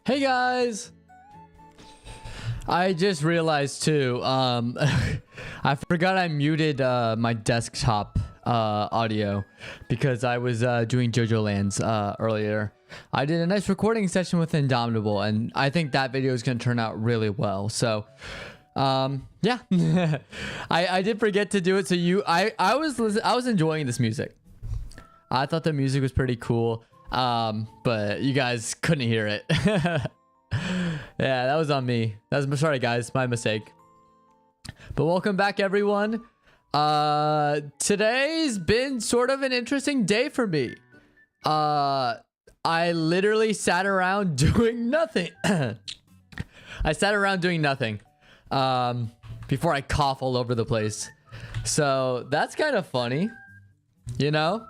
Hey guys! I just realized too, I forgot I muted my desktop audio because I was doing JoJo Lands earlier. I did a nice recording session with Indomitable, and I think that video is going to turn out really well. So, yeah, I did forget to do it. So I was enjoying this music. I thought the music was pretty cool, but you guys couldn't hear it. Yeah, that was on me. Sorry guys, my mistake. But welcome back everyone. Today's been sort of an interesting day for me. I literally sat around doing nothing. I sat around doing nothing before I cough all over the place. So that's kind of funny, you know?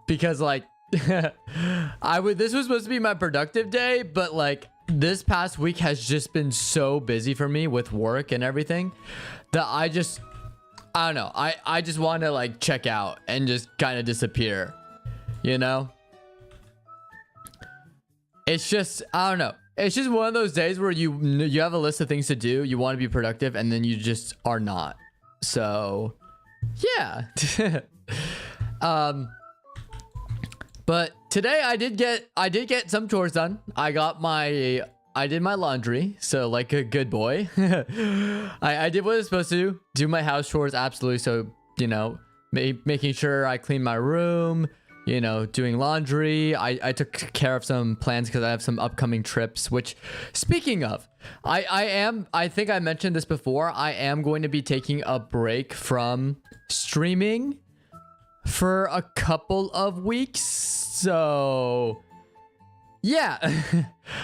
Because like this was supposed to be my productive day, but like this past week has just been so busy for me with work and everything that I don't know, I just want to like check out and just kind of disappear, you know? It's just, I don't know, it's just one of those days where you have a list of things to do, you want to be productive, and then you just are not. So yeah. But today I did get some chores done. I did my laundry, so like a good boy. I did what I was supposed to do my house chores, absolutely. So, you know, making sure I clean my room, you know, doing laundry. I took care of some plans because I have some upcoming trips, which, speaking of, I think I mentioned this before. I am going to be taking a break from streaming for a couple of weeks. So yeah,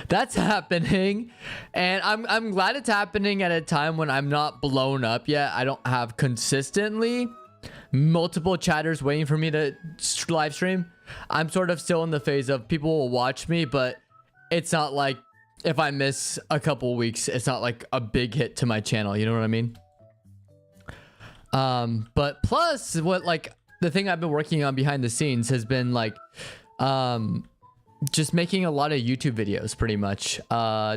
that's happening, and I'm glad it's happening at a time when I'm not blown up yet. I don't have consistently multiple chatters waiting for me to live stream. I'm sort of still in the phase of people will watch me, but it's not like if I miss a couple weeks, it's not like a big hit to my channel, you know what I mean? But plus what, like, the thing I've been working on behind the scenes has been like just making a lot of YouTube videos, pretty much,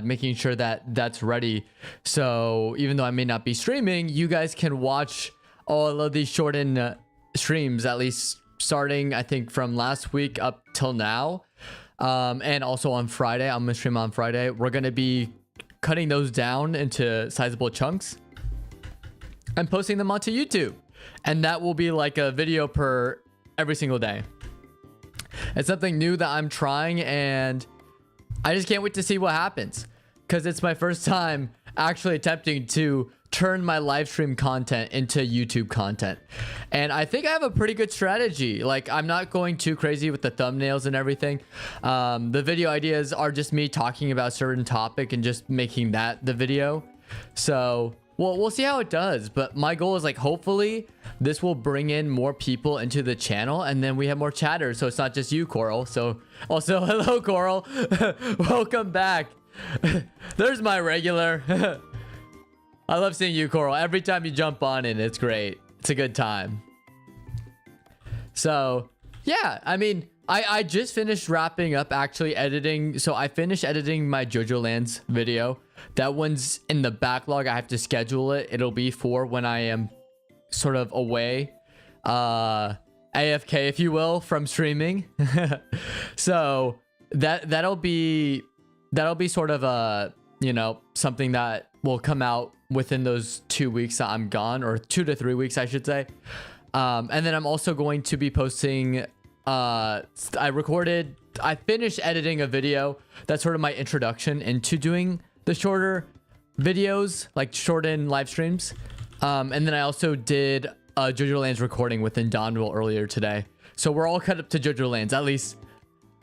making sure that that's ready. So even though I may not be streaming, you guys can watch all of these shortened streams, at least starting, I think, from last week up till now. And also on Friday, I'm gonna stream on Friday. We're gonna be cutting those down into sizable chunks and posting them onto YouTube. And that will be like a video per every single day. It's something new that I'm trying, and I just can't wait to see what happens, because it's my first time actually attempting to turn my live stream content into YouTube content. And I think I have a pretty good strategy. Like, I'm not going too crazy with the thumbnails and everything. The video ideas are just me talking about a certain topic and just making that the video. So well, we'll see how it does, but my goal is like, hopefully this will bring in more people into the channel, and then we have more chatters, so it's not just you, Coral. So also, hello, Coral. Welcome back. There's my regular. I love seeing you, Coral. Every time you jump on in, it's great. It's a good time. So yeah, I mean, I just finished wrapping up actually editing. So I finished editing my JoJo Lands video. That one's in the backlog. I have to schedule it. It'll be for when I am sort of away, AFK, if you will, from streaming. So that'll be sort of a, you know, something that will come out within those 2 weeks that I'm gone, or 2 to 3 weeks, I should say. And then I'm also going to be posting, I finished editing a video that's sort of my introduction into doing the shorter videos, like shortened live streams. And then I also did a JoJo Lands recording with Indomitable earlier today. So we're all cut up to JoJo Lands, at least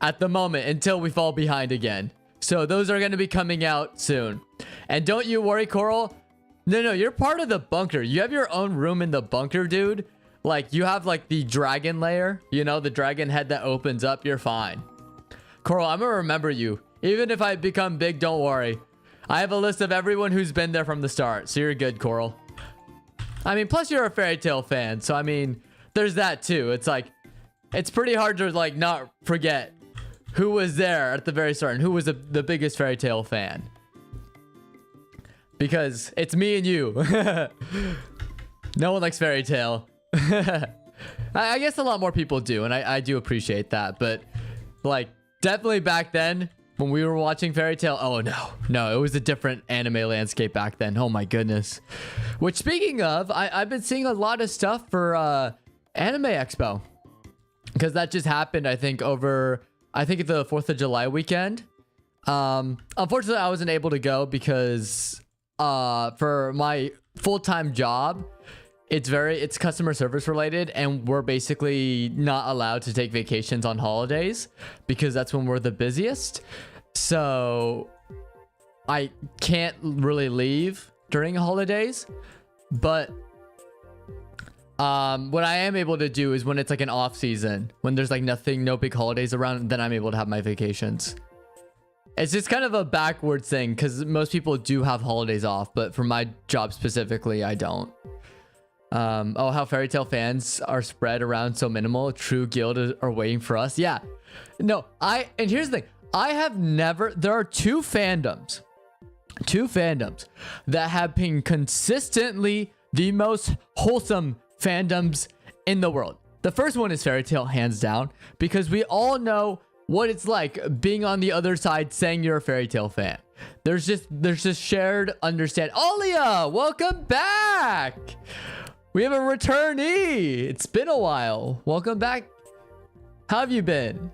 at the moment, until we fall behind again. So those are going to be coming out soon. And don't you worry, Coral. No, you're part of the bunker. You have your own room in the bunker, dude. Like, you have like the dragon lair, you know, the dragon head that opens up. You're fine. Coral, I'm gonna remember you. Even if I become big, don't worry. I have a list of everyone who's been there from the start, so you're good, Coral. I mean, plus you're a fairy tale fan, so I mean, there's that too. It's like, it's pretty hard to like not forget who was there at the very start and who was the biggest Fairy Tail fan. Because it's me and you. No one likes Fairy Tail. I guess a lot more people do, and I do appreciate that. But like, definitely back then when we were watching Fairy Tail, oh no, it was a different anime landscape back then. Oh my goodness. Which, speaking of, I've been seeing a lot of stuff for Anime Expo, because that just happened, I think, over the 4th of July weekend. Unfortunately, I wasn't able to go because for my full-time job, it's customer service related, and we're basically not allowed to take vacations on holidays because that's when we're the busiest. So I can't really leave during holidays. But what I am able to do is when it's like an off season, when there's like no big holidays around, then I'm able to have my vacations. It's just kind of a backwards thing because most people do have holidays off, but for my job specifically, I don't. Oh, how Fairy Tail fans are spread around so minimal. True guild are waiting for us. Yeah. No, and here's the thing. There are two fandoms that have been consistently the most wholesome fandoms in the world. The first one is Fairy Tail, hands down, because we all know what it's like being on the other side saying you're a Fairy Tail fan. There's just shared understanding. Alia, welcome back. We have a returnee. It's been a while. Welcome back. How have you been?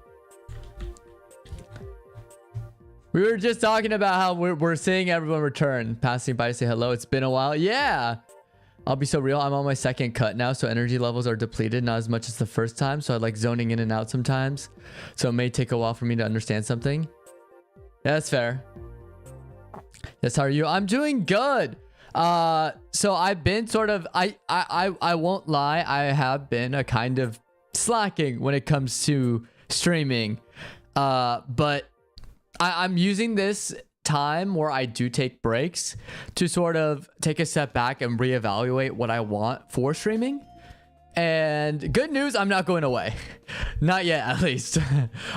We were just talking about how we're seeing everyone return. Passing by to say hello. It's been a while. Yeah. I'll be so real. I'm on my second cut now, so energy levels are depleted. Not as much as the first time, so I like zoning in and out sometimes. So it may take a while for me to understand something. Yeah, that's fair. Yes, how are you? I'm doing good. So I've been sort of, I won't lie, I have been a kind of slacking when it comes to streaming. But I'm using this time where I do take breaks to sort of take a step back and reevaluate what I want for streaming. And good news, I'm not going away. Not yet, at least.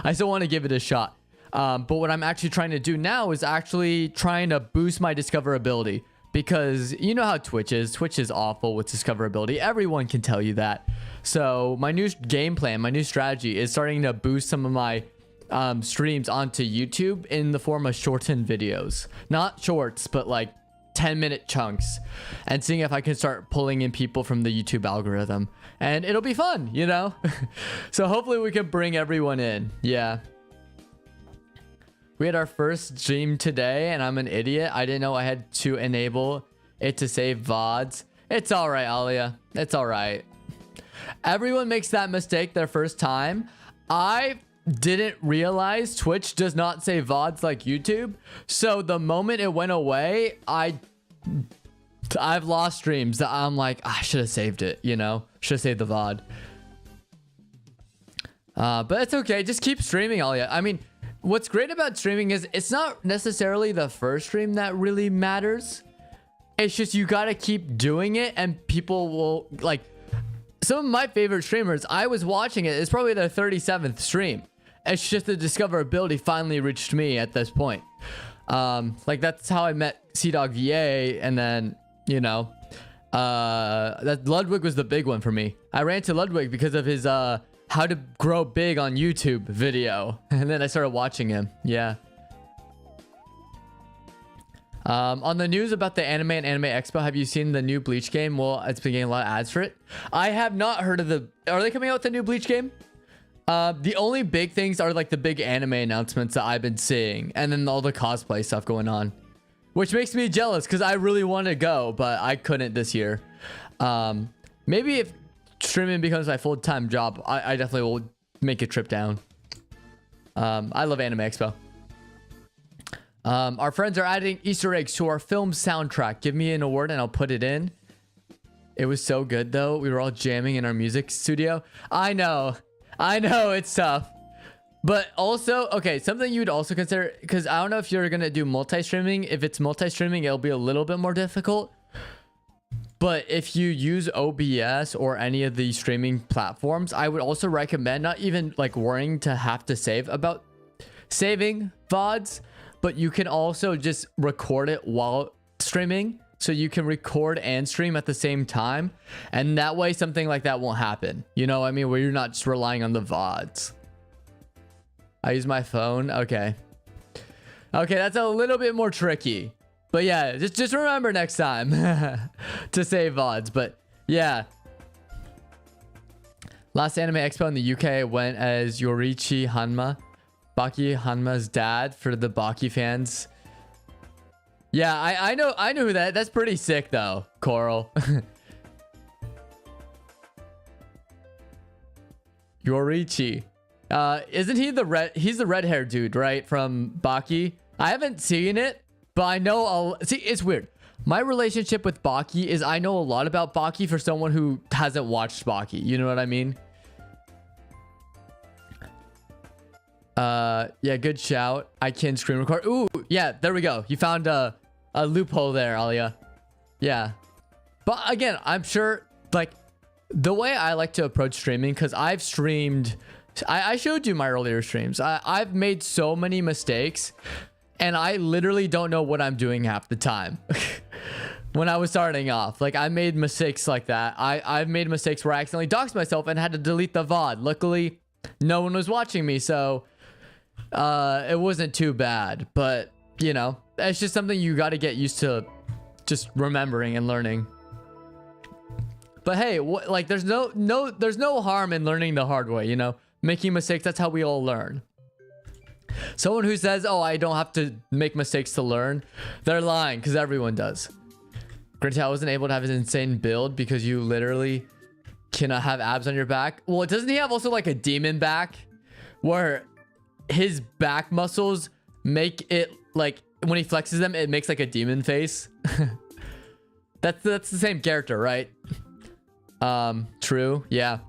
I still want to give it a shot. But what I'm actually trying to do now is actually trying to boost my discoverability. Because you know how Twitch is. Twitch is awful with discoverability. Everyone can tell you that. So my new game plan, my new strategy is starting to boost some of my streams onto YouTube in the form of shortened videos. Not shorts, but like 10-minute chunks. And seeing if I can start pulling in people from the YouTube algorithm. And it'll be fun, you know? So hopefully we can bring everyone in. Yeah. We had our first stream today, and I'm an idiot. I didn't know I had to enable it to save VODs. It's all right, Alia. It's all right. Everyone makes that mistake their first time. I didn't realize Twitch does not save VODs like YouTube. So the moment it went away, I've lost streams that I'm like, I should have saved it, you know? Should have saved the VOD. But it's okay. Just keep streaming, Alia. I mean, what's great about streaming is it's not necessarily the first stream that really matters. It's just you gotta keep doing it, and people will like. Some of my favorite streamers, I was watching it. It's probably their 37th stream. It's just the discoverability finally reached me at this point. Like that's how I met CDog VA, and then you know, that Ludwig was the big one for me. I ran to Ludwig because of his how to grow big on YouTube video. And then I started watching him. Yeah. On the news about the anime and Anime Expo, have you seen the new Bleach game? Well, it's been getting a lot of ads for it. I have not heard of are they coming out with the new Bleach game? The only big things are like the big anime announcements that I've been seeing. And then all the cosplay stuff going on. Which makes me jealous because I really want to go, but I couldn't this year. Maybe if streaming becomes my full-time job, I definitely will make a trip down. I love Anime Expo. Our friends are adding Easter eggs to our film soundtrack. Give me an award and I'll put it in. It was so good though. We were all jamming in our music studio. I know it's tough. But also, okay, something you'd also consider, because I don't know if you're gonna do multi-streaming. If it's multi-streaming, it'll be a little bit more difficult. But if you use OBS or any of the streaming platforms, I would also recommend not even like worrying to have to save about saving VODs, but you can also just record it while streaming. So you can record and stream at the same time. And that way something like that won't happen. You know what I mean? Where you're not just relying on the VODs. I use my phone. Okay. Okay, that's a little bit more tricky. But yeah, just remember next time to save VODs. But yeah. Last Anime Expo in the UK went as Yoriichi Hanma. Baki Hanma's dad for the Baki fans. Yeah, I know who that's pretty sick though, Coral. Yoriichi. Isn't he he's the red haired dude, right? From Baki. I haven't seen it, but I know see, it's weird. My relationship with Baki is I know a lot about Baki for someone who hasn't watched Baki. You know what I mean? Yeah, good shout. I can screen record. Ooh, yeah, there we go. You found a loophole there, Alia. Yeah. But again, I'm sure, like, the way I like to approach streaming, because I've streamed, I showed you my earlier streams. I've made so many mistakes, and I literally don't know what I'm doing half the time. When I was starting off, like, I made mistakes like that. I've made mistakes where I accidentally doxed myself and had to delete the VOD. Luckily, no one was watching me, so it wasn't too bad. But, you know, it's just something you got to get used to just remembering and learning. But hey, like, there's no harm in learning the hard way, you know? Making mistakes, that's how we all learn. Someone who says, oh, I don't have to make mistakes to learn, they're lying, because everyone does. Grintel wasn't able to have his insane build because you literally cannot have abs on your back. Well, doesn't he have also like a demon back where his back muscles make it like when he flexes them, it makes like a demon face? That's the same character, right? True. Yeah.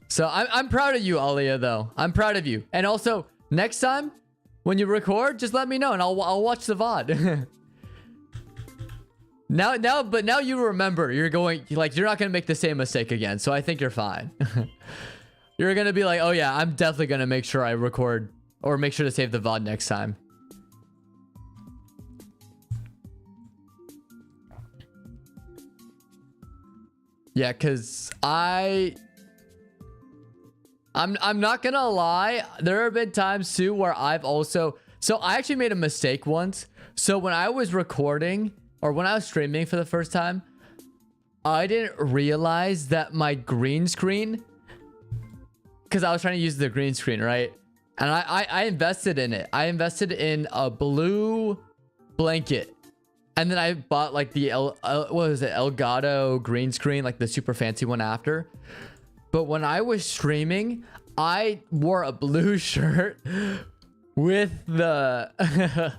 So I'm proud of you, Alia, though. I'm proud of you. And also, next time when you record, just let me know and I'll watch the VOD. But now you remember you're not gonna make the same mistake again. So I think you're fine. You're gonna be like, oh yeah, I'm definitely gonna make sure I record or make sure to save the VOD next time. Yeah, cause I'm not gonna lie, there have been times too where I've also, so I actually made a mistake once. So when I was recording or when I was streaming for the first time, I didn't realize that my green screen, because I was trying to use the green screen, right? And I invested in it. I invested in a blue blanket. And then I bought like the what was it, Elgato green screen, like the super fancy one after. But when I was streaming, I wore a blue shirt with the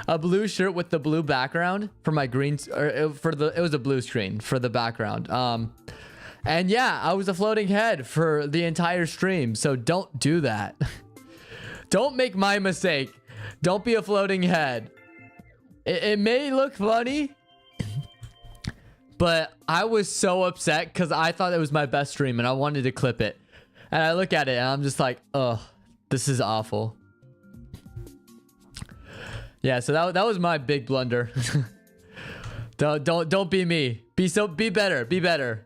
a blue shirt with the blue background for my green, or it was a blue screen for the background. And yeah, I was a floating head for the entire stream. So don't do that. Don't make my mistake. Don't be a floating head. It may look funny, but I was so upset because I thought it was my best stream and I wanted to clip it. And I look at it and I'm just like, oh, this is awful. Yeah, so that was my big blunder. Don't be me. Be better. Be better.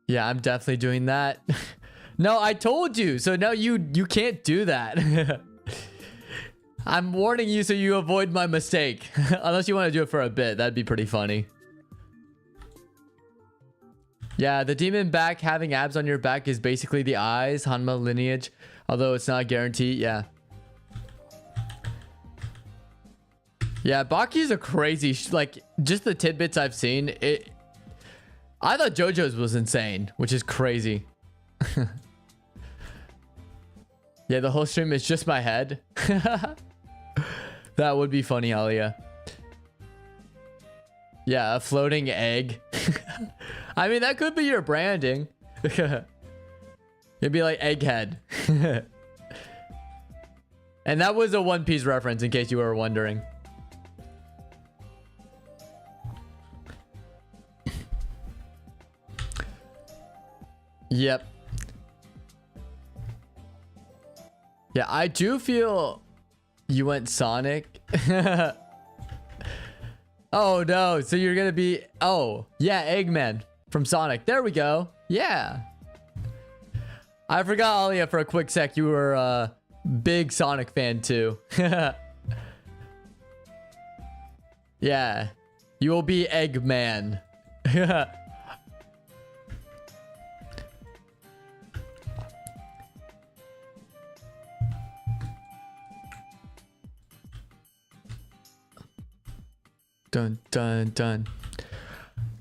Yeah, I'm definitely doing that. No, I told you. So now you can't do that. I'm warning you so you avoid my mistake. Unless you want to do it for a bit. That'd be pretty funny. Yeah, the demon back having abs on your back is basically the eyes, Hanma lineage. Although it's not guaranteed. Yeah. Yeah, Baki's a crazy... like, just the tidbits I've seen. I thought JoJo's was insane, which is crazy. Yeah, the whole stream is just my head. That would be funny, Alia. Yeah, a floating egg. I mean, that could be your branding. It'd be like Egghead. And that was a One Piece reference, in case you were wondering. Yep. Yeah, I do feel you went Sonic. Oh no, so you're gonna be, oh yeah, Eggman from Sonic. There we go. Yeah. I forgot, Alia, for a quick sec, you were a big Sonic fan too. Yeah, you will be Eggman. Dun dun dun.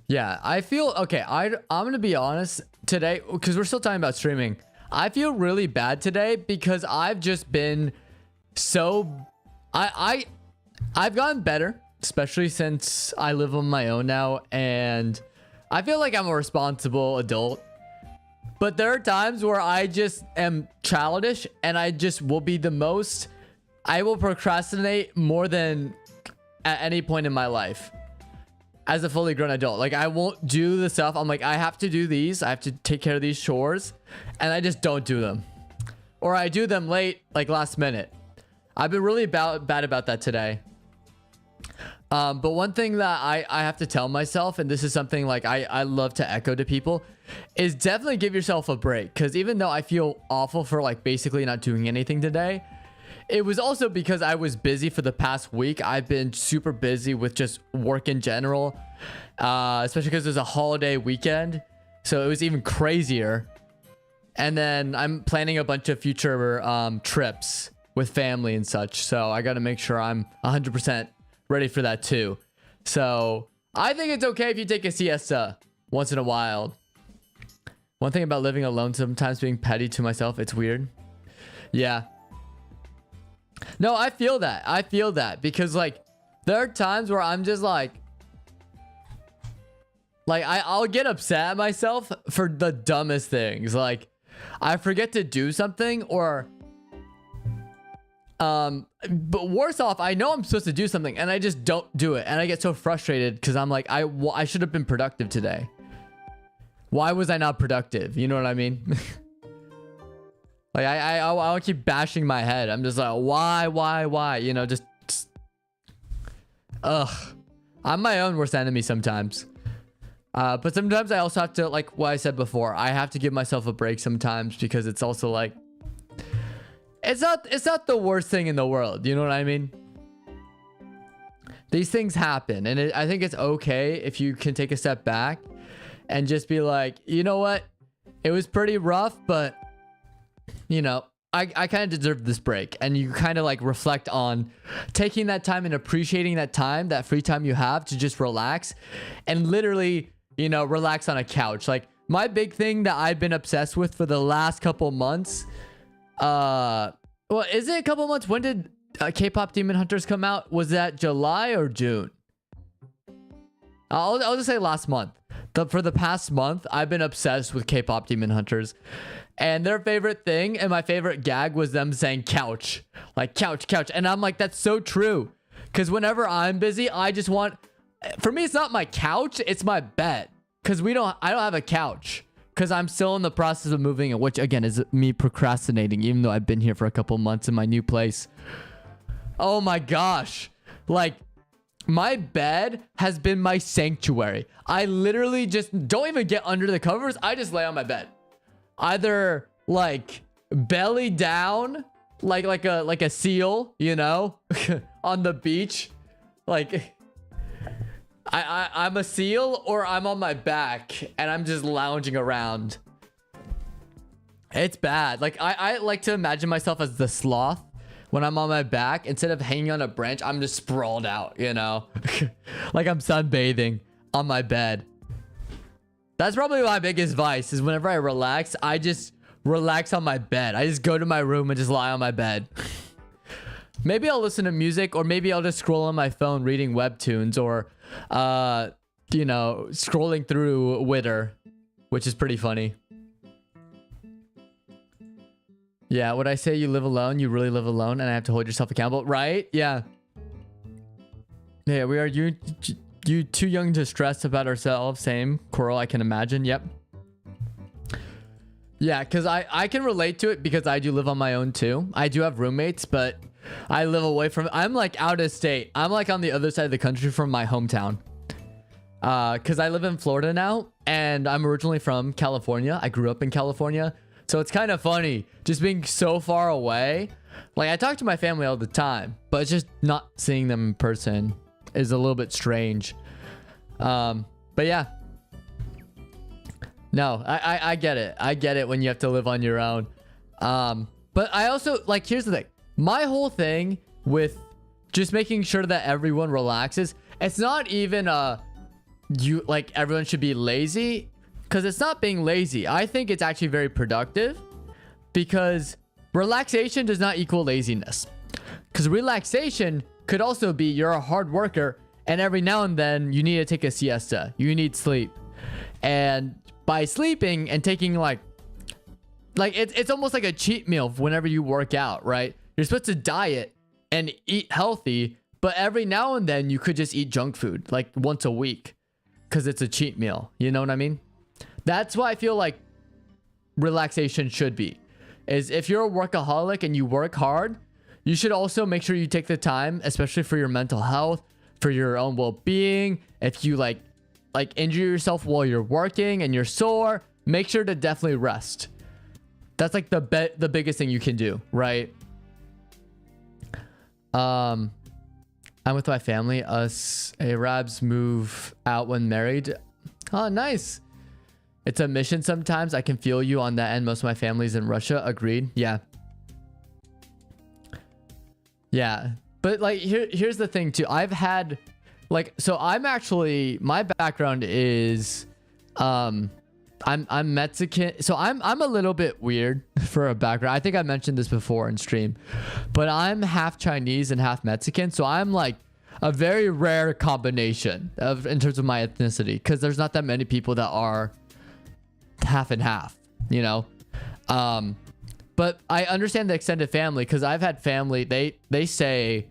Yeah, I feel okay. I'm gonna be honest today, because we're still talking about streaming. I feel really bad today because I've just been so I've gotten better, especially since I live on my own now, and I feel like I'm a responsible adult. But there are times where I just am childish, and I just will be I will procrastinate more than at any point in my life as a fully grown adult. Like, I won't do the stuff. I'm like, I have to do these. I have to take care of these chores, and I just don't do them. Or I do them late, like last minute. I've been really bad about that today. But one thing that I have to tell myself, and this is something like I love to echo to people, is definitely give yourself a break. Because even though I feel awful for like basically not doing anything today, it was also because I was busy for the past week. I've been super busy with just work in general, especially because there's a holiday weekend. So it was even crazier. And then I'm planning a bunch of future trips with family and such. So I got to make sure I'm 100% ready for that too. So I think it's okay if you take a siesta once in a while. One thing about living alone, sometimes being petty to myself, it's weird. Yeah. No, I feel that. I feel that because like there are times where I'm just like I'll get upset at myself for the dumbest things. Like I forget to do something, or but worse off, I know I'm supposed to do something and I just don't do it, and I get so frustrated because I'm like, I should have been productive today. Why was I not productive? You know what I mean? Like I'll keep bashing my head. I'm just like, why? You know, just ugh. I'm my own worst enemy sometimes. But sometimes I also have to, like what I said before, I have to give myself a break sometimes, because it's also like, it's not the worst thing in the world. You know what I mean? These things happen, and I think it's okay if you can take a step back and just be like, you know what? It was pretty rough, but you know, I kind of deserve this break. And you kind of like reflect on taking that time and appreciating that time, that free time you have to just relax and literally, you know, relax on a couch. Like my big thing that I've been obsessed with for the last couple months, well, is it a couple months? When did K-pop Demon Hunters come out? Was that July or June? I'll just say last month. For the past month, I've been obsessed with K-pop Demon Hunters. And their favorite thing and my favorite gag was them saying couch. Like couch. And I'm like, that's so true. Because whenever I'm busy, I just want... For me, it's not my couch. It's my bed. Because I don't have a couch. Because I'm still in the process of moving it. Which, again, is me procrastinating. Even though I've been here for a couple months in my new place. Oh my gosh. Like... My bed has been my sanctuary. I literally just don't even get under the covers. I just lay on my bed. Either like belly down, like a seal, you know, on the beach. Like I'm a seal, or I'm on my back and I'm just lounging around. It's bad. Like I like to imagine myself as the sloth. When I'm on my back, instead of hanging on a branch, I'm just sprawled out, you know? Like I'm sunbathing on my bed. That's probably my biggest vice, is whenever I relax, I just relax on my bed. I just go to my room and just lie on my bed. Maybe I'll listen to music, or maybe I'll just scroll on my phone reading webtoons, or, you know, scrolling through Twitter, which is pretty funny. Yeah, would I say you live alone? You really live alone, and I have to hold yourself accountable, right? Yeah. Yeah, we are you too young to stress about ourselves. Same, Coral, I can imagine. Yep. Yeah, because I can relate to it because I do live on my own too. I do have roommates, but I live away from, I'm like out of state. I'm like on the other side of the country from my hometown. Because I live in Florida now and I'm originally from California. I grew up in California. So it's kind of funny just being so far away. Like I talk to my family all the time, but it's just not seeing them in person is a little bit strange. But yeah. No, I get it. I get it when you have to live on your own. But I also, like, here's the thing. My whole thing with just making sure that everyone relaxes, it's not even like everyone should be lazy, because it's not being lazy. I think it's actually very productive, because relaxation does not equal laziness. Because relaxation could also be you're a hard worker and every now and then you need to take a siesta. You need sleep. And by sleeping and taking like it's almost like a cheat meal whenever you work out, right? You're supposed to diet and eat healthy, but every now and then you could just eat junk food like once a week because it's a cheat meal. You know what I mean? That's why I feel like relaxation should be. Is if you're a workaholic and you work hard, you should also make sure you take the time, especially for your mental health, for your own well-being. If you like injure yourself while you're working and you're sore, make sure to definitely rest. That's like the biggest thing you can do, right? I'm with my family. Us Arabs move out when married. Oh, nice. It's a mission sometimes. I can feel you on that end. Most of my family's in Russia. Agreed. Yeah. Yeah. But like here's the thing too. I've had like, so I'm actually, my background is I'm Mexican. So I'm a little bit weird for a background. I think I mentioned this before in stream, but I'm half Chinese and half Mexican. So I'm like a very rare combination in terms of my ethnicity, because there's not that many people that are half and half, you know. But I understand the extended family, because I've had family, they say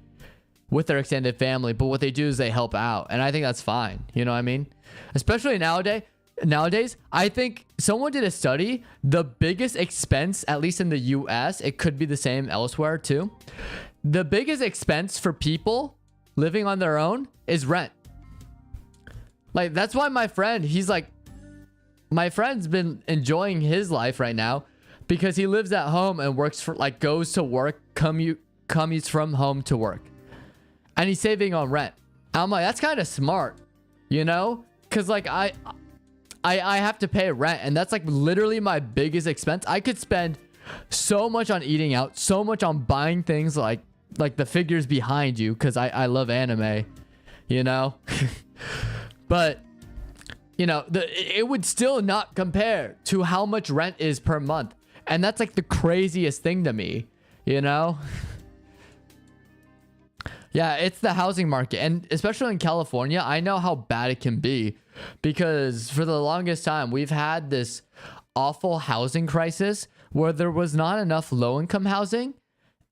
with their extended family, but what they do is they help out, and I think that's fine. You know what I mean? Especially nowadays, I think someone did a study. The biggest expense, at least in the US, it could be the same elsewhere too. The biggest expense for people living on their own is rent. Like, that's why my friend's been enjoying his life right now, because he lives at home and works for, like, goes to work, commutes from home to work, and he's saving on rent. I'm like, that's kind of smart, you know? Because like I have to pay rent, and that's like literally my biggest expense. I could spend so much on eating out, so much on buying things like the figures behind you, because I love anime, you know. But you know, it would still not compare to how much rent is per month, and that's like the craziest thing to me, you know. Yeah, it's the housing market, and especially in California, I know how bad it can be, because for the longest time we've had this awful housing crisis where there was not enough low-income housing,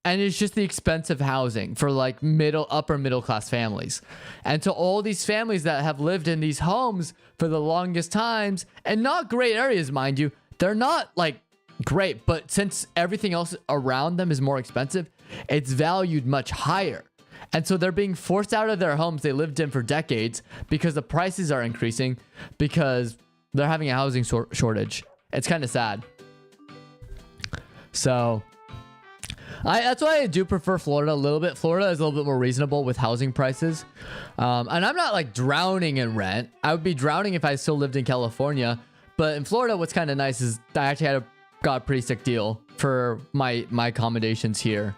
and it's just the expensive housing for like upper middle class families. And so all these families that have lived in these homes for the longest times, and not great areas, mind you, they're not like great, but since everything else around them is more expensive, it's valued much higher. And so they're being forced out of their homes they lived in for decades because the prices are increasing, because they're having a housing shortage. It's kind of sad. So that's why I do prefer Florida a little bit. Florida is a little bit more reasonable with housing prices. And I'm not like drowning in rent. I would be drowning if I still lived in California. But in Florida, what's kind of nice is I actually got a pretty sick deal for my accommodations here.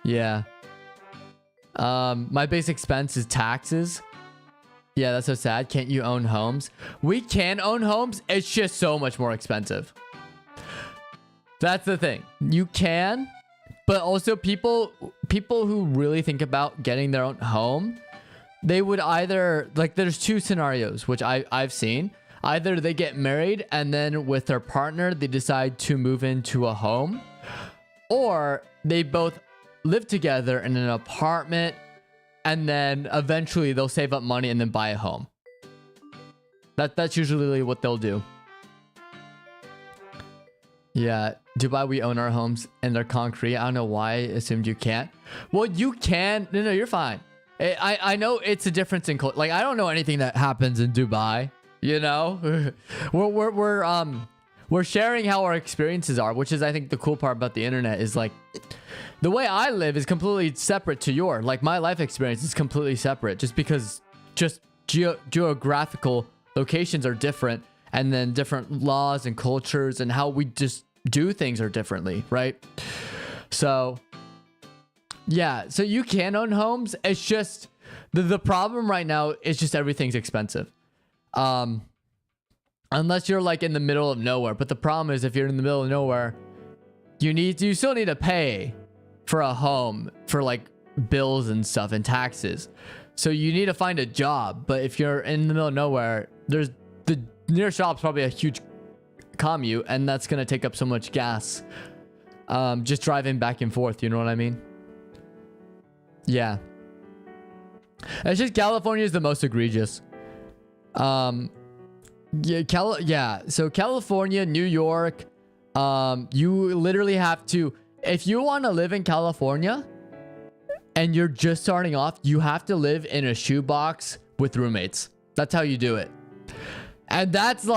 Yeah. My base expense is taxes. Yeah, that's so sad. Can't you own homes? We can own homes. It's just so much more expensive. That's the thing. You can, but also people who really think about getting their own home, they would either, like, there's two scenarios which I've seen. Either they get married and then with their partner they decide to move into a home, or they both live together in an apartment, and then eventually they'll save up money and then buy a home. That's usually what they'll do. Yeah, Dubai, we own our homes and they're concrete. I don't know why I assumed you can't. Well, you can. No, you're fine. I know it's a difference in culture. Like, I don't know anything that happens in Dubai. You know, we're sharing how our experiences are, which is, I think, the cool part about the internet is like the way I live is completely separate to your. Like, my life experience is completely separate just because geographical locations are different, and then different laws and cultures and how we just do things are differently, right? So yeah, so you can own homes. It's just the problem right now is just everything's expensive. Unless you're like in the middle of nowhere. But the problem is if you're in the middle of nowhere, you still need to pay for a home for like bills and stuff and taxes. So you need to find a job. But if you're in the middle of nowhere, there's the nearest shop's probably a huge commute, and that's gonna take up so much gas. Just driving back and forth, you know what I mean? Yeah. It's just California is the most egregious. Yeah, so California, New York, you literally have to, if you want to live in California and you're just starting off, you have to live in a shoebox with roommates. That's how you do it. And that's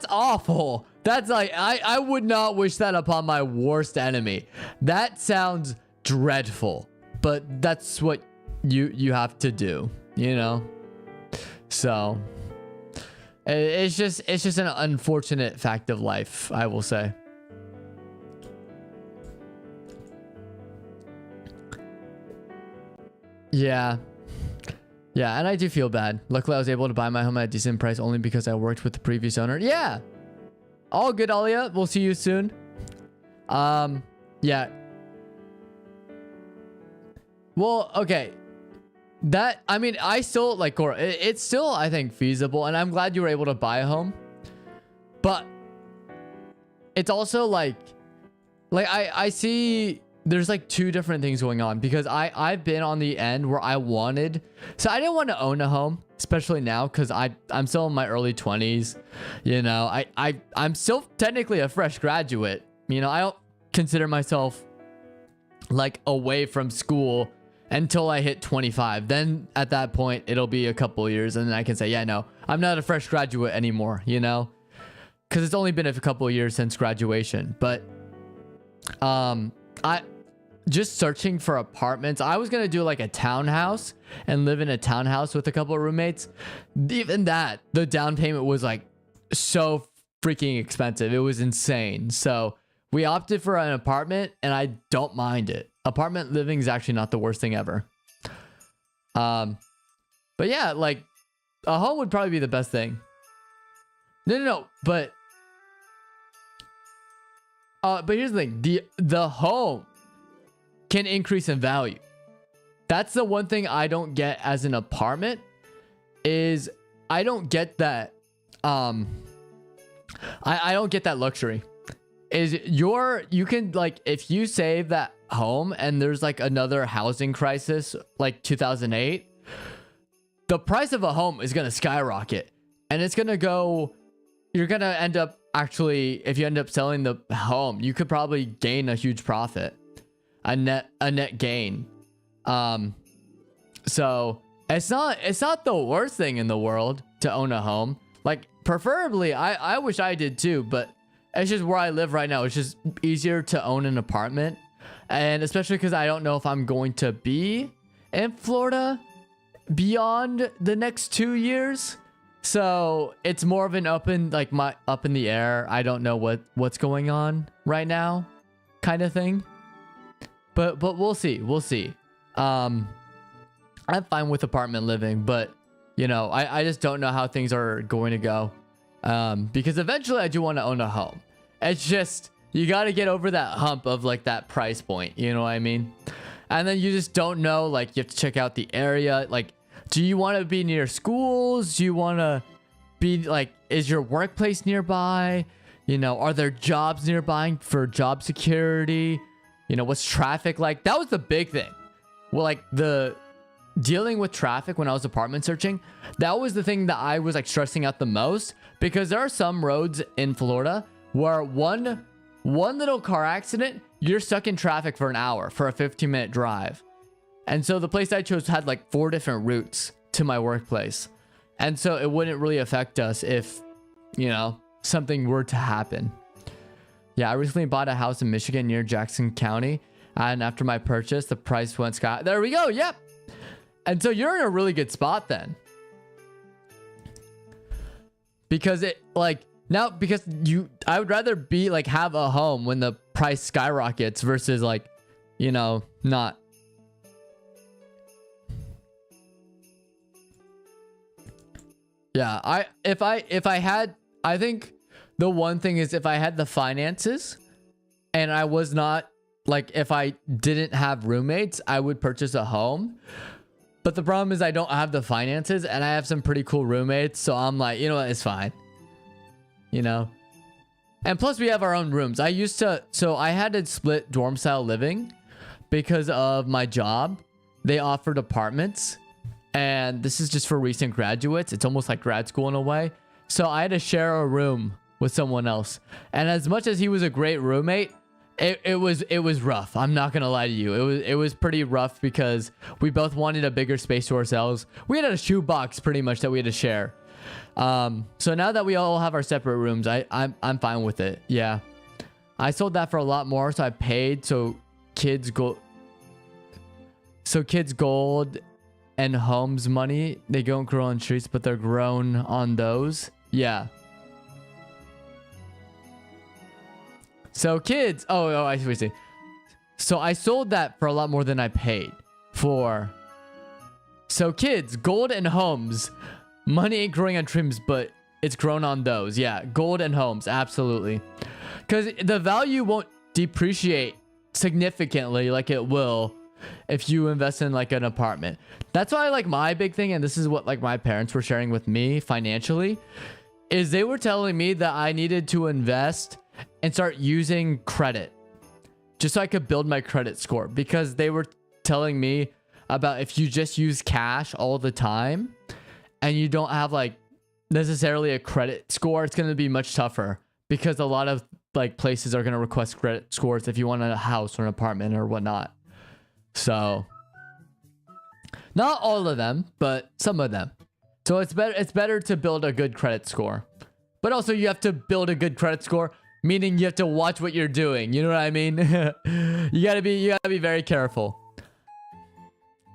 awful. That's like, I would not wish that upon my worst enemy. That sounds dreadful, but that's what you have to do, you know? So it's just an unfortunate fact of life, I will say. Yeah. Yeah, and I do feel bad. Luckily, I was able to buy my home at a decent price only because I worked with the previous owner. Yeah. All good, Alia. We'll see you soon. Yeah. Well, okay. I mean, I still, like, it's still, I think, feasible. And I'm glad you were able to buy a home. But it's also, like I see there's like two different things going on, because I've been on the end where I didn't want to own a home, especially now, because I'm still in my early 20s. You know, I'm still technically a fresh graduate. You know, I don't consider myself like away from school until I hit 25. Then at that point it'll be a couple years and then I can say, yeah, no, I'm not a fresh graduate anymore, you know, because it's only been a couple of years since graduation. But I just searching for apartments. I was gonna do like a townhouse and live in a townhouse with a couple of roommates. Even that, the down payment was like so freaking expensive. It was insane. So we opted for an apartment, and I don't mind it. Apartment living is actually not the worst thing ever. But yeah, like a home would probably be the best thing. No, but here's the thing: the home can increase in value. That's the one thing I don't get as an apartment, is I don't get that. I don't get that luxury. You can, like, if you save that home and there's like another housing crisis like 2008, the price of a home is going to skyrocket, and it's going to go, you're going to end up, actually, if you end up selling the home, you could probably gain a huge profit, a net gain. So it's not the worst thing in the world to own a home. Like, preferably, I wish I did too, but it's just where I live right now. It's just easier to own an apartment. And especially because I don't know if I'm going to be in Florida beyond the next 2 years. So it's more of an up in the air. I don't know what's going on right now kind of thing. But we'll see. We'll see. I'm fine with apartment living, but you know, I just don't know how things are going to go. Because eventually I do want to own a home. It's just, you got to get over that hump of like that price point, you know what I mean? And then you just don't know, like, you have to check out the area. Like, do you want to be near schools? Do you want to be like, is your workplace nearby? You know, are there jobs nearby for job security? You know, what's traffic like? That was the big thing. Well, like, the dealing with traffic when I was apartment searching, that was the thing that I was like stressing out the most, because there are some roads in Florida where one one little car accident, you're stuck in traffic for an hour for a 15-minute drive. And so the place I chose had like 4 different routes to my workplace. And so it wouldn't really affect us if, you know, something were to happen. Yeah, I recently bought a house in Michigan near Jackson County. And after my purchase, the price went sky. There we go. Yep. And so you're in a really good spot then. Because it like now, because I would rather be like have a home when the price skyrockets versus like, you know, not. Yeah, I think the one thing is if I had the finances and I was not like, if I didn't have roommates, I would purchase a home. But the problem is I don't have the finances and I have some pretty cool roommates. So I'm like, you know what? It's fine. You know? And plus we have our own rooms. So I had to split dorm style living because of my job. They offered apartments. And this is just for recent graduates. It's almost like grad school in a way. So I had to share a room with someone else. And as much as he was a great roommate, it was rough. I'm not gonna lie to you. It was pretty rough because we both wanted a bigger space to ourselves. We had a shoebox pretty much that we had to share. So now that we all have our separate rooms, I'm fine with it. Yeah. I sold that for a lot more, so I paid. So kids gold and homes money, they don't grow on trees, but they're grown on those. Yeah. So kids, oh, I see what you're saying. So I sold that for a lot more than I paid for. So kids, gold and homes, money ain't growing on trees, but it's grown on those. Yeah, gold and homes, absolutely. Because the value won't depreciate significantly like it will if you invest in like an apartment. That's why like my big thing, and this is what like my parents were sharing with me financially, is they were telling me that I needed to invest and start using credit just so I could build my credit score, because they were telling me about if you just use cash all the time and you don't have like necessarily a credit score, it's going to be much tougher because a lot of like places are going to request credit scores if you want a house or an apartment or whatnot. So not all of them, but some of them. So it's better to build a good credit score, but also you have to build a good credit score, meaning you have to watch what you're doing. You know what I mean? you gotta be very careful.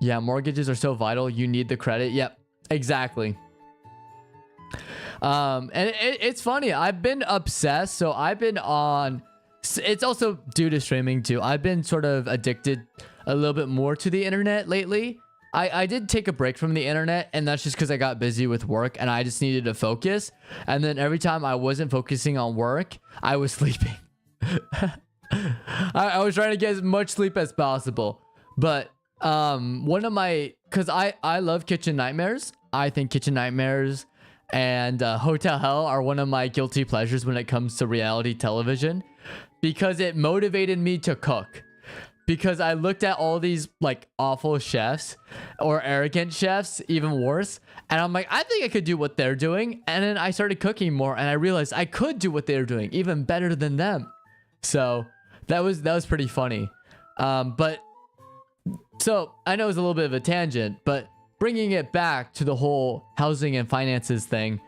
Yeah, mortgages are so vital. You need the credit. Yep, exactly. And it's funny. I've been obsessed. So I've been on. It's also due to streaming too. I've been sort of addicted a little bit more to the internet lately. I did take a break from the internet, and that's just because I got busy with work and I just needed to focus. And then every time I wasn't focusing on work, I was sleeping. I was trying to get as much sleep as possible. But one of my, because I love Kitchen Nightmares. I think Kitchen Nightmares and Hotel Hell are one of my guilty pleasures when it comes to reality television, because it motivated me to cook. Because I looked at all these like awful chefs or arrogant chefs, even worse. And I'm like, I think I could do what they're doing. And then I started cooking more and I realized I could do what they're doing even better than them. So that was pretty funny. But so I know it's a little bit of a tangent, but bringing it back to the whole housing and finances thing.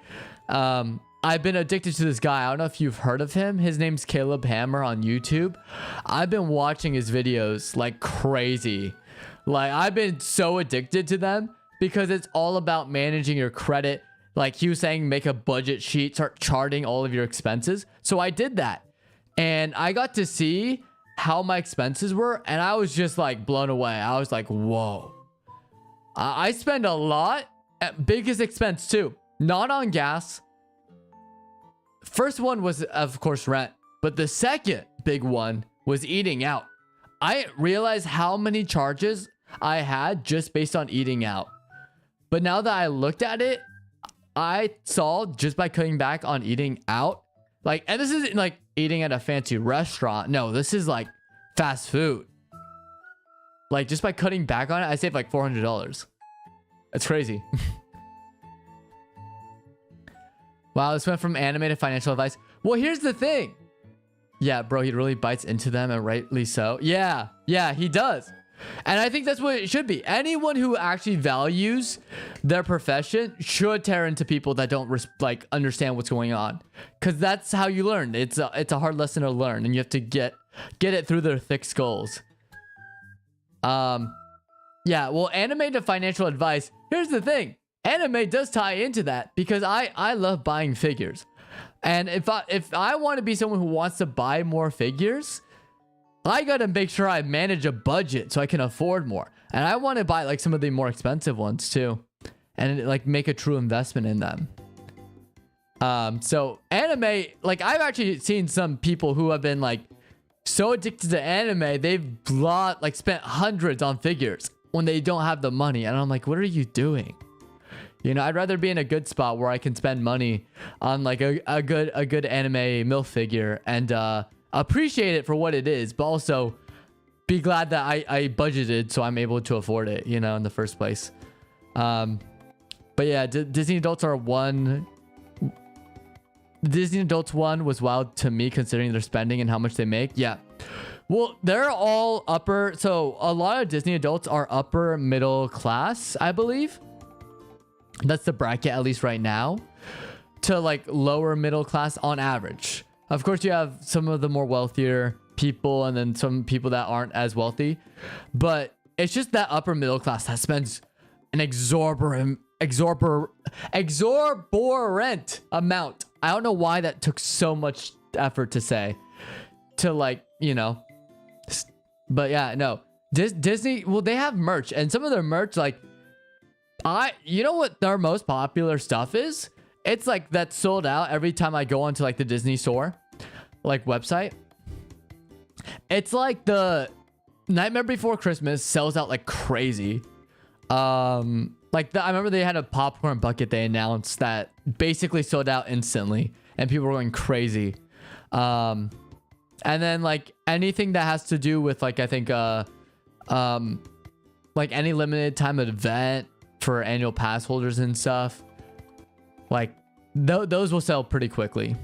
I've been addicted to this guy. I don't know if you've heard of him. His name's Caleb Hammer on YouTube. I've been watching his videos like crazy. Like I've been so addicted to them because it's all about managing your credit. Like he was saying, make a budget sheet, start charting all of your expenses. So I did that and I got to see how my expenses were. And I was just like blown away. I was like, whoa, I spend a lot. Biggest expense too, not on gas. First one was, of course, rent. But the second big one was eating out. I realized how many charges I had just based on eating out. But now that I looked at it, I saw just by cutting back on eating out, like, and this isn't like eating at a fancy restaurant. No, this is like fast food. Like just by cutting back on it, I saved like $400. That's crazy. Wow, this went from anime to financial advice. Well, here's the thing. Yeah, bro, he really bites into them, and rightly so. Yeah, he does. And I think that's what it should be. Anyone who actually values their profession should tear into people that don't like understand what's going on, because that's how you learn. It's a hard lesson to learn, and you have to get it through their thick skulls. Yeah, well, anime to financial advice. Here's the thing. Anime does tie into that, because I love buying figures. And if I want to be someone who wants to buy more figures, I gotta make sure I manage a budget so I can afford more. And I want to buy like some of the more expensive ones too, and like make a true investment in them. So anime, like I've actually seen some people who have been like so addicted to anime, they've spent hundreds on figures when they don't have the money. And I'm like, what are you doing? You know, I'd rather be in a good spot where I can spend money on like a good anime MILF figure and appreciate it for what it is, but also be glad that I budgeted so I'm able to afford it, you know, in the first place. But yeah, Disney Adults are one. Disney Adults one was wild to me, considering their spending and how much they make. Yeah. Well, they're all upper. So a lot of Disney Adults are upper middle class, I believe. That's the bracket, at least right now, to like lower middle class on average. Of course, you have some of the more wealthier people and then some people that aren't as wealthy. But it's just that upper middle class that spends an exorbitant amount. I don't know why that took so much effort to say. To like, you know. But yeah, no. Disney, well, they have merch. And some of their merch, like, you know what their most popular stuff is? It's like that's sold out every time I go onto like the Disney store, like website. It's like the Nightmare Before Christmas sells out like crazy. I remember they had a popcorn bucket they announced that basically sold out instantly, and people were going crazy. And then like anything that has to do with like I think like any limited time event for annual pass holders and stuff, like those will sell pretty quickly.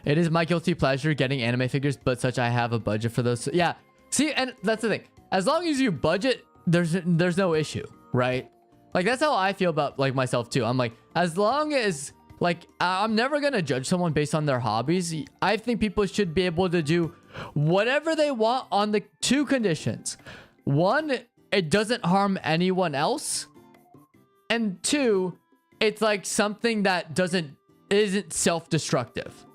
It is my guilty pleasure getting anime figures, but I have a budget for those. Yeah, see, and that's the thing. As long as you budget, there's no issue, right? Like that's how I feel about like myself too. I'm like, as long as like I'm never gonna judge someone based on their hobbies. I think people should be able to do whatever they want on the two conditions. One, it doesn't harm anyone else, and two, it's like something that isn't self-destructive.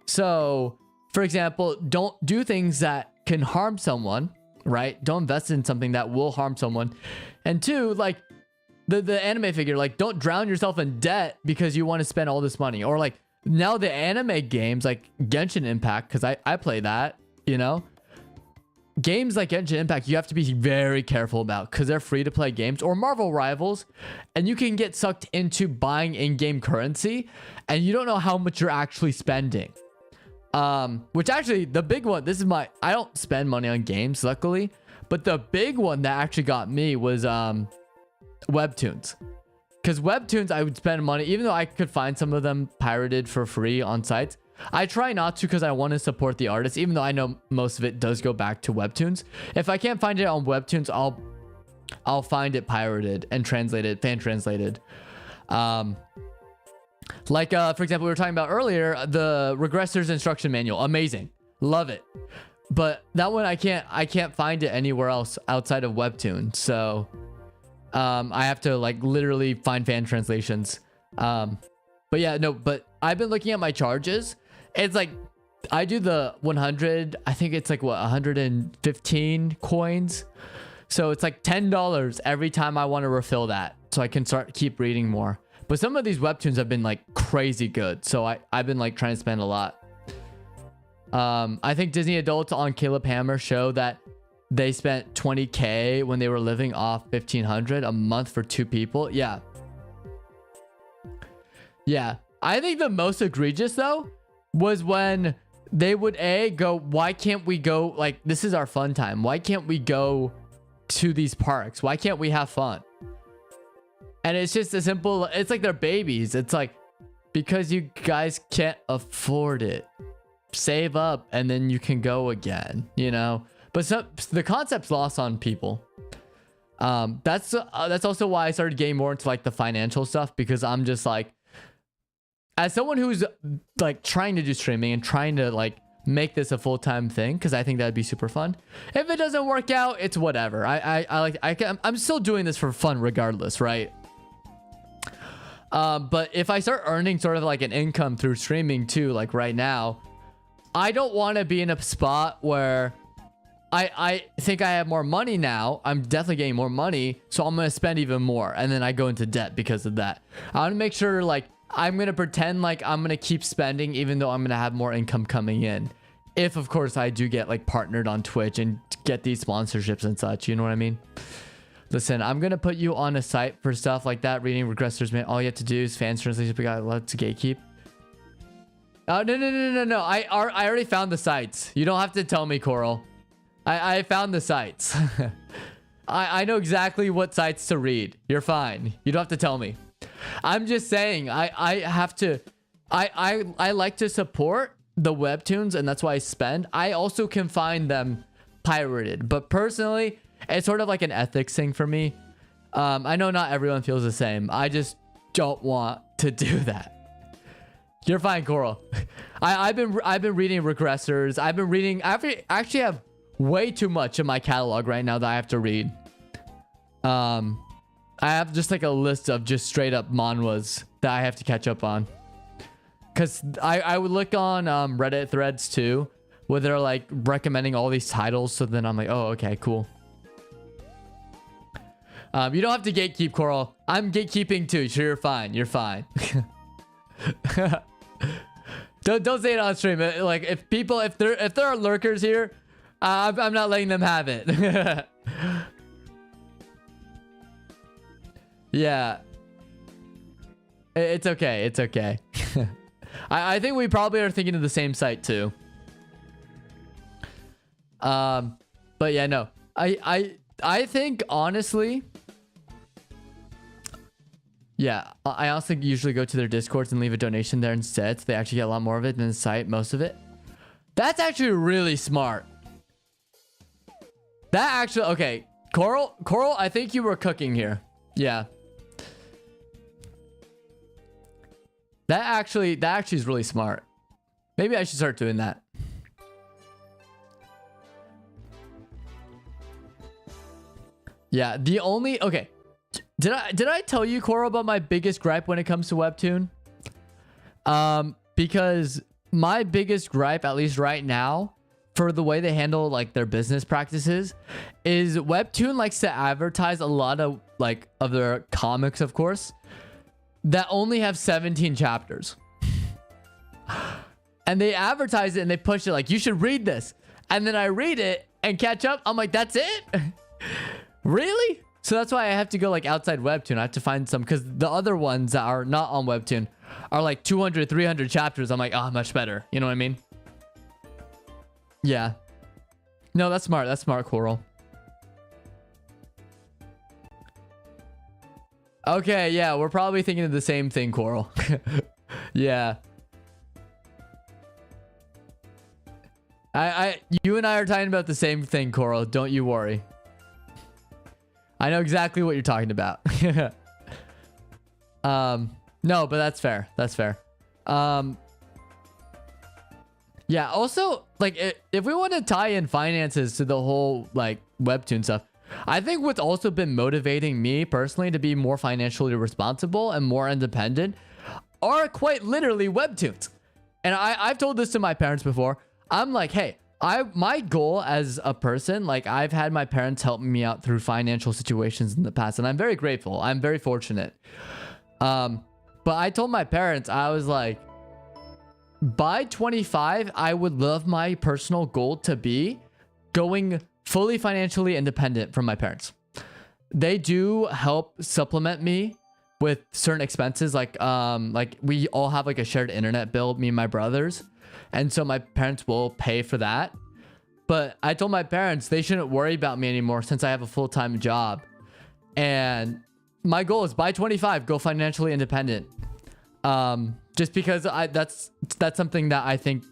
So, for example, don't do things that can harm someone, right? Don't invest in something that will harm someone. And two, like the anime figure, like don't drown yourself in debt because you want to spend all this money. Or like now the anime games like Genshin Impact, because I play that, you know? Games like Genshin Impact, you have to be very careful about because they're free to play games, or Marvel Rivals, and you can get sucked into buying in-game currency and you don't know how much you're actually spending. Which actually the big one, I don't spend money on games luckily, but the big one that actually got me was webtoons. Because webtoons I would spend money, even though I could find some of them pirated for free on sites. I try not to because I want to support the artists, even though I know most of it does go back to webtoons. If I can't find it on webtoons, I'll find it pirated and translated, fan translated. Like for example, we were talking about earlier, the Regressor's instruction manual, amazing, love it. But that one I can't find it anywhere else outside of webtoon. So I have to like literally find fan translations. But yeah, no, but I've been looking at my charges. It's like I do the 100, I think it's like what, 115 coins. So it's like $10 every time I want to refill that, so I can keep reading more. But some of these webtoons have been like crazy good, so I've been like trying to spend a lot. I think Disney Adults on Caleb Hammer show that they spent 20K when they were living off 1,500 a month for 2 people. Yeah. Yeah. I think the most egregious though was when they would go, why can't we go, like, this is our fun time. Why can't we go to these parks? Why can't we have fun? And it's just a simple, it's like they're babies. It's like, because you guys can't afford it. save up and then you can go again, you know. But the concept's lost on people. That's also why I started getting more into like the financial stuff, because I'm just like, as someone who's like trying to do streaming and trying to like make this a full-time thing, because I think that'd be super fun. If it doesn't work out, it's whatever. I'm still doing this for fun regardless, right? But if I start earning sort of like an income through streaming too, like right now, I don't want to be in a spot where I think I have more money now. I'm definitely getting more money, so I'm going to spend even more. And then I go into debt because of that. I want to make sure like I'm going to pretend like I'm going to keep spending even though I'm going to have more income coming in. If, of course, I do get like partnered on Twitch and get these sponsorships and such. You know what I mean? Listen, I'm going to put you on a site for stuff like that. Reading regressors, man. All you have to do is fans translation. We got allowed to gatekeep. Oh, no. I already found the sites. You don't have to tell me, Coral. I found the sites. I know exactly what sites to read. You're fine. You don't have to tell me. I'm just saying, I like to support the webtoons, and that's why I spend. I also can find them pirated, but personally, it's sort of like an ethics thing for me. I know not everyone feels the same. I just don't want to do that. You're fine, Coral. I've been reading regressors. I've been reading. I actually have way too much in my catalog right now that I have to read. I have just like a list of just straight up manhwas that I have to catch up on. Because I would look on Reddit threads too, where they're like recommending all these titles. So then I'm like, oh, okay, cool. You don't have to gatekeep, Coral. I'm gatekeeping too, so you're fine. You're fine. Don't say it on stream. Like if there are lurkers here, I'm not letting them have it. Yeah. It's okay. It's okay. I think we probably are thinking of the same site too. But yeah, no. I think honestly, yeah, I also usually go to their Discords and leave a donation there instead, so they actually get a lot more of it than the site, most of it. That's actually really smart. That actually, okay, Coral, I think you were cooking here. Yeah. That actually is really smart. Maybe I should start doing that. Yeah, the only, okay. Did I tell you, Coral, about my biggest gripe when it comes to Webtoon? Because my biggest gripe, at least right now, for the way they handle like their business practices, is Webtoon likes to advertise a lot of like of their comics, of course, that only have 17 chapters. And they advertise it and they push it like, you should read this. And then I read it and catch up. I'm like, that's it? Really? So that's why I have to go like outside Webtoon. I have to find some, because the other ones that are not on Webtoon are like 200, 300 chapters. I'm like, oh, much better. You know what I mean? Yeah. No, that's smart. That's smart, Coral. Okay, yeah, we're probably thinking of the same thing, Coral. Yeah. You and I are talking about the same thing, Coral. Don't you worry. I know exactly what you're talking about. No, but that's fair. That's fair. Yeah, also, like, if we want to tie in finances to the whole, like, Webtoon stuff, I think what's also been motivating me personally to be more financially responsible and more independent are quite literally Webtoons. And I've told this to my parents before. I'm like, hey, my goal as a person, like, I've had my parents help me out through financial situations in the past, and I'm very grateful. I'm very fortunate. But I told my parents, I was like, by 25, I would love my personal goal to be going fully financially independent from my parents. They do help supplement me with certain expenses, like we all have like a shared internet bill, me and my brothers, and so my parents will pay for that. But I told my parents they shouldn't worry about me anymore since I have a full-time job, and my goal is by 25 go financially independent. Just because that's something that I think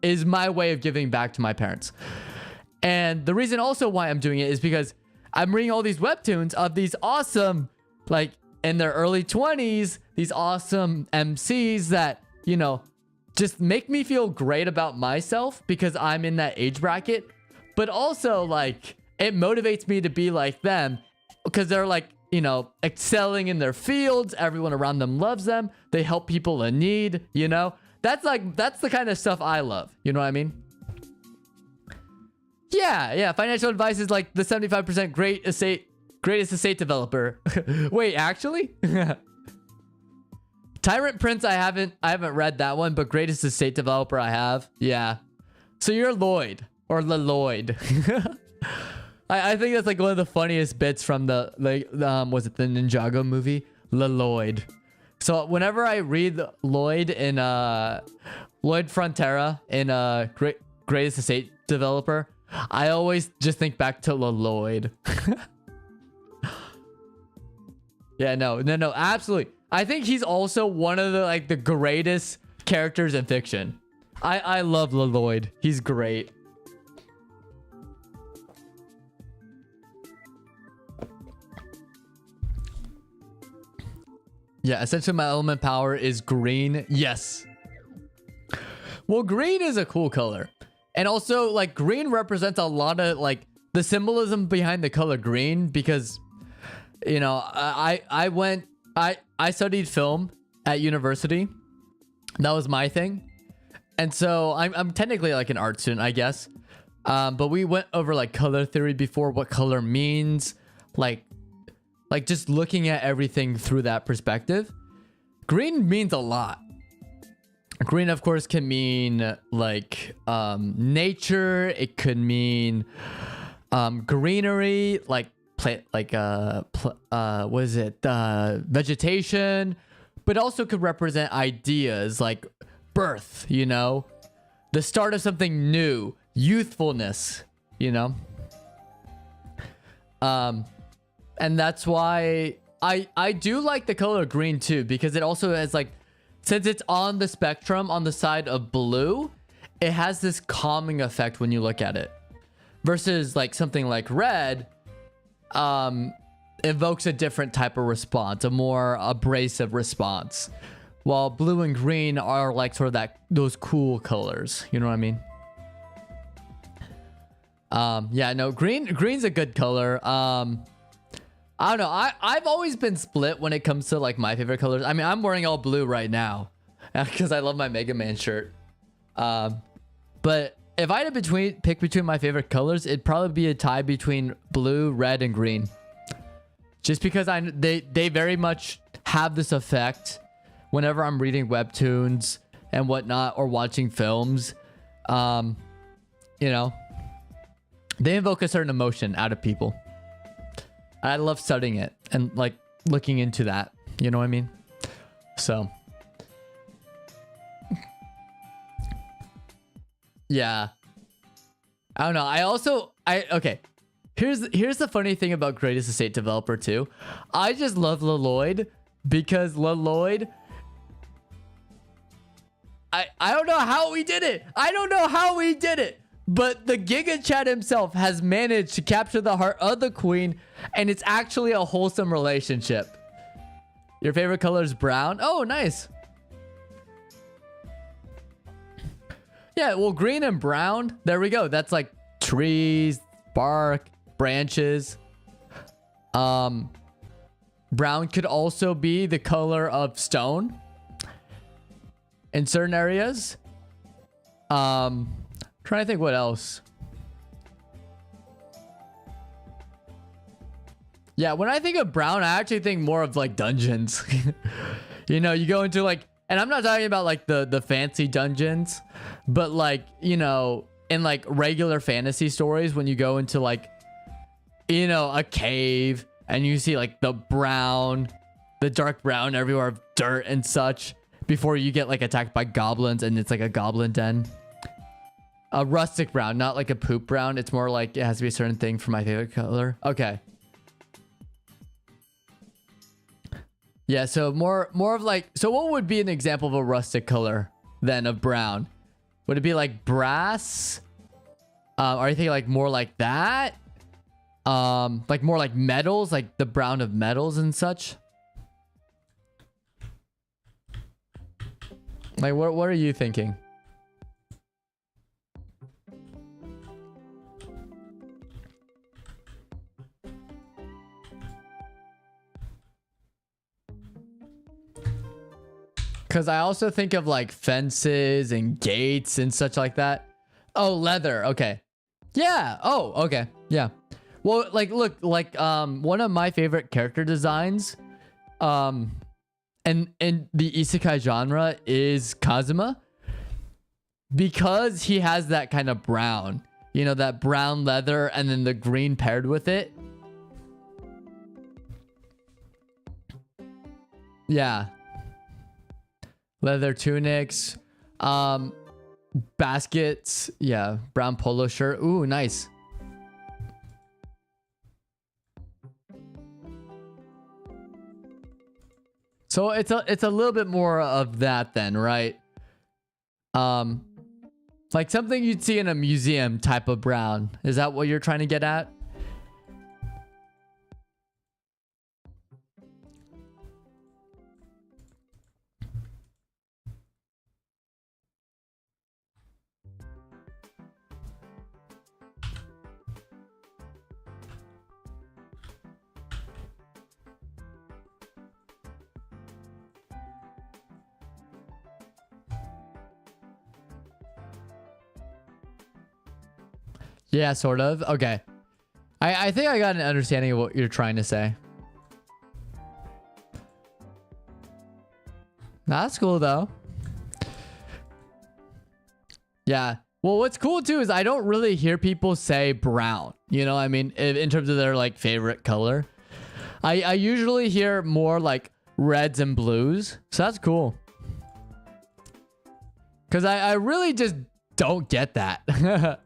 is my way of giving back to my parents. And the reason also why I'm doing it is because I'm reading all these webtoons of these awesome, like in their early 20s, these awesome MCs that, you know, just make me feel great about myself because I'm in that age bracket. But also, like, it motivates me to be like them because they're like, you know, excelling in their fields. Everyone around them loves them. They help people in need, you know? That's the kind of stuff I love. You know what I mean? Yeah. Financial advice is like the 75% greatest estate developer. Wait, actually? Tyrant Prince, I haven't read that one, but greatest estate developer I have. Yeah. So you're Lloyd or Lloyd. I think that's like one of the funniest bits from the was it the Ninjago movie? Lloyd. So whenever I read Lloyd in Lloyd Frontera in greatest estate developer, I always just think back to Lloyd. Yeah, no, absolutely. I think he's also one of the greatest characters in fiction. I love Lloyd. He's great. Yeah, essentially my element power is green. Yes. Well, green is a cool color. And also, like, green represents a lot of, like, the symbolism behind the color green because, you know, I studied film at university. That was my thing. And so I'm technically like an art student, I guess. But we went over like color theory before, what color means, like just looking at everything through that perspective. Green means a lot. Green, of course, can mean like nature. It could mean greenery, like plant, like what is it? Vegetation, but also could represent ideas like birth, you know, the start of something new, youthfulness, you know. And that's why I do like the color green too, because it also has like, since it's on the spectrum on the side of blue, it has this calming effect when you look at it. Versus like something like red, evokes a different type of response, a more abrasive response. While blue and green are like sort of those cool colors. You know what I mean? Yeah, no, green's a good color. I don't know. I've always been split when it comes to like my favorite colors. I mean, I'm wearing all blue right now because I love my Mega Man shirt. But if I had to pick between my favorite colors, it'd probably be a tie between blue, red, and green. Just because they very much have this effect whenever I'm reading webtoons and whatnot or watching films. You know, they invoke a certain emotion out of people. I love studying it and like looking into that. You know what I mean? So yeah. I don't know. Okay. Here's the funny thing about Greatest Estate Developer 2. I just love Lloyd because Lloyd, I don't know how we did it. But the Giga Chad himself has managed to capture the heart of the queen, and it's actually a wholesome relationship. Your favorite color is brown? Oh, nice. Yeah, well, green and brown, there we go. That's like trees, bark, branches. Brown could also be the color of stone in certain areas. Trying to think what else. Yeah, when I think of brown, I actually think more of like dungeons. You know, you go into like, and I'm not talking about like the fancy dungeons, but like, you know, in like regular fantasy stories, when you go into like, you know, a cave and you see like the dark brown everywhere of dirt and such before you get like attacked by goblins and it's like a goblin den. A rustic brown, not like a poop brown. It's more like it has to be a certain thing for my favorite color. Okay. Yeah, so more of like, so what would be an example of a rustic color then of brown? Would it be like brass? Are you thinking like more like that? Like more like metals, like the brown of metals and such? Like what are you thinking? Because I also think of like fences and gates and such like that. Oh, leather. Okay. Yeah. Oh, okay. Yeah. Well, like, look, like, one of my favorite character designs, and in the isekai genre is Kazuma, because he has that kind of brown, you know, that brown leather and then the green paired with it. Yeah. Leather tunics, baskets, yeah, brown polo shirt. Ooh, nice. So it's a little bit more of that then, right? Like something you'd see in a museum type of brown. Is that what you're trying to get at? Yeah, sort of. Okay. I think I got an understanding of what you're trying to say. That's cool though. Yeah. Well, what's cool too is I don't really hear people say brown. You know, I mean, in terms of their like favorite color. I usually hear more like reds and blues. So that's cool. Because I really just don't get that.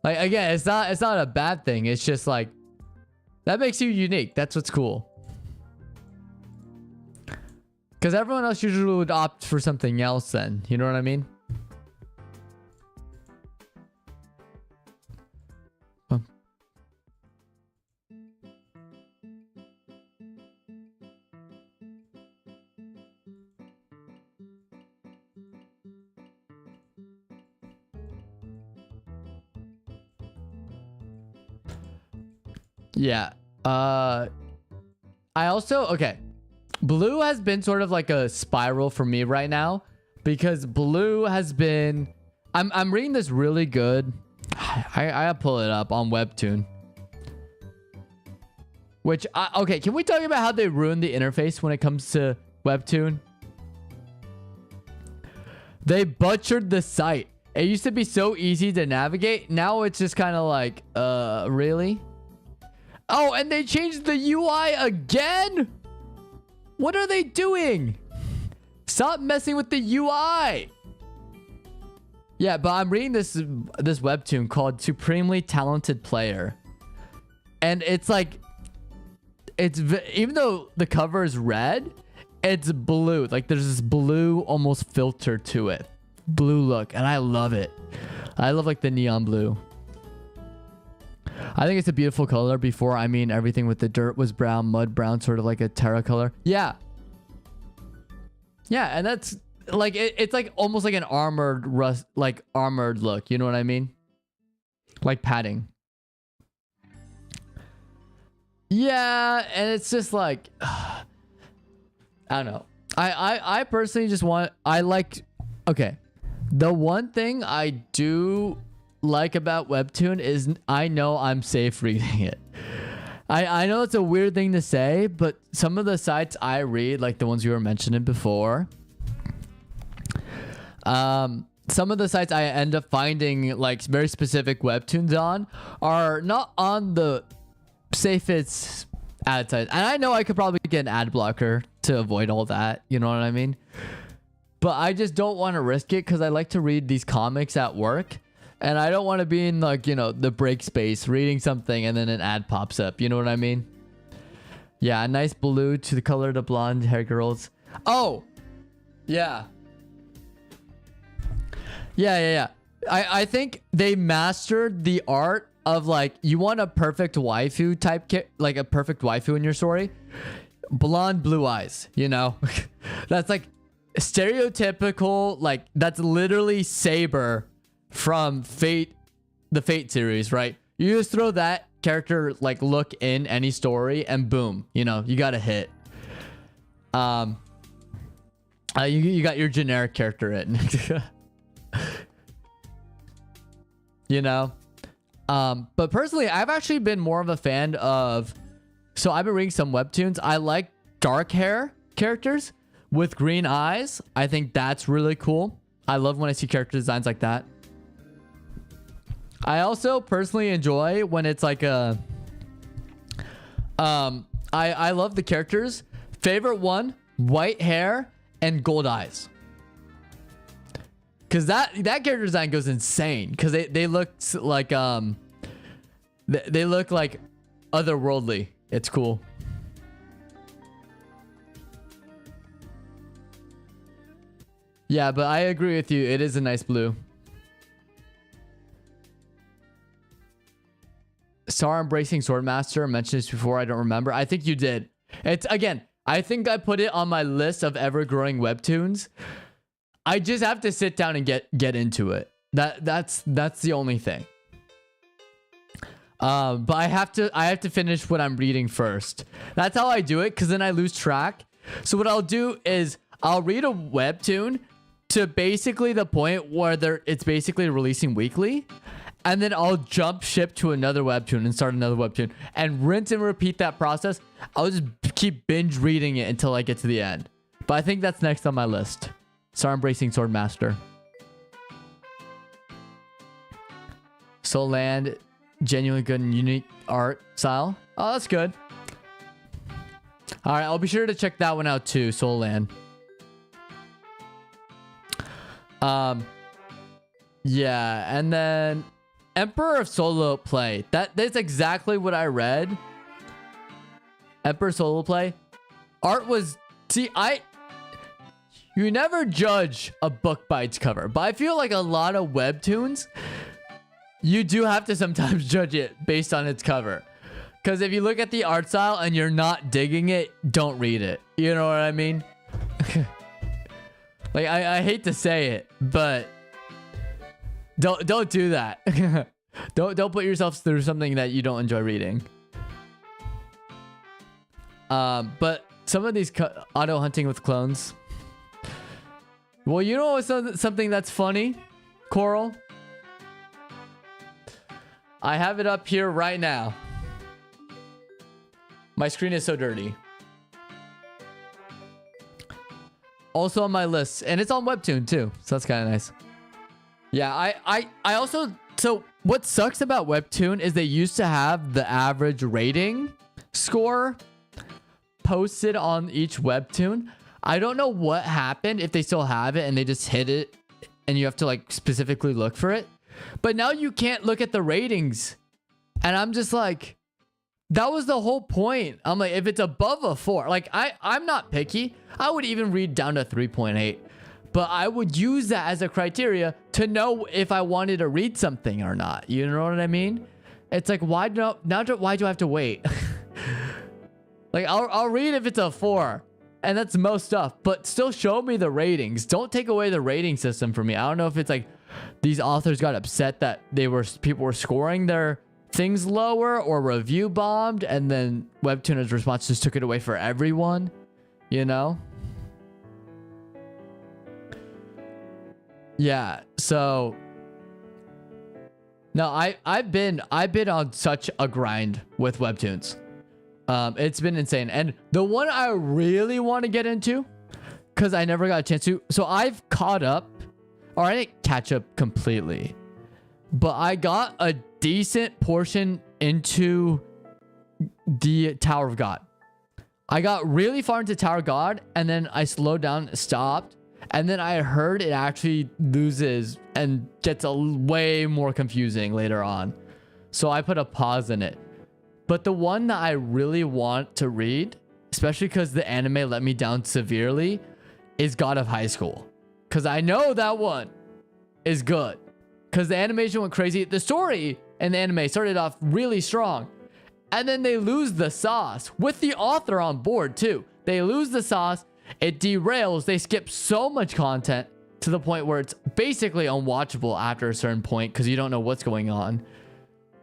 Like, again, it's not a bad thing. It's just like, that makes you unique. That's what's cool. Because everyone else usually would opt for something else then. You know what I mean? Yeah. I also, okay. Blue has been sort of like a spiral for me right now, because blue has been, I'm reading this really good. I gotta pull it up on Webtoon. Which, okay, can we talk about how they ruined the interface when it comes to Webtoon? They butchered the site. It used to be so easy to navigate. Now it's just kind of like, really? Oh, and they changed the UI again? What are they doing? Stop messing with the UI. Yeah, but I'm reading this webtoon called Supremely Talented Player. And it's like, even though the cover is red, it's blue. Like there's this blue almost filter to it. Blue look, and I love it. I love like the neon blue. I think it's a beautiful color. Before, I mean, everything with the dirt was brown, mud brown, sort of like a terra color. Yeah. Yeah, and that's like, it's like almost like an armored armored look. You know what I mean? Like padding. Yeah, and it's just like, I don't know. I personally just want, okay. The one thing I do like about Webtoon is I know I'm safe reading it. I know it's a weird thing to say, but some of the sites I read, like the ones you were mentioning before, some of the sites I end up finding like very specific Webtoons on are not on the safest ad sites. And I know I could probably get an ad blocker to avoid all that. You know what I mean? But I just don't want to risk it because I like to read these comics at work. And I don't want to be in like, you know, the break space reading something and then an ad pops up. You know what I mean? Yeah, a nice blue to the color of the blonde hair girls. Oh, yeah. Yeah. I think they mastered the art of like, you want a perfect waifu type, like a perfect waifu in your story. Blonde, blue eyes, you know? That's like stereotypical, like that's literally Saber from Fate, the Fate series, right? You just throw that character like look in any story and boom, you know, you got a hit. You got your generic character in. You know? But personally, I've actually been more of a fan of, so I've been reading some webtoons. I like dark hair characters with green eyes. I think that's really cool. I love when I see character designs like that. I also personally enjoy when it's like a, I love the characters. Favorite one, white hair and gold eyes. Cause that character design goes insane. Cause they look like they look like otherworldly. It's cool. Yeah, but I agree with you. It is a nice blue. Star Embracing Swordmaster, I mentioned this before. I don't remember. I think you did. It's again, I think I put it on my list of ever growing webtoons. I just have to sit down and get into it. That's the only thing. But I have to finish what I'm reading first. That's how I do it, because then I lose track. So what I'll do is I'll read a webtoon to basically the point where it's basically releasing weekly. And then I'll jump ship to another webtoon and start another webtoon and rinse and repeat that process. I'll just keep binge reading it until I get to the end. But I think that's next on my list. Star Embracing Swordmaster. Soul Land, genuinely good and unique art style. Oh, that's good. All right, I'll be sure to check that one out too, Soul Land. Yeah, and then Emperor of Solo Play. That's exactly what I read. Emperor Solo Play. Art was, you never judge a book by its cover, but I feel like a lot of webtoons, you do have to sometimes judge it based on its cover. Because if you look at the art style and you're not digging it, don't read it. You know what I mean? Like, I hate to say it, but don't do that. Don't put yourself through something that you don't enjoy reading. But some of these auto hunting with clones. Well, you know what's something that's funny, Coral? I have it up here right now. My screen is so dirty. Also on my list, and it's on Webtoon too, so that's kind of nice. Yeah, I also, so what sucks about Webtoon is they used to have the average rating score posted on each Webtoon. I don't know what happened, if they still have it and they just hid it and you have to like specifically look for it. But now you can't look at the ratings. And I'm just like, that was the whole point. I'm like, if it's above a 4, like I'm not picky. I would even read down to 3.8. But I would use that as a criteria to know if I wanted to read something or not. You know what I mean? It's like, why do I have to wait? Like, I'll read if it's a 4. And that's most stuff. But still show me the ratings. Don't take away the rating system from me. I don't know if it's like these authors got upset that people were scoring their things lower or review bombed. And then Webtooners' response just took it away for everyone. You know? Yeah, so no, I've been on such a grind with Webtoons. It's been insane. And the one I really want to get into, because I never got a chance to, so I've caught up, or I didn't catch up completely, but I got a decent portion into the Tower of God. I got really far into Tower of God, and then I slowed down, stopped. And then I heard it actually loses and gets way more confusing later on. So I put a pause in it. But the one that I really want to read, especially because the anime let me down severely, is God of High School. Because I know that one. is good because the animation went crazy. The story and the anime started off really strong, and then they lose the sauce with the author on board too. They lose the sauce. It derails. They skip so much content to the point where it's basically unwatchable after a certain point because you don't know what's going on.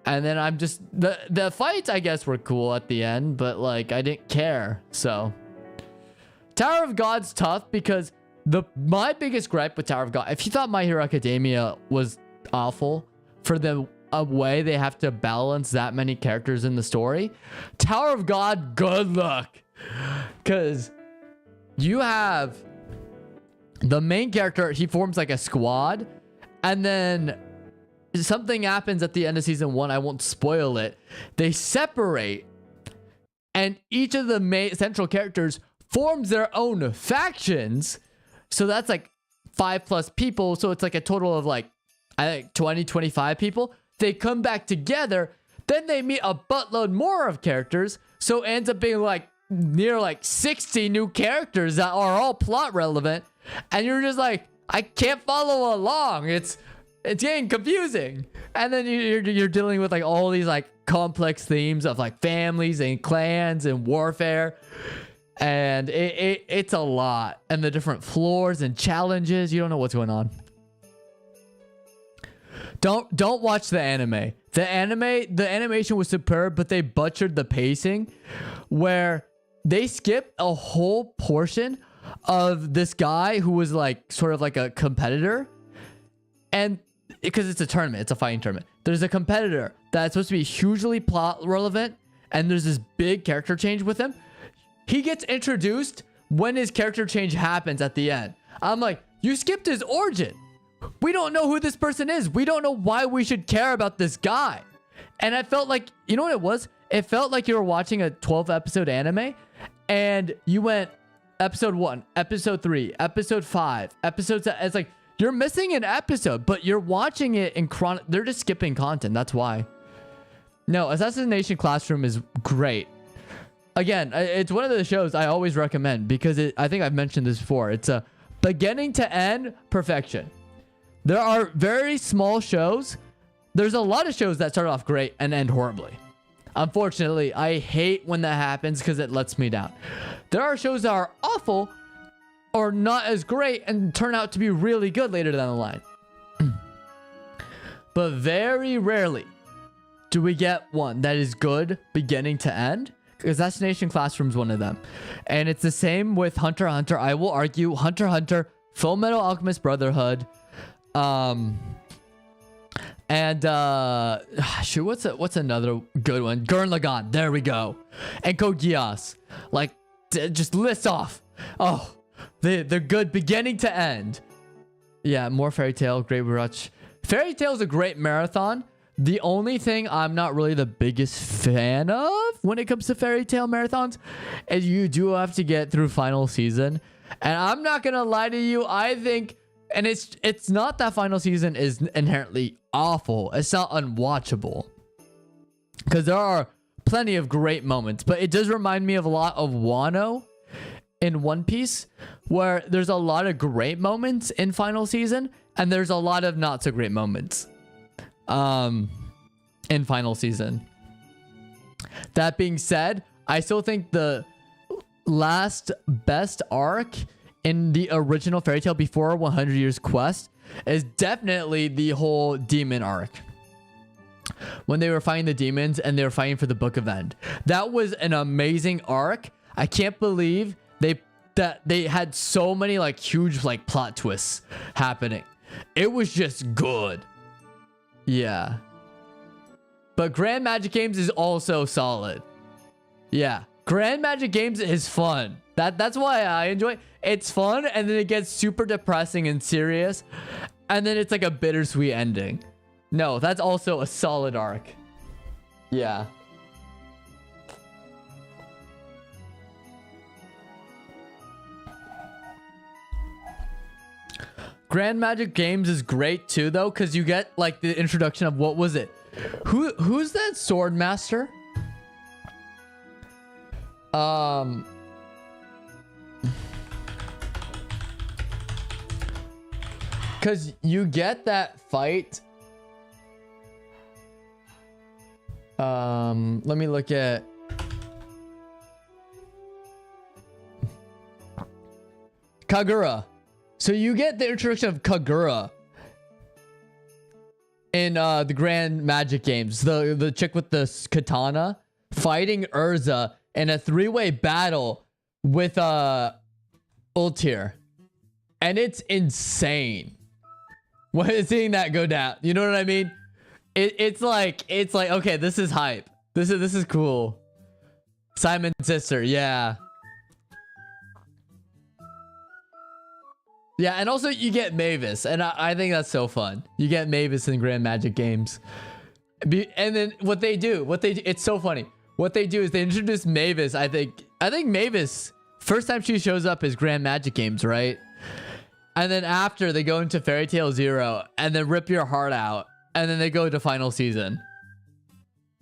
And then I'm just the fights, I guess, were cool at the end, but like I didn't care. So Tower of God's tough because my biggest gripe with Tower of God, if you thought My Hero Academia was awful for the way they have to balance that many characters in the story, Tower of God, good luck. Because you have the main character, he forms like a squad, and then something happens at the end of season 1. I won't spoil it. They separate, and each of the main central characters forms their own factions. So that's like 5+ people. So it's like a total of like, I think 20, 25 people. They come back together. Then they meet a buttload more of characters. So it ends up being like near like 60 new characters that are all plot relevant. And you're just like, I can't follow along. It's getting confusing. And then you're dealing with like all these like complex themes of like families and clans and warfare. And it's a lot. And the different floors and challenges. You don't know what's going on. Don't watch the anime. The animation was superb, but they butchered the pacing where they skipped a whole portion of this guy who was like sort of like a competitor. And because it's a tournament, it's a fighting tournament. There's a competitor that's supposed to be hugely plot relevant, and there's this big character change with him. He gets introduced when his character change happens at the end. I'm like, you skipped his origin. We don't know who this person is. We don't know why we should care about this guy. And I felt like, you know what it was? It felt like you were watching a 12-episode anime, and you went episode 1, episode 3, episode 5, episode 7. It's like, you're missing an episode, but you're watching it in they're just skipping content. That's why. No, Assassination Classroom is great. Again, it's one of the shows I always recommend because I think I've mentioned this before. It's a beginning to end perfection. There are very small shows. There's a lot of shows that start off great and end horribly. Unfortunately, I hate when that happens because it lets me down. There are shows that are awful or not as great and turn out to be really good later down the line. But very rarely do we get one that is good beginning to end. Assassination Classroom is one of them. And it's the same with Hunter x Hunter. I will argue Hunter x Hunter, Full Metal Alchemist Brotherhood, and shoot, what's another good one? Gurren Lagann. There we go. And Code Geass. Like, just list off. Oh, they're good beginning to end. Yeah, more Fairy Tail, Great Rush. Fairy Tail is a great marathon. The only thing I'm not really the biggest fan of when it comes to Fairy Tail marathons is you do have to get through final season. And I'm not gonna lie to you, I think, and it's not that final season is inherently awful. It's not unwatchable. Because there are plenty of great moments, but it does remind me of a lot of Wano in One Piece, where there's a lot of great moments in final season, and there's a lot of not so great moments in final season. That being said, I still think the last best arc in the original Fairy Tail before 100 Years Quest is definitely the whole demon arc. When they were fighting the demons and they were fighting for the Book of End. That was an amazing arc. I can't believe they had so many like huge like plot twists happening. It was just good. Yeah. But Grand Magic Games is also solid. Yeah. Grand Magic Games is fun. That's why I enjoy it. It's fun, and then it gets super depressing and serious, and then it's like a bittersweet ending. No, that's also a solid arc. Yeah. Grand Magic Games is great too, though, because you get like the introduction of what was it? Who's that sword master? Because you get that fight. Let me look at. Kagura. So you get the introduction of Kagura in the Grand Magic games. The chick with the katana fighting Urza in a 3-way battle with Ultir. And it's insane. Seeing that go down. You know what I mean? It's like okay, this is hype. This is cool. Simon's sister, yeah. Yeah, and also you get Mavis, and I think that's so fun. You get Mavis in Grand Magic games. And then what they do, it's so funny. What they do is they introduce Mavis. I think Mavis, first time she shows up is Grand Magic games, right? And then after they go into Fairy Tail Zero and then rip your heart out. And then they go to final season.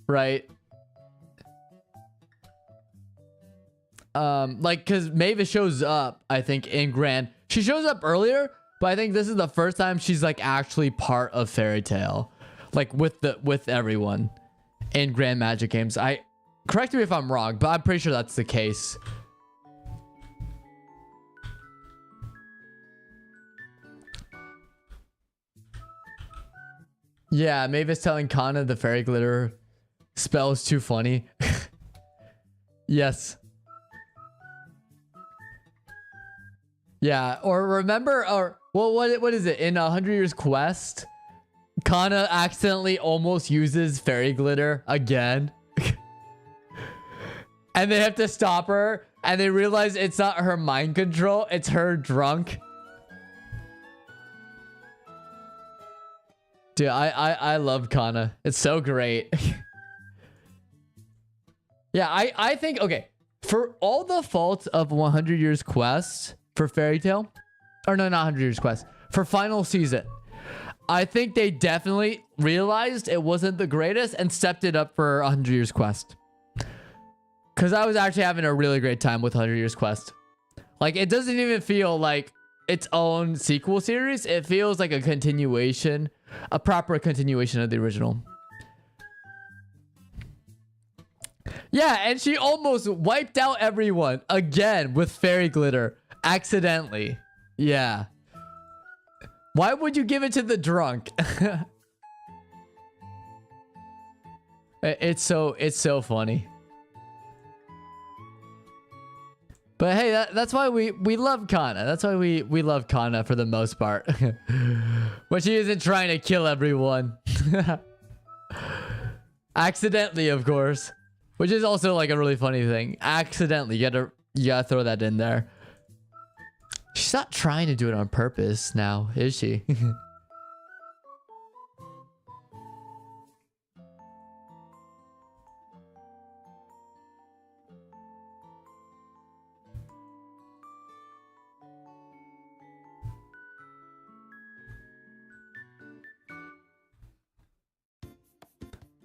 Right? Like, because Mavis shows up, I think, in Grand. She shows up earlier, but I think this is the first time she's like actually part of Fairy Tail. Like with everyone in Grand Magic games. Correct me if I'm wrong, but I'm pretty sure that's the case. Yeah, Mavis telling Kana the fairy glitter spell is too funny. Yes. Yeah, or remember, or well, what is it in 100 Years Quest? Kana accidentally almost uses fairy glitter again, and they have to stop her, and they realize it's not her mind control, it's her drunk. Dude, I love Kana. It's so great. Yeah, I think, okay, for all the faults of 100 Years Quest for Fairy Tail, or no, not 100 Years Quest, for final season, I think they definitely realized it wasn't the greatest and stepped it up for 100 Years Quest. Because I was actually having a really great time with 100 Years Quest. Like, it doesn't even feel like its own sequel series. It feels like a continuation, a proper continuation of the original. Yeah, and she almost wiped out everyone again with fairy glitter accidentally. Yeah. Why would you give it to the drunk? It's so funny. But hey, that's why we love Kana. That's why we love Kana for the most part. When she isn't trying to kill everyone. Accidentally, of course. Which is also like a really funny thing. Accidentally, you gotta throw that in there. She's not trying to do it on purpose now, is she?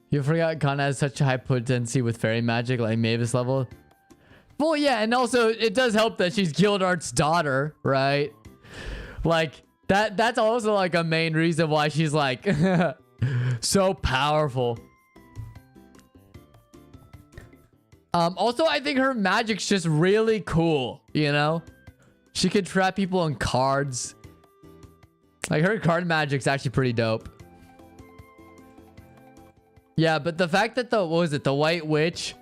You forgot Kana has such a high potency with fairy magic, like Mavis level. Well, yeah, and also it does help that she's Guildart's daughter, right? Like that's also like a main reason why she's like so powerful. Also, I think her magic's just really cool, you know? She can trap people on cards. Like her card magic's actually pretty dope. Yeah, but the fact that what was it? The White Witch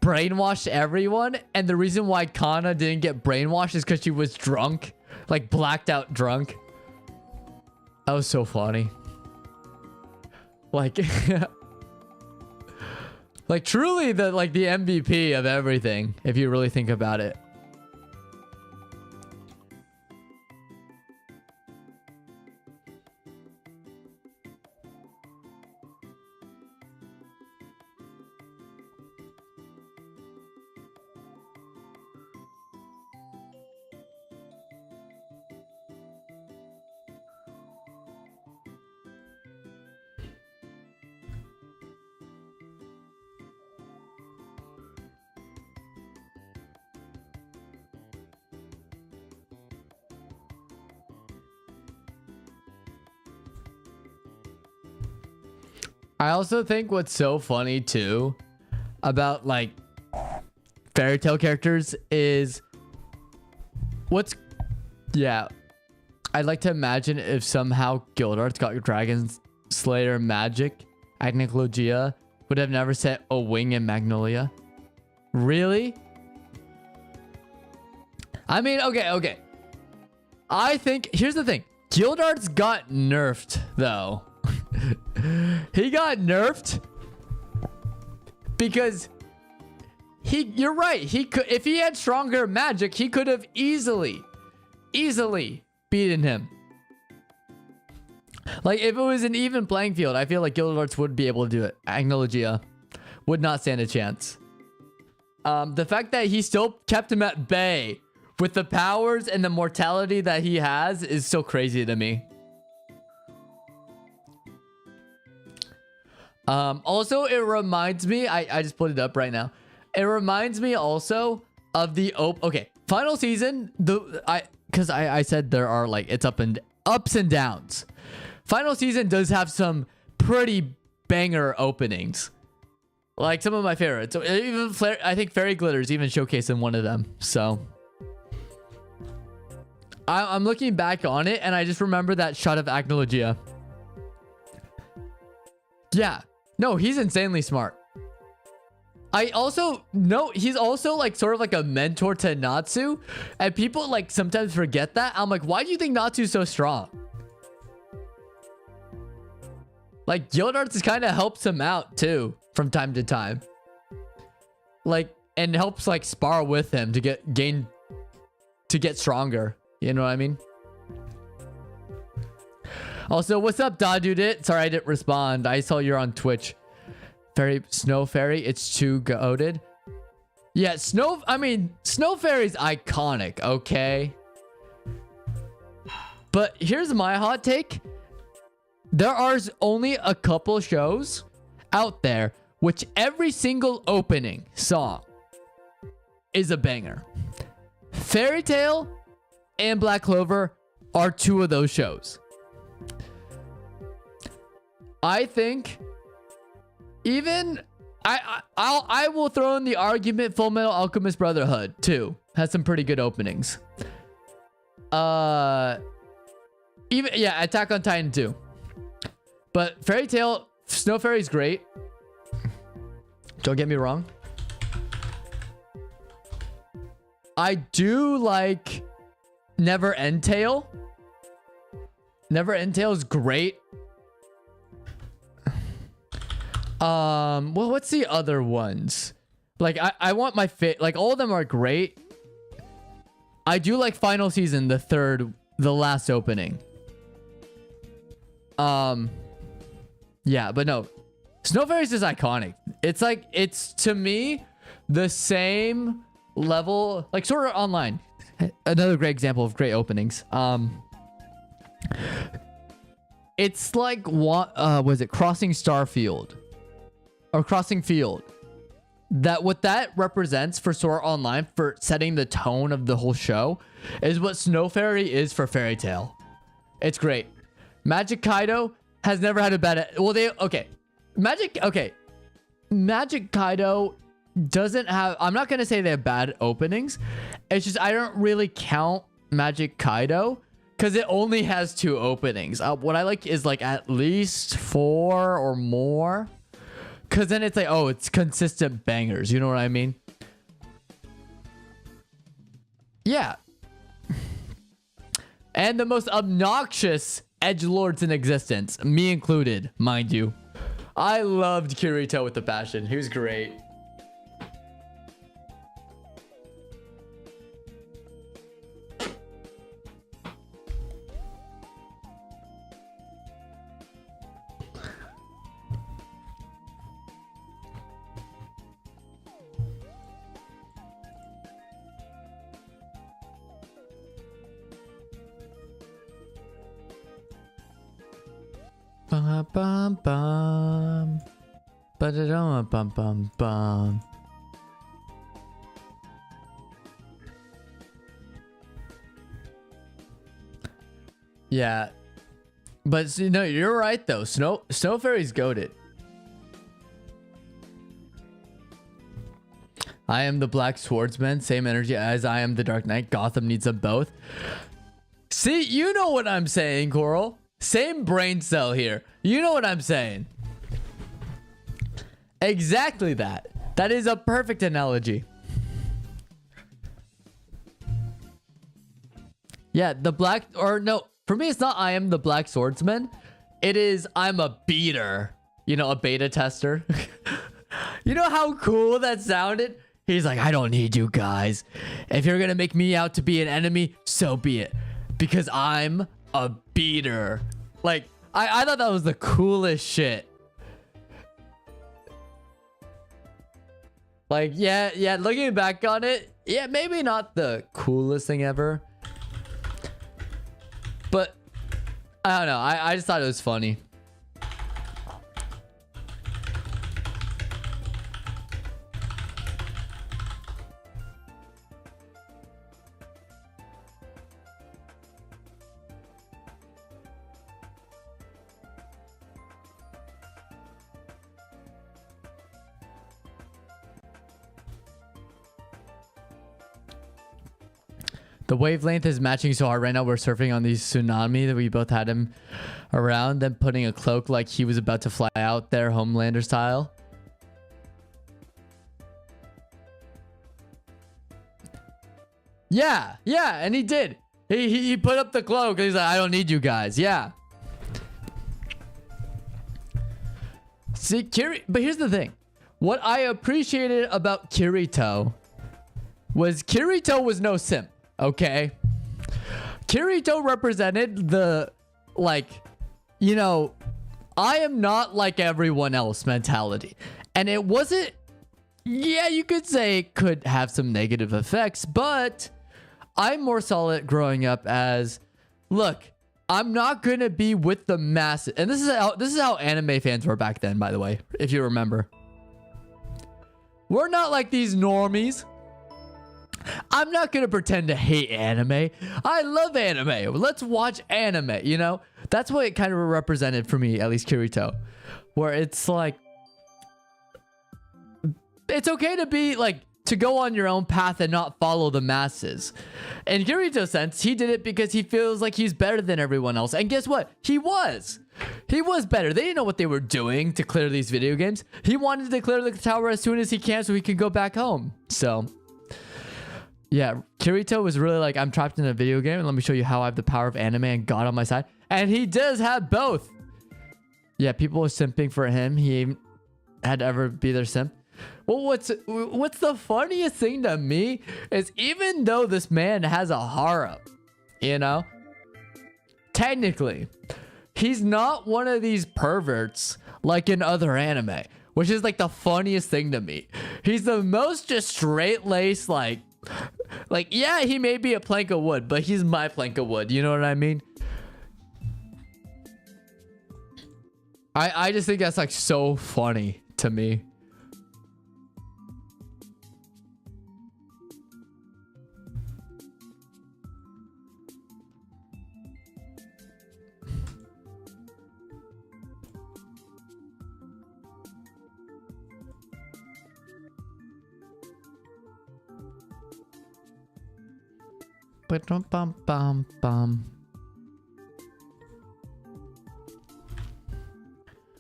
brainwashed everyone, and the reason why Kana didn't get brainwashed is because she was drunk, like blacked out drunk. That was so funny. Like, like truly the MVP of everything, if you really think about it. I also think what's so funny too about like fairy tale characters is yeah, I'd like to imagine if somehow Gildarts got Dragon Slayer magic, Agnologia would have never set a wing in Magnolia. Really? I mean, okay. I think, here's the thing. Gildarts got nerfed, though. He got nerfed because you're right. He could, if he had stronger magic, he could have easily beaten him. Like, if it was an even playing field, I feel like Gildarts would be able to do it. Agnologia would not stand a chance. The fact that he still kept him at bay with the powers and the mortality that he has is so crazy to me. Also, it reminds me, I just put it up right now. It reminds me also of the final season. Because I said there are like it's ups and downs. Final season does have some pretty banger openings. Like some of my favorites. So even I think Fairy Glitters even showcased in one of them. So I'm looking back on it and I just remember that shot of Agnologia. Yeah. No, he's insanely smart. I also know he's also like sort of like a mentor to Natsu. And people like sometimes forget that. I'm like, why do you think Natsu's so strong? Like Gildarts kind of helps him out too from time to time. Like, and helps like spar with him to get stronger. You know what I mean? Also, what's up, Dadude? Sorry, I didn't respond. I saw you're on Twitch. Snow Fairy, it's too goated. Yeah, Snow Fairy's iconic, okay? But here's my hot take. There are only a couple shows out there which every single opening song is a banger. Fairy Tail and Black Clover are two of those shows. I think even I will throw in the argument Full Metal Alchemist Brotherhood too. Has some pretty good openings. Attack on Titan too. But Fairy Tail, Snow Fairy's great. Don't get me wrong. I do like Never End Tale. Never End Tale is great. Well, what's the other ones? Like, I want my like, all of them are great. I do like Final Season, the last opening. Yeah, but no. Snow Fairy's is iconic. It's like, it's to me the same level, like Sword Art Online. Another great example of great openings. It's like what was it? Crossing Starfield. Or Crossing Field. What that represents for Sword Art Online for setting the tone of the whole show is what Snow Fairy is for Fairy Tail. It's great. Magic Kaido has never had a bad Magic Kaido doesn't have, I'm not gonna say they have bad openings. It's just I don't really count Magic Kaido because it only has 2 openings. What I like is like at least 4 or more. Cause then it's like, oh, it's consistent bangers. You know what I mean? Yeah. And the most obnoxious edgelords in existence, me included, mind you. I loved Kirito with a passion. He was great. Bum bum bum. Ba-da-dum bum bum bum. Yeah. But no, you're right though. Snow Fairy's goated. I am the Black Swordsman. Same energy as I am the Dark Knight. Gotham needs them both. See, you know what I'm saying, Coral. Same brain cell here. You know what I'm saying. Exactly that. That is a perfect analogy. Yeah, the black, or no, for me, it's not I am the Black Swordsman. It is I'm a beater. You know, a beta tester. You know how cool that sounded? He's like, I don't need you guys. If you're going to make me out to be an enemy, so be it. Because I'm a beater. Like, I thought that was the coolest shit. Like, yeah, looking back on it, yeah, maybe not the coolest thing ever. But, I don't know. I just thought it was funny. The wavelength is matching so hard right now. We're surfing on these tsunami that we both had him around, then putting a cloak like he was about to fly out there, Homelander style. Yeah, and he did. He put up the cloak. He's like, I don't need you guys. Yeah. See, but here's the thing. What I appreciated about Kirito was no simp. Okay, Kirito represented the, like, you know, I am not like everyone else mentality. And it wasn't, yeah, you could say it could have some negative effects, but I'm more solid growing up as, look, I'm not going to be with the masses. And this is how anime fans were back then, by the way, if you remember. We're not like these normies. I'm not going to pretend to hate anime. I love anime. Let's watch anime, you know? That's what it kind of represented for me, at least Kirito. Where it's like, it's okay to be like, to go on your own path and not follow the masses. In Kirito's sense, he did it because he feels like he's better than everyone else. And guess what? He was. He was better. They didn't know what they were doing to clear these video games. He wanted to clear the tower as soon as he can so he could go back home. So... yeah, Kirito was really like, I'm trapped in a video game and let me show you how I have the power of anime and God on my side. And he does have both. Yeah, people were simping for him. He had to ever be their simp. Well, what's the funniest thing to me is even though this man has a harem, you know, technically, he's not one of these perverts like in other anime, which is like the funniest thing to me. He's the most just straight-laced, like, yeah, he may be a plank of wood, but he's my plank of wood. You know what I mean? I just think that's like so funny to me.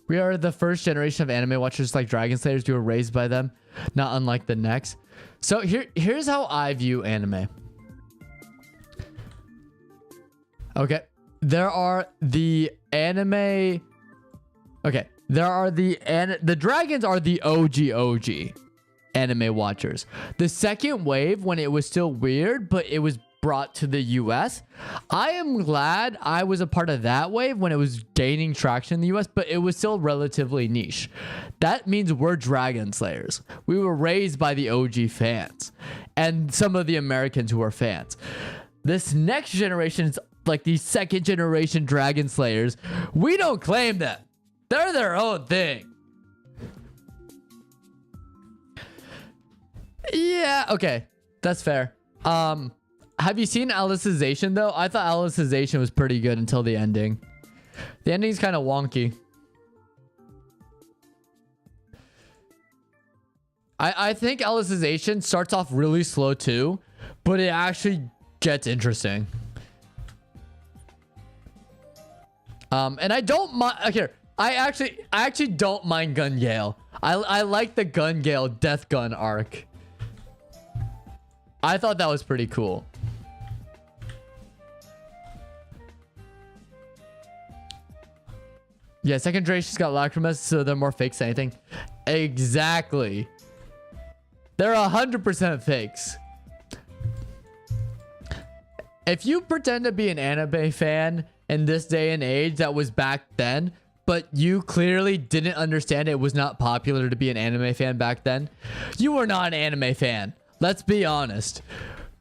We are the first generation of anime watchers like Dragon Slayers. We were raised by them, not unlike the next. So here's how I view anime. Okay, there are the anime. Okay, there are the dragons are the OG anime watchers. The second wave, when it was still weird, but it was brought to the US. I am glad I was a part of that wave when it was gaining traction in the US, but it was still relatively niche. That means we're Dragon Slayers. We were raised by the OG fans and some of the Americans who are fans. This next generation is like the second generation Dragon Slayers. We don't claim them. They're their own thing. Yeah, okay. That's fair. Have you seen Alicization though? I thought Alicization was pretty good until the ending. The ending's kind of wonky. I think Alicization starts off really slow too, but it actually gets interesting. And I don't mind. Okay, I actually don't mind Gun Gale. I like the Gun Gale Death Gun arc. I thought that was pretty cool. Yeah, second generation's got Lacrimas, so they're more fakes than anything. Exactly. They're 100% fakes. If you pretend to be an anime fan in this day and age that was back then, but you clearly didn't understand it was not popular to be an anime fan back then, you were not an anime fan. Let's be honest.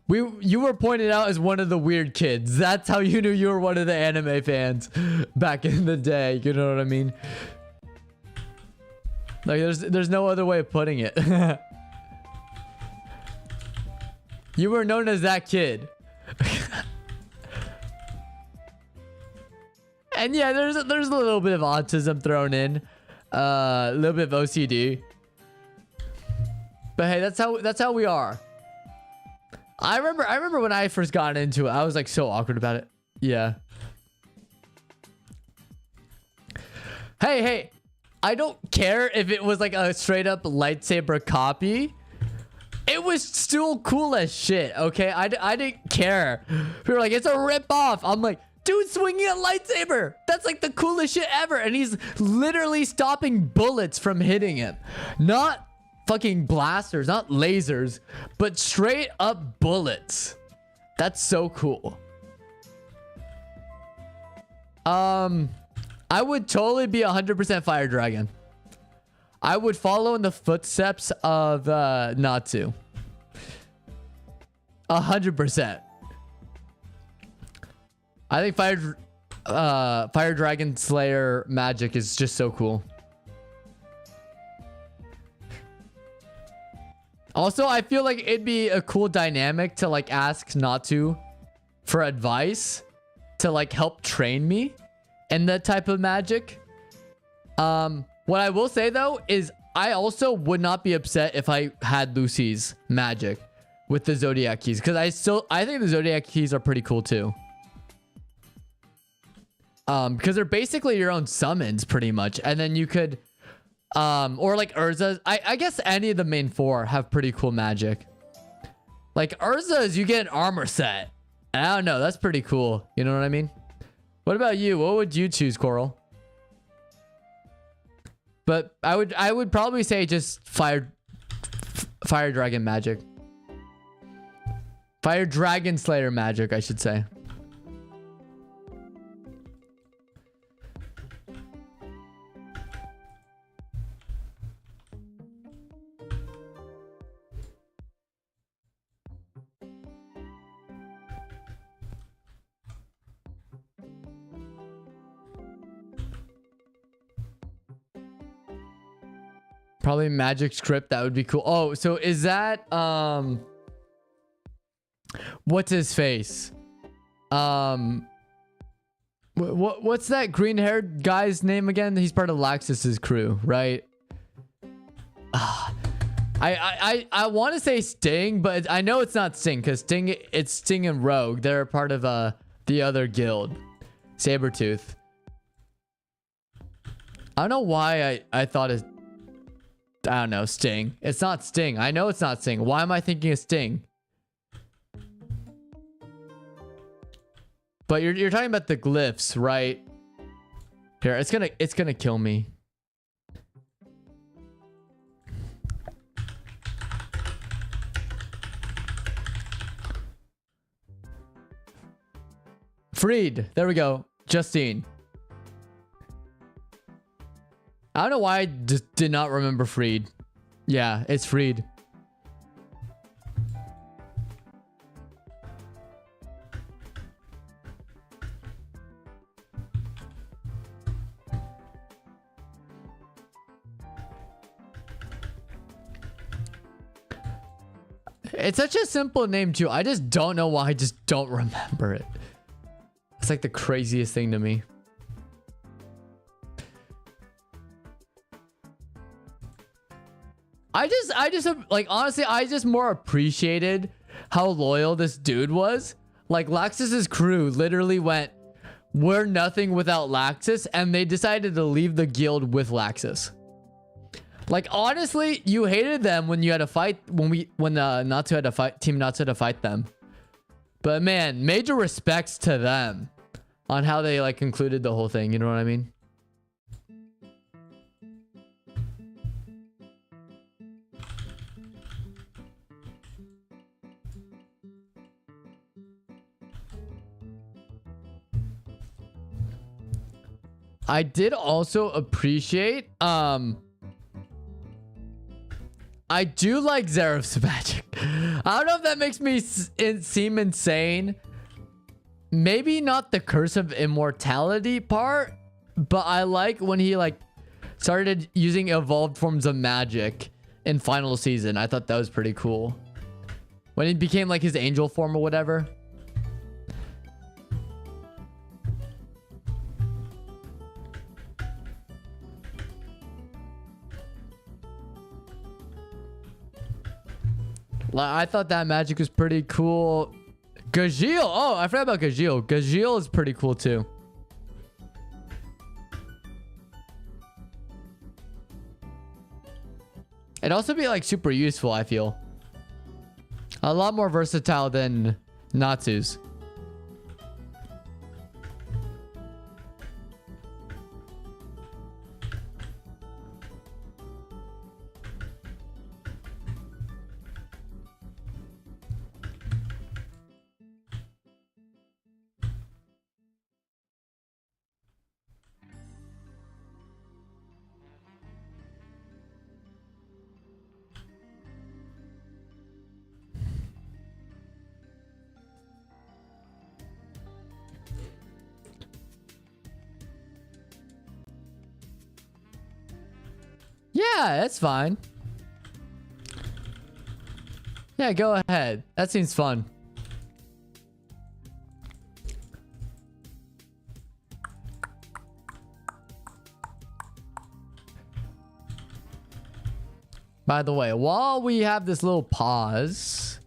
You were pointed out as one of the weird kids. That's how you knew you were one of the anime fans back in the day. You know what I mean? Like there's no other way of putting it. You were known as that kid. And yeah, there's a little bit of autism thrown in, a little bit of OCD. But hey, that's how we are. I remember when I first got into it, I was like so awkward about it. Yeah. Hey, I don't care if it was like a straight up lightsaber copy. It was still cool as shit, okay? I didn't care. People were like, it's a rip off. I'm like, dude, swinging a lightsaber. That's like the coolest shit ever. And he's literally stopping bullets from hitting him. Not fucking blasters, not lasers, but straight up bullets. That's so cool. I would totally be 100% Fire Dragon. I would follow in the footsteps of Natsu. 100%. I think Fire Dragon Slayer magic is just so cool. Also, I feel like it'd be a cool dynamic to like ask Natsu for advice to like help train me in that type of magic. What I will say though is I also would not be upset if I had Lucy's magic with the Zodiac keys, because I think the Zodiac keys are pretty cool too. Because they're basically your own summons pretty much, and then you could or like Urza's. I guess any of the main four have pretty cool magic. Like Urza's, you get an armor set. I don't know, that's pretty cool. You know what I mean? What about you? What would you choose, Coral? But I would probably say just Fire Dragon magic. Fire Dragon Slayer magic, I should say. Probably magic script. That would be cool. Oh, so is that what's his face? What's that green haired guy's name again? He's part of Laxus's crew, right? I want to say Sting, but I know it's not Sting, because it's Sting and Rogue. They're part of the other guild, Sabretooth. I don't know why I thought it. I don't know, Sting. It's not Sting. I know it's not Sting. Why am I thinking of Sting? But you're talking about the glyphs, right? Here, it's gonna kill me. Freed. There we go. Justine. I don't know why I just did not remember Freed. Yeah, it's Freed. It's such a simple name too. I just don't know why I just don't remember it. It's like the craziest thing to me. I just like, honestly, I just more appreciated how loyal this dude was. Like, Laxus's crew literally went, we're nothing without Laxus, and they decided to leave the guild with Laxus. Like, honestly, you hated them when you had to fight, when Natsu had to fight, Team Natsu had to fight them. But man, major respects to them on how they like concluded the whole thing. You know what I mean? I did also appreciate, I do like Zeref's magic. I don't know if that makes me seem insane. Maybe not the curse of immortality part, but I like when he like started using evolved forms of magic in final season. I thought that was pretty cool. When he became like his angel form or whatever. I thought that magic was pretty cool. Gajeel. Oh, I forgot about Gajeel. Gajeel is pretty cool too. It'd also be like super useful, I feel. A lot more versatile than Natsu's. Yeah, that's fine. Yeah, go ahead. That seems fun. By the way, while we have this little pause,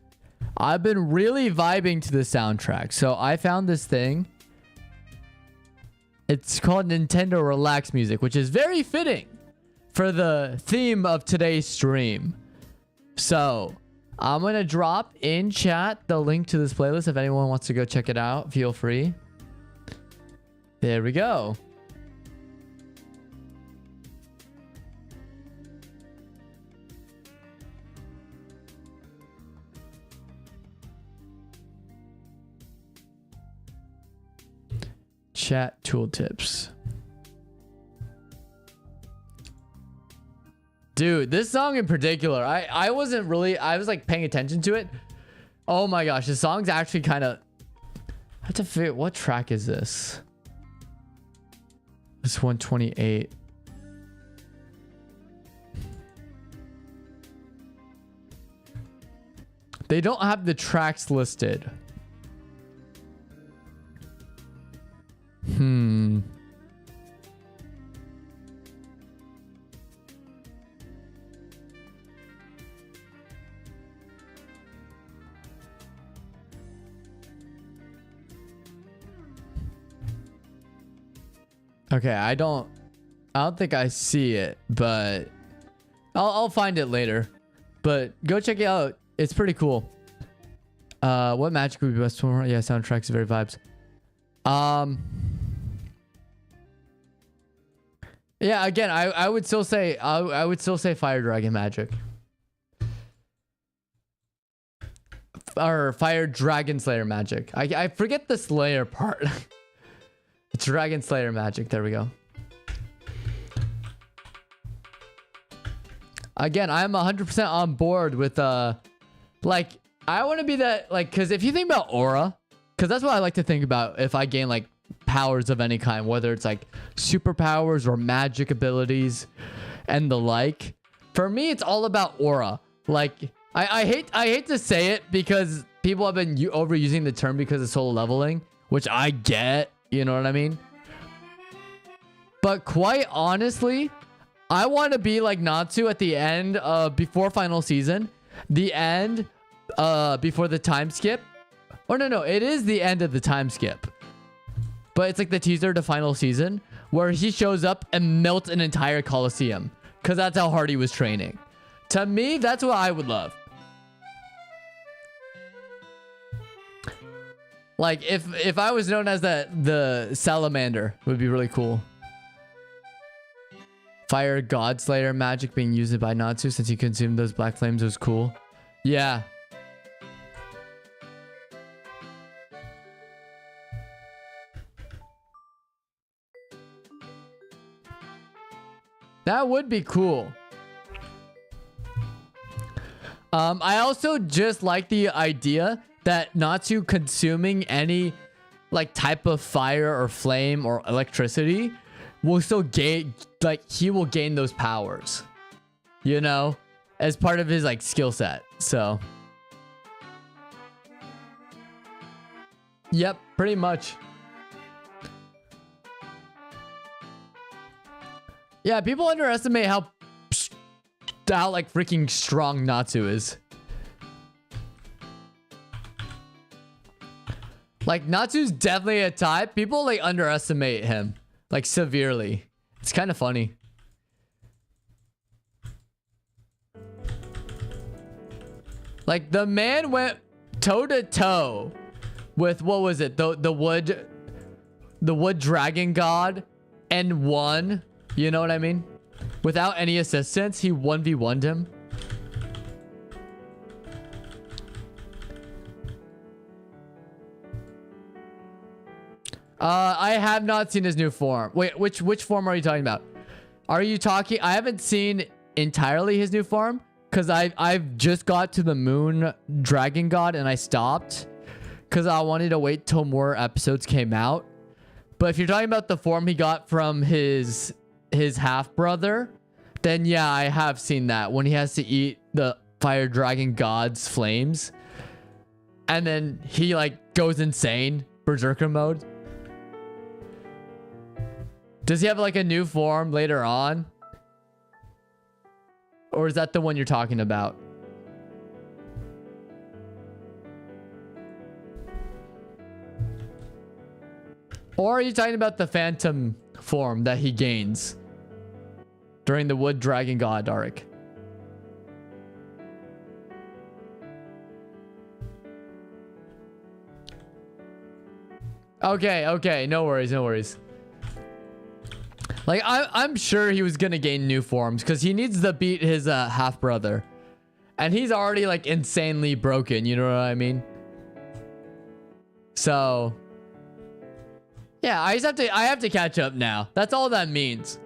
I've been really vibing to the soundtrack. So I found this thing. It's called Nintendo Relax Music, which is very fitting for the theme of today's stream. So I'm gonna drop in chat the link to this playlist. If anyone wants to go check it out, feel free. There we go. Chat tooltips. Dude, this song in particular, I wasn't really, I was like paying attention to it. Oh my gosh, the song's actually kind of, I have to figure, what track is this? It's 128. They don't have the tracks listed. Okay, I don't think I see it, but I'll find it later. But go check it out. It's pretty cool. What magic would be best for? Yeah, soundtracks, very vibes. Yeah, again, I would still say I would still say Fire Dragon magic. Or Fire Dragon Slayer magic. I forget the Slayer part. Dragon Slayer magic. There we go. Again, I'm 100% on board with like, I want to be that, like, because if you think about aura, because that's what I like to think about if I gain like powers of any kind, whether it's like superpowers or magic abilities and the like. For me, it's all about aura. Like, I hate to say it because people have been overusing the term because of solo leveling, which I get. You know what I mean? But quite honestly, I want to be like Natsu at the end before final season. The end before the time skip. Or no, it is the end of the time skip. But it's like the teaser to final season where he shows up and melts an entire Coliseum. Because that's how hard he was training. To me, that's what I would love. Like, if I was known as the salamander, it would be really cool. Fire God Slayer magic being used by Natsu since he consumed those black flames was cool. Yeah. That would be cool. I also just like the idea that Natsu consuming any like type of fire or flame or electricity will still gain, like he will gain those powers, you know, as part of his like skill set. So yep, pretty much. Yeah, people underestimate how like freaking strong Natsu is. Like, Natsu's definitely a type. People, like, underestimate him. Like, severely. It's kind of funny. Like, the man went toe-to-toe with, what was it? The wood dragon god and won. You know what I mean? Without any assistance, he 1v1'd him. I have not seen his new form. Wait, which form are you talking about? Are you talking? I haven't seen entirely his new form because I've just got to the moon dragon god and I stopped because I wanted to wait till more episodes came out. But if you're talking about the form he got from his half brother, then yeah, I have seen that when he has to eat the fire dragon god's flames, and then he like goes insane, berserker mode. Does he have like a new form later on? Or is that the one you're talking about? Or are you talking about the phantom form that he gains during the wood dragon god arc? Okay, no worries. Like, I'm sure he was gonna gain new forms because he needs to beat his half brother, and he's already like insanely broken. You know what I mean? So yeah, I have to catch up now. That's all that means,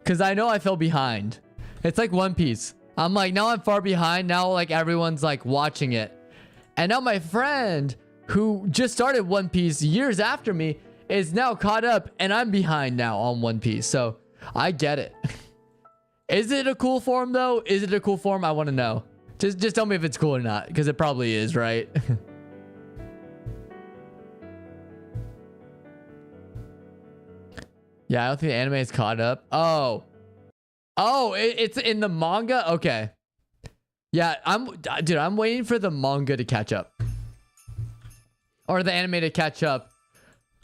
because I know I fell behind. It's like One Piece. I'm like, now I'm far behind. Now like everyone's like watching it, and now my friend who just started One Piece years after me is now caught up, and I'm behind now on One Piece. So I get it. Is it a cool form though? Is it a cool form? I want to know. Just tell me if it's cool or not, because it probably is, right? Yeah, I don't think the anime is caught up. Oh, it's in the manga. Okay. Yeah, I'm waiting for the manga to catch up, or the anime to catch up.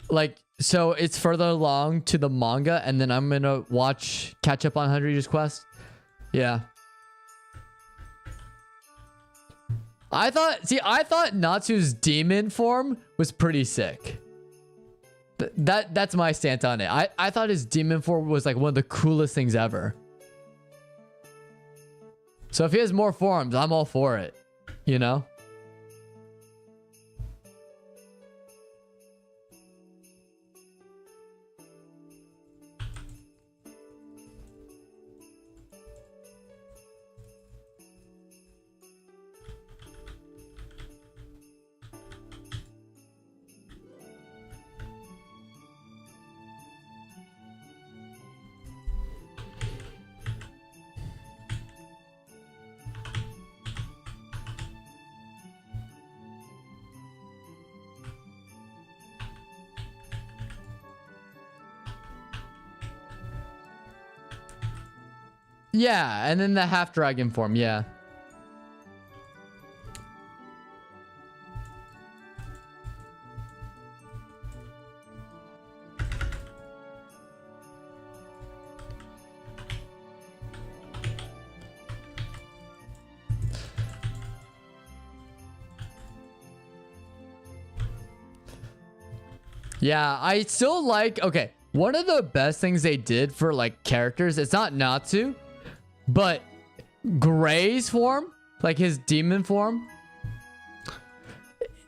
Like, so it's further along to the manga, and then I'm gonna catch up on 100 Years Quest. Yeah. I thought Natsu's demon form was pretty sick. That's my stance on it. I thought his demon form was like one of the coolest things ever. So if he has more forms, I'm all for it. You know? Yeah, and then the half dragon form, yeah. Yeah, I still like, okay, one of the best things they did for like characters, it's not Natsu, but Gray's form, like his demon form,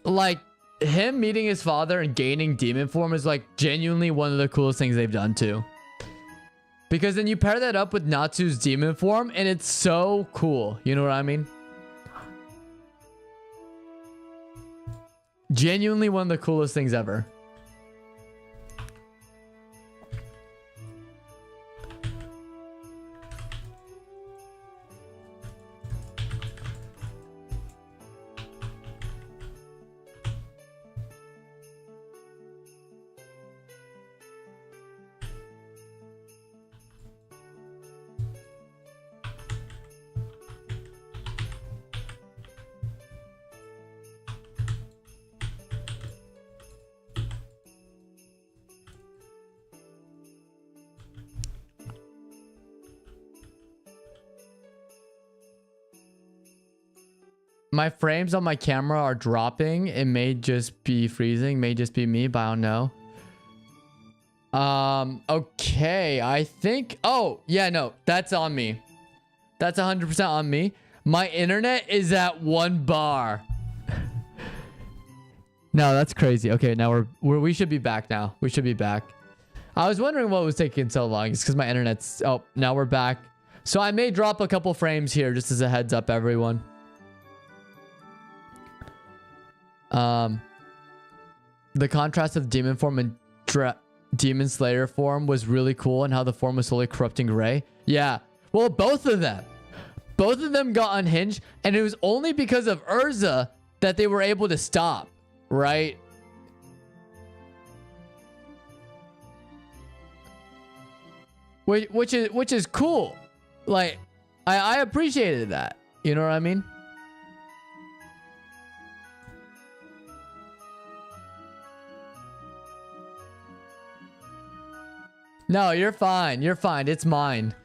like him meeting his father and gaining demon form is like genuinely one of the coolest things they've done too. Because then you pair that up with Natsu's demon form and it's so cool. You know what I mean? Genuinely one of the coolest things ever. My frames on my camera are dropping. It may just be freezing. May just be me, but I don't know. Okay. I think... Oh, yeah, no. That's on me. That's 100% on me. My internet is at 1 bar. No, that's crazy. Okay, now we should be back now. We should be back. I was wondering what was taking so long. It's because my internet's... Oh, now we're back. So I may drop a couple frames here just as a heads up, everyone. The contrast of demon form and demon slayer form was really cool, and how the form was slowly corrupting Gray. Yeah, well, both of them got unhinged, and it was only because of Urza that they were able to stop, right? Which is cool. Like, I appreciated that. You know what I mean? No, you're fine. You're fine. It's mine.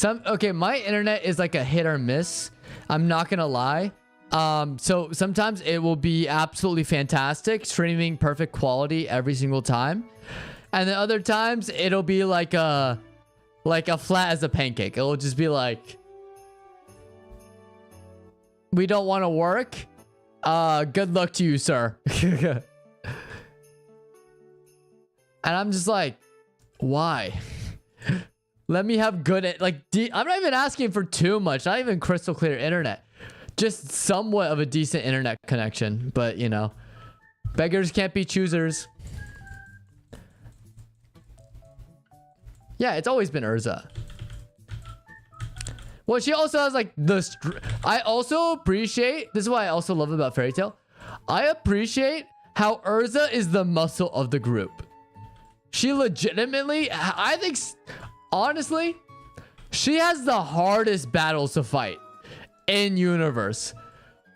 Okay, my internet is like a hit or miss. I'm not gonna lie. So sometimes it will be absolutely fantastic, streaming perfect quality every single time. And then other times it'll be like a flat as a pancake. It'll just be like, we don't want to work. Good luck to you, sir. And I'm just like, why? Let me have good, like, I'm not even asking for too much. Not even crystal clear internet. Just somewhat of a decent internet connection. But, you know, beggars can't be choosers. Yeah, it's always been Urza. Well, she also has, like, I also appreciate... This is what I also love about Fairy Tail. I appreciate how Urza is the muscle of the group. She legitimately, I think, honestly, she has the hardest battles to fight in universe.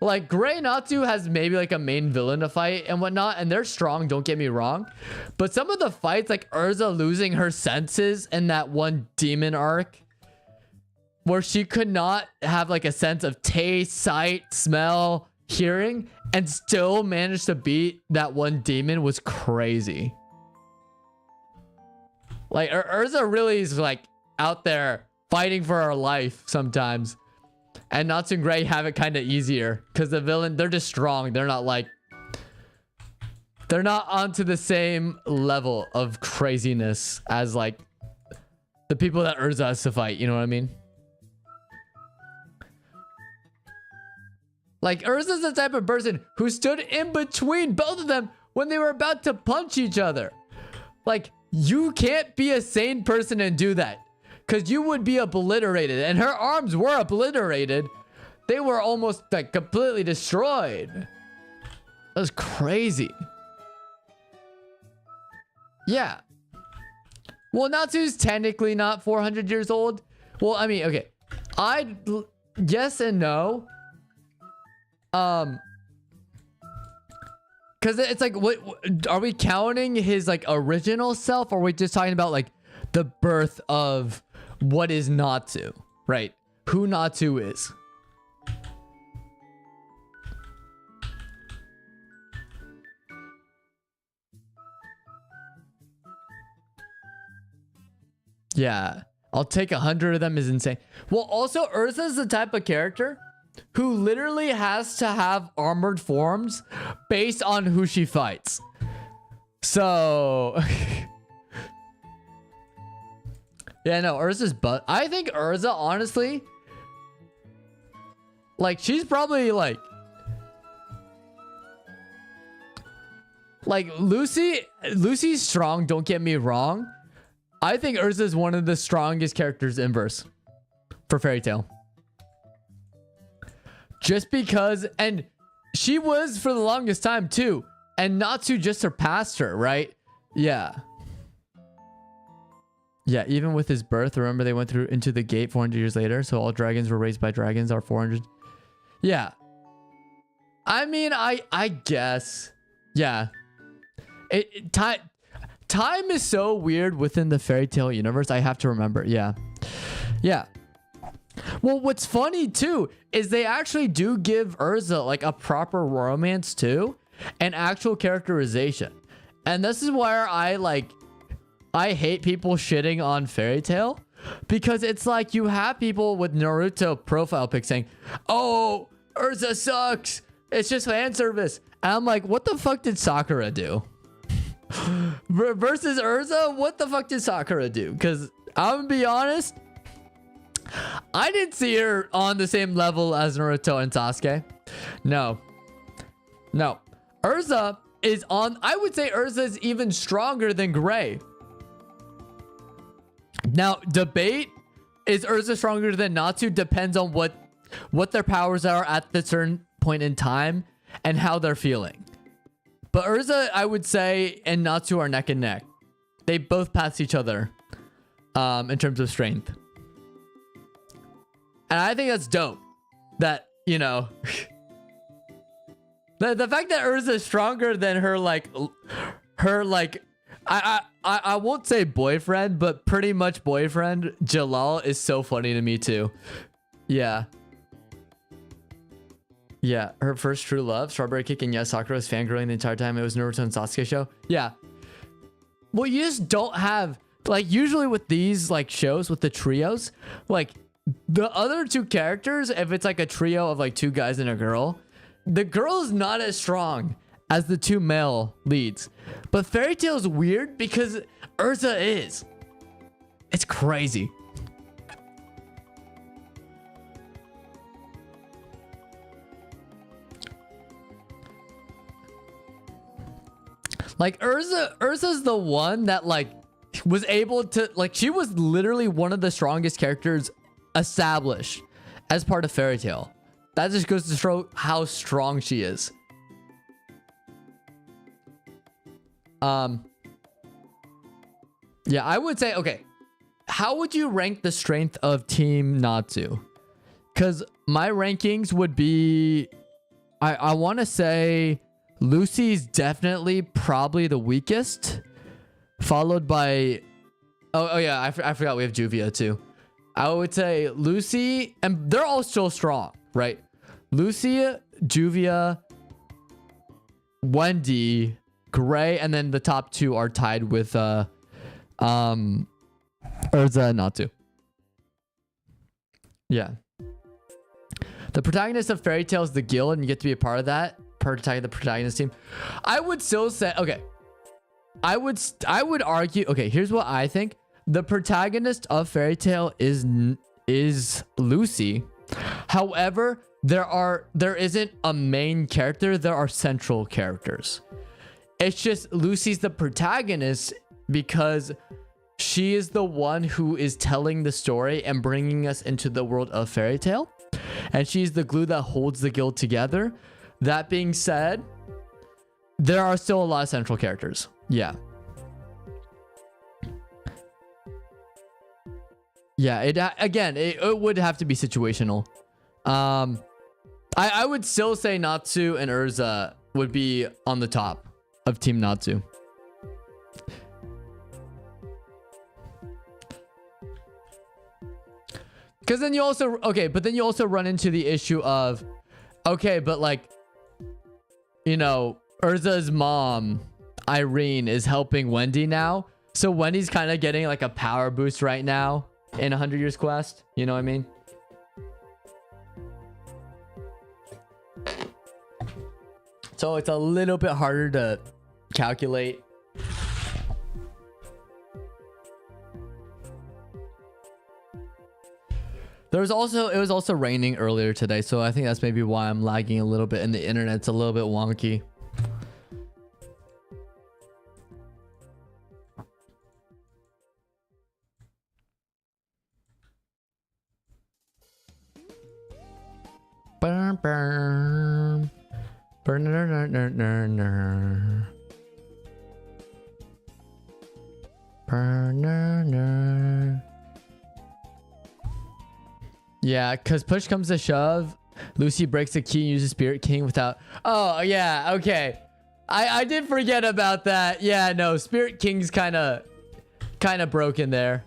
Like, Gray Natsu has maybe like a main villain to fight and whatnot, and they're strong, don't get me wrong. But some of the fights, like Urza losing her senses in that one demon arc, where she could not have like a sense of taste, sight, smell, hearing, and still managed to beat that one demon, was crazy. Like, Urza really is, like, out there fighting for her life sometimes. And Natsu and Gray have it kind of easier. Because the villain, they're just strong. They're not, like... They're not onto the same level of craziness as, like, the people that Urza has to fight. You know what I mean? Like, Urza's the type of person who stood in between both of them when they were about to punch each other. Like... You can't be a sane person and do that, because you would be obliterated, and her arms were obliterated. They were almost like completely destroyed. That was crazy. Yeah. Well, Natsu's technically not 400 years old. Well, I mean, okay. Yes and no. Because it's like, what are we counting his like original self, or are we just talking about like the birth of what is Natsu, right? Who Natsu is. Yeah, I'll take 100 of them is insane. Well, also Ursa's the type of character who literally has to have armored forms based on who she fights. So yeah, no, Ursa's butt. I think Ursa, honestly, like she's probably like Lucy's strong, don't get me wrong. I think Ursa is one of the strongest characters in verse for Fairy Tail. Just because, and she was for the longest time too, and Natsu just surpassed her, right? Yeah. Yeah, even with his birth, remember they went through into the gate 400 years later, so all dragons were raised by dragons are 400. Yeah. I mean, I guess. Yeah. Time is so weird within the Fairy Tail universe. I have to remember. Yeah. Yeah. Well, what's funny too is they actually do give Ursa like a proper romance too, and actual characterization. And this is where I hate people shitting on Fairy Tail, because it's like you have people with Naruto profile pics saying, "Oh, Ursa sucks. It's just fan service." And I'm like, what the fuck did Sakura do? Versus Ursa, what the fuck did Sakura do? Because I'm gonna be honest, I didn't see her on the same level as Naruto and Sasuke. No. Ursa is on, I would say Ursa is even stronger than Gray. Now, debate, is Ursa stronger than Natsu? Depends on what their powers are at the certain point in time and how they're feeling. But Ursa, I would say, and Natsu are neck and neck. They both pass each other in terms of strength. And I think that's dope. That, you know, the fact that Ursa is stronger than her I won't say boyfriend, but pretty much boyfriend, Jalal, is so funny to me too. Yeah. Yeah, her first true love, Strawberry Kick, and yes, Sakura was fangirling the entire time it was Naruto and Sasuke show. Yeah. Well, you just don't have, like, usually with these, like, shows, with the trios, like, the other two characters, if it's, like, a trio of, like, two guys and a girl, the girl is not as strong as the two male leads. But Fairy Tail is weird because Ursa is. It's crazy. Like Ursa's the one that like was able to, like, she was literally one of the strongest characters established as part of Fairy Tail. That just goes to show how strong she is. Yeah, I would say, okay, how would you rank the strength of Team Natsu? Because my rankings would be, I want to say Lucy's definitely probably the weakest, followed by, oh yeah, I forgot we have Juvia too. I would say Lucy, and they're all still strong, right? Lucy, Juvia, Wendy, Gray, and then the top two are tied with Ursa and Natsu. Yeah. The protagonist of Fairy Tail is the guild, and you get to be a part of that. The protagonist team. I would still say, okay, I would argue, okay, here's what I think. The protagonist of Fairy Tail is Lucy. However, there isn't a main character, there are central characters. It's just Lucy's the protagonist because she is the one who is telling the story and bringing us into the world of Fairy Tail, and she's the glue that holds the guild together. That being said, there are still a lot of central characters. Yeah. Yeah, it would have to be situational. I would still say Natsu and Urza would be on the top of Team Natsu. Because then you also, okay, but then you also run into the issue of, okay, but like, you know, Urza's mom, Irene, is helping Wendy now. So Wendy's kind of getting like a power boost right now in 100 Years Quest. You know what I mean? So it's a little bit harder to calculate. It was also raining earlier today, so I think that's maybe why I'm lagging a little bit and the internet's a little bit wonky. Burn, burn. Burn, burn, burn, burn, burn. Burn, burn, burn. Yeah, because push comes to shove, Lucy breaks the key and uses Spirit King without... Oh, yeah, okay. I did forget about that. Yeah, no, Spirit King's kind of broken there.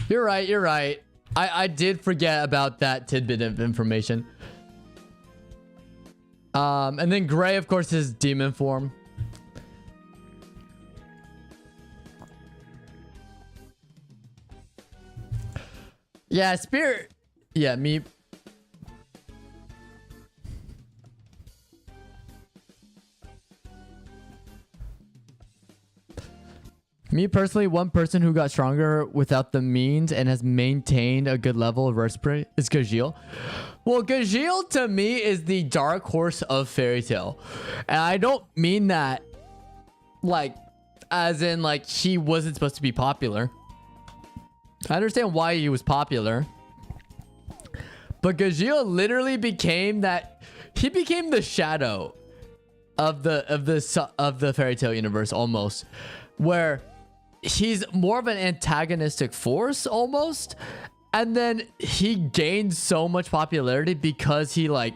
You're right, you're right. I did forget about that tidbit of information. And then Gray, of course, is demon form. Yeah, Spirit. Yeah, me. Me personally, one person who got stronger without the means and has maintained a good level of respite is Gajeel. Well, Gajeel to me is the dark horse of Fairy Tail. And I don't mean that like as in like he wasn't supposed to be popular. I understand why he was popular. But Gajeel literally became that, he became the shadow of the Fairy Tail universe almost, where he's more of an antagonistic force almost. And then he gained so much popularity because he like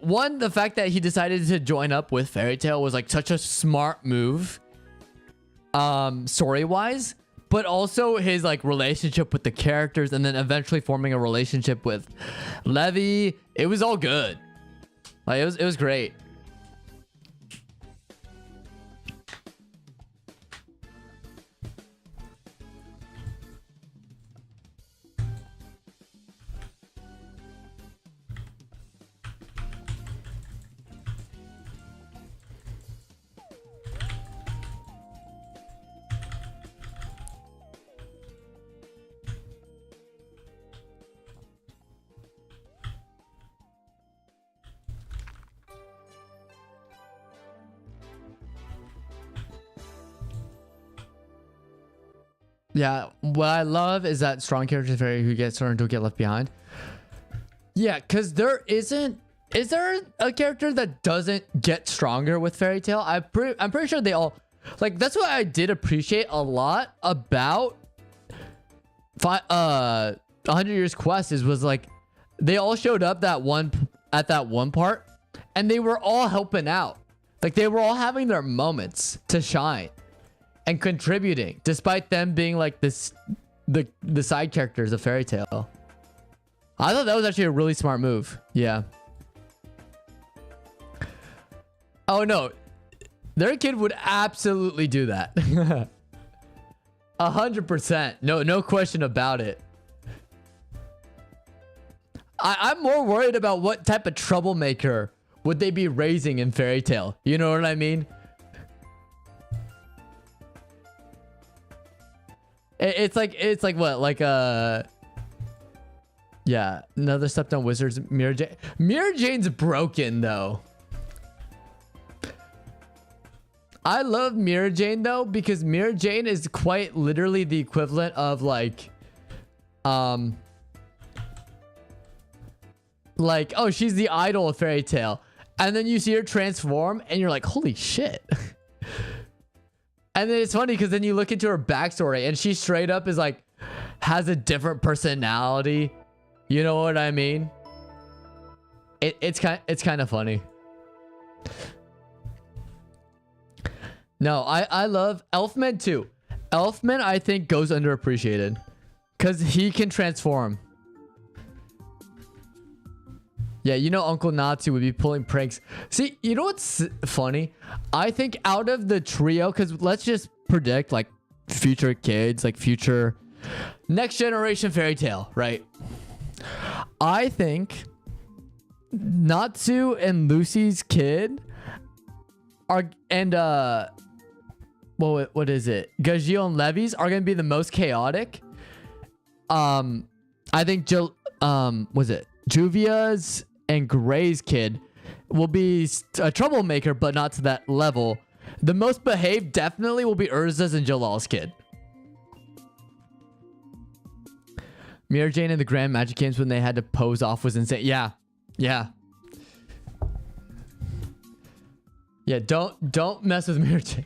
one, the fact that he decided to join up with Fairy Tail was like such a smart move, story wise, but also his like relationship with the characters and then eventually forming a relationship with Levi. It was all good. Like it was great. Yeah, what I love is that strong characters who get starting to get left behind. Yeah, because is there a character that doesn't get stronger with Fairy Tail? I'm pretty sure they all, like, that's what I did appreciate a lot about 100 Years Quest was like they all showed up at that one part and they were all helping out. Like they were all having their moments to shine and contributing, despite them being like the side characters of Fairy Tail. I thought that was actually a really smart move. Yeah. Oh no, their kid would absolutely do that. 100%. No question about it. I'm more worried about what type of troublemaker would they be raising in Fairy Tail. You know what I mean? It's like what? Like yeah, another step down wizards. Mirror Jane. Mirror Jane's broken though. I love Mirror Jane though, because Mirror Jane is quite literally the equivalent of like like, oh, she's the idol of Fairy Tail. And then you see her transform and you're like, holy shit. And then it's funny because then you look into her backstory and she straight up is like, has a different personality. You know what I mean? It's kind of funny. No, I love Elfman too. Elfman, I think, goes underappreciated because he can transform. Yeah, you know Uncle Natsu would be pulling pranks. See, you know what's funny? I think out of the trio, because let's just predict like future kids, like future next generation Fairy Tail, right? I think Natsu and Lucy's kid are, and well, what is it? Gagio and Levy's are gonna be the most chaotic. I think was it Juvia's and Gray's kid will be a troublemaker, but not to that level. The most behaved definitely will be Urza's and Jalal's kid. Mira Jane in the Grand Magic Games when they had to pose off was insane. Yeah. Yeah. Yeah, don't mess with Mira Jane.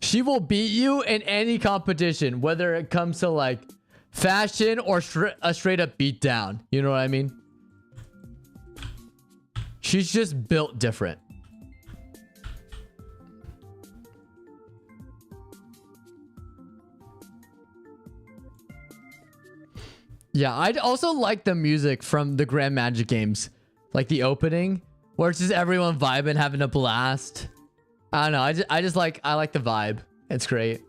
She will beat you in any competition, whether it comes to like fashion or a straight up beat down. You know what I mean? She's just built different. Yeah, I'd also like the music from the Grand Magic Games. Like the opening, where it's just everyone vibing, having a blast. I don't know, I like the vibe. It's great.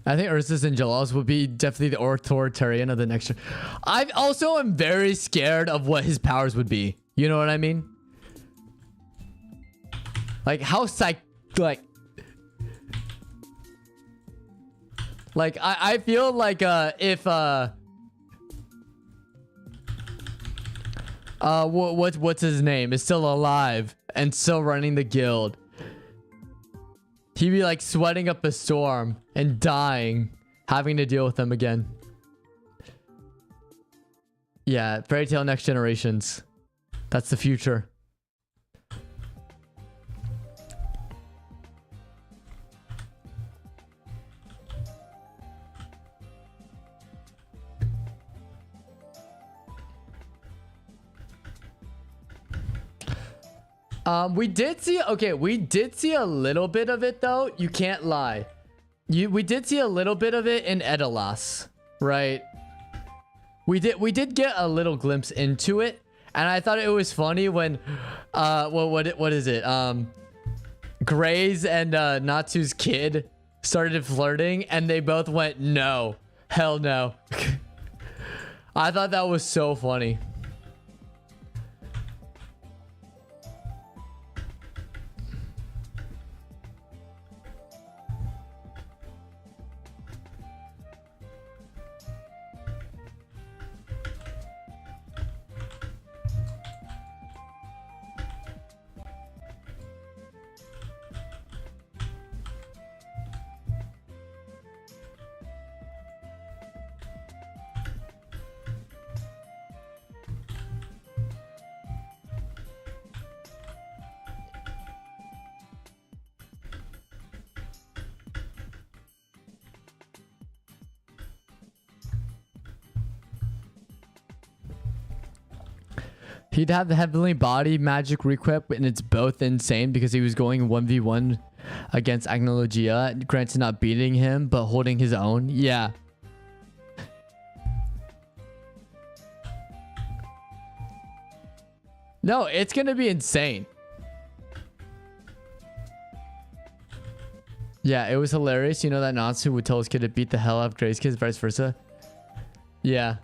I think Ursus and Jalal's will be definitely the authoritarian of the next. I also am very scared of what his powers would be. You know what I mean? Like how like I feel like if what's his name is still alive and still running the guild, he'd be like sweating up a storm and dying, having to deal with them again. Yeah, Fairy Tail Next Generations. That's the future. We did see a little bit of it though. You can't lie. We did see a little bit of it in Edelas, right? We did get a little glimpse into it, and I thought it was funny when what is it? Gray's and Natsu's kid started flirting and they both went, no, hell no. I thought that was so funny. He'd have the heavenly body magic requip, and it's both insane because he was going 1v1 against Agnologia, granted not beating him, but holding his own. Yeah. No, it's gonna be insane. Yeah, it was hilarious. You know that Natsu would tell his kid to beat the hell out of Gray's kids, vice versa. Yeah.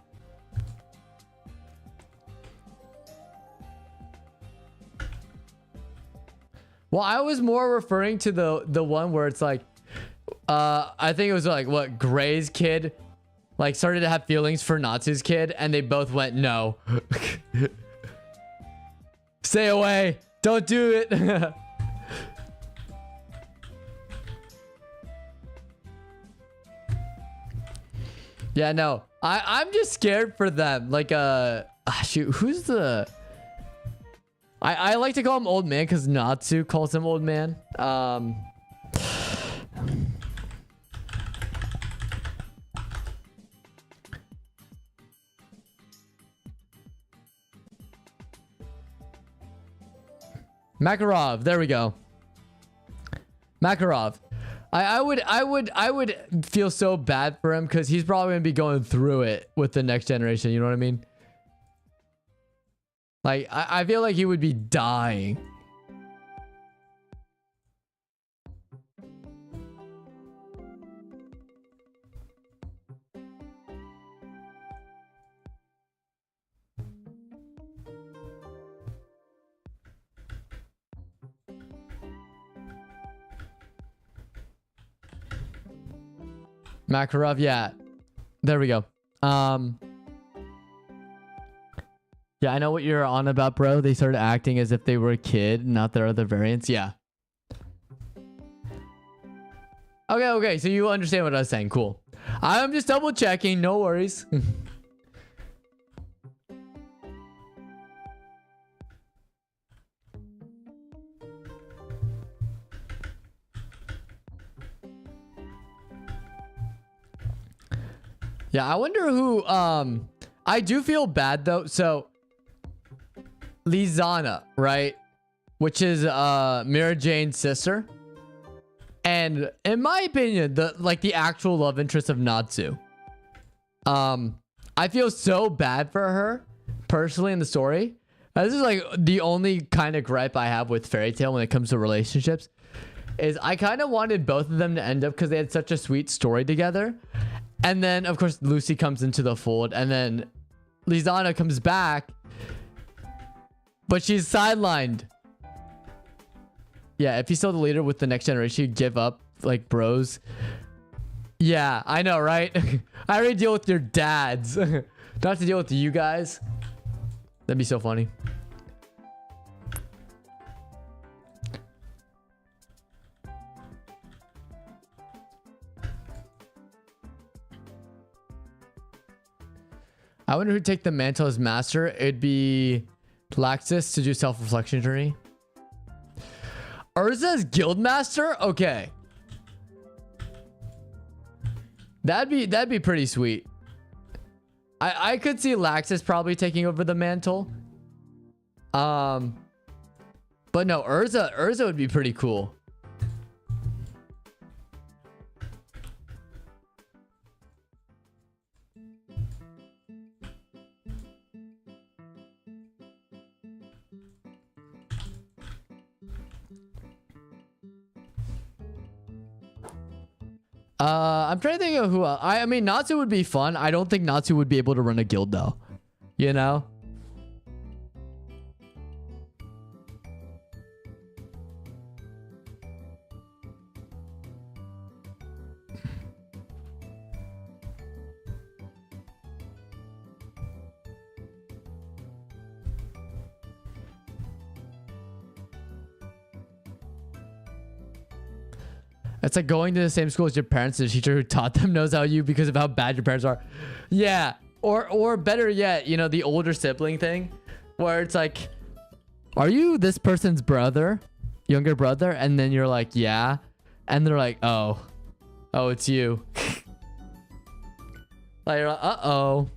Well, I was more referring to the one where it's like, I think it was like what Gray's kid, like started to have feelings for Natsu's kid, and they both went no. Stay away! Don't do it! Yeah, no. I'm just scared for them. Like, shoot, who's the... I like to call him old man because Natsu calls him old man. Makarov, there we go. Makarov. I would feel so bad for him because he's probably gonna be going through it with the next generation. You know what I mean? Like I feel like he would be dying. Makarov, yeah. There we go. Yeah, I know what you're on about, bro. They started acting as if they were a kid, not their other variants. Yeah. Okay. So you understand what I was saying. Cool. I'm just double checking. No worries. Yeah, I wonder who, I do feel bad though. So Lizana, right? Which is Mira Jane's sister. And in my opinion, the actual love interest of Natsu. I feel so bad for her personally in the story. This is like the only kind of gripe I have with Fairy Tail when it comes to relationships. Is I kind of wanted both of them to end up because they had such a sweet story together. And then, of course, Lucy comes into the fold. And then Lizana comes back. But she's sidelined. Yeah, if he's still the leader with the next generation, you give up, like, bros. Yeah, I know, right? I already deal with your dads. Not to deal with you guys. That'd be so funny. I wonder who'd take the mantle as master. It'd be Laxus to do self-reflection journey. Urza's guildmaster? Okay. That'd be pretty sweet. I could see Laxus probably taking over the mantle. But no, Urza would be pretty cool. I'm trying to think of who else. I mean, Natsu would be fun. I don't think Natsu would be able to run a guild though. You know? It's like going to the same school as your parents. The teacher who taught them knows how you because of how bad your parents are. Yeah. Or better yet, you know, the older sibling thing where it's like, are you this person's brother? Younger brother? And then you're like, yeah. And they're like, oh, it's you. Like, you're like, uh-oh.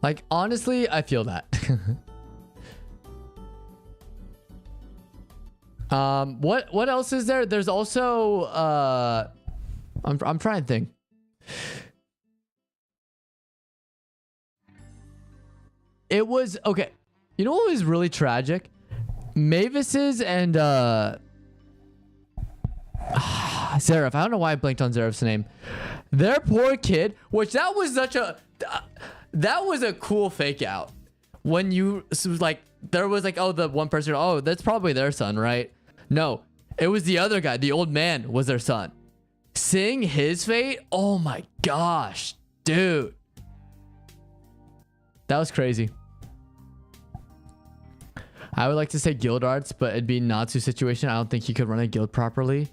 Like, honestly, I feel that. What else is there? There's also I'm trying to think. It was okay. You know what was really tragic? Mavis's and Zeref. I don't know why I blanked on Zeref's name. Their poor kid, which that was such a... that was a cool fake out. When you... So like, there was like, oh, the one person... Oh, that's probably their son, right? No. It was the other guy. The old man was their son. Seeing his fate? Oh my gosh. Dude. That was crazy. I would like to say guild arts, but it'd be Natsu's situation. I don't think he could run a guild properly.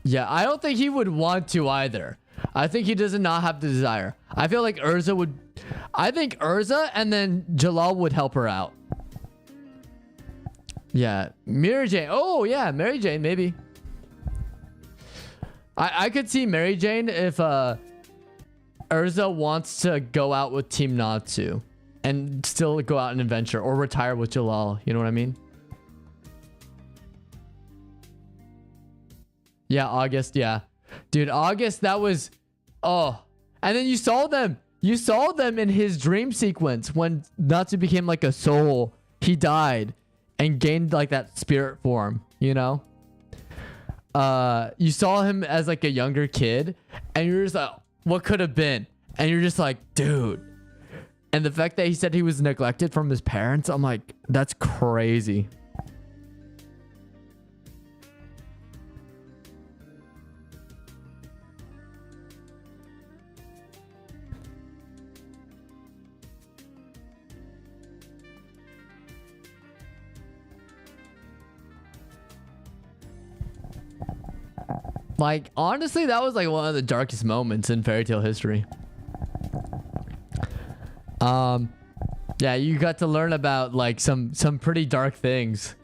Yeah, I don't think he would want to either. I think he does not have the desire. I feel like Urza would... I think Urza and then Jalal would help her out. Yeah. Mary Jane. Oh, yeah. Mary Jane, maybe. I could see Mary Jane if Urza wants to go out with Team Natsu and still go out and adventure or retire with Jalal. You know what I mean? Yeah, August. Yeah. Dude, August, that was... Oh. And then you saw them. You saw them in his dream sequence when Natsu became like a soul. He died and gained like that spirit form, you know? You saw him as like a younger kid and you're just like, what could have been? And you're just like, dude. And the fact that he said he was neglected from his parents, I'm like, that's crazy. Like, honestly, that was like one of the darkest moments in fairy tale history. Yeah, you got to learn about like some pretty dark things.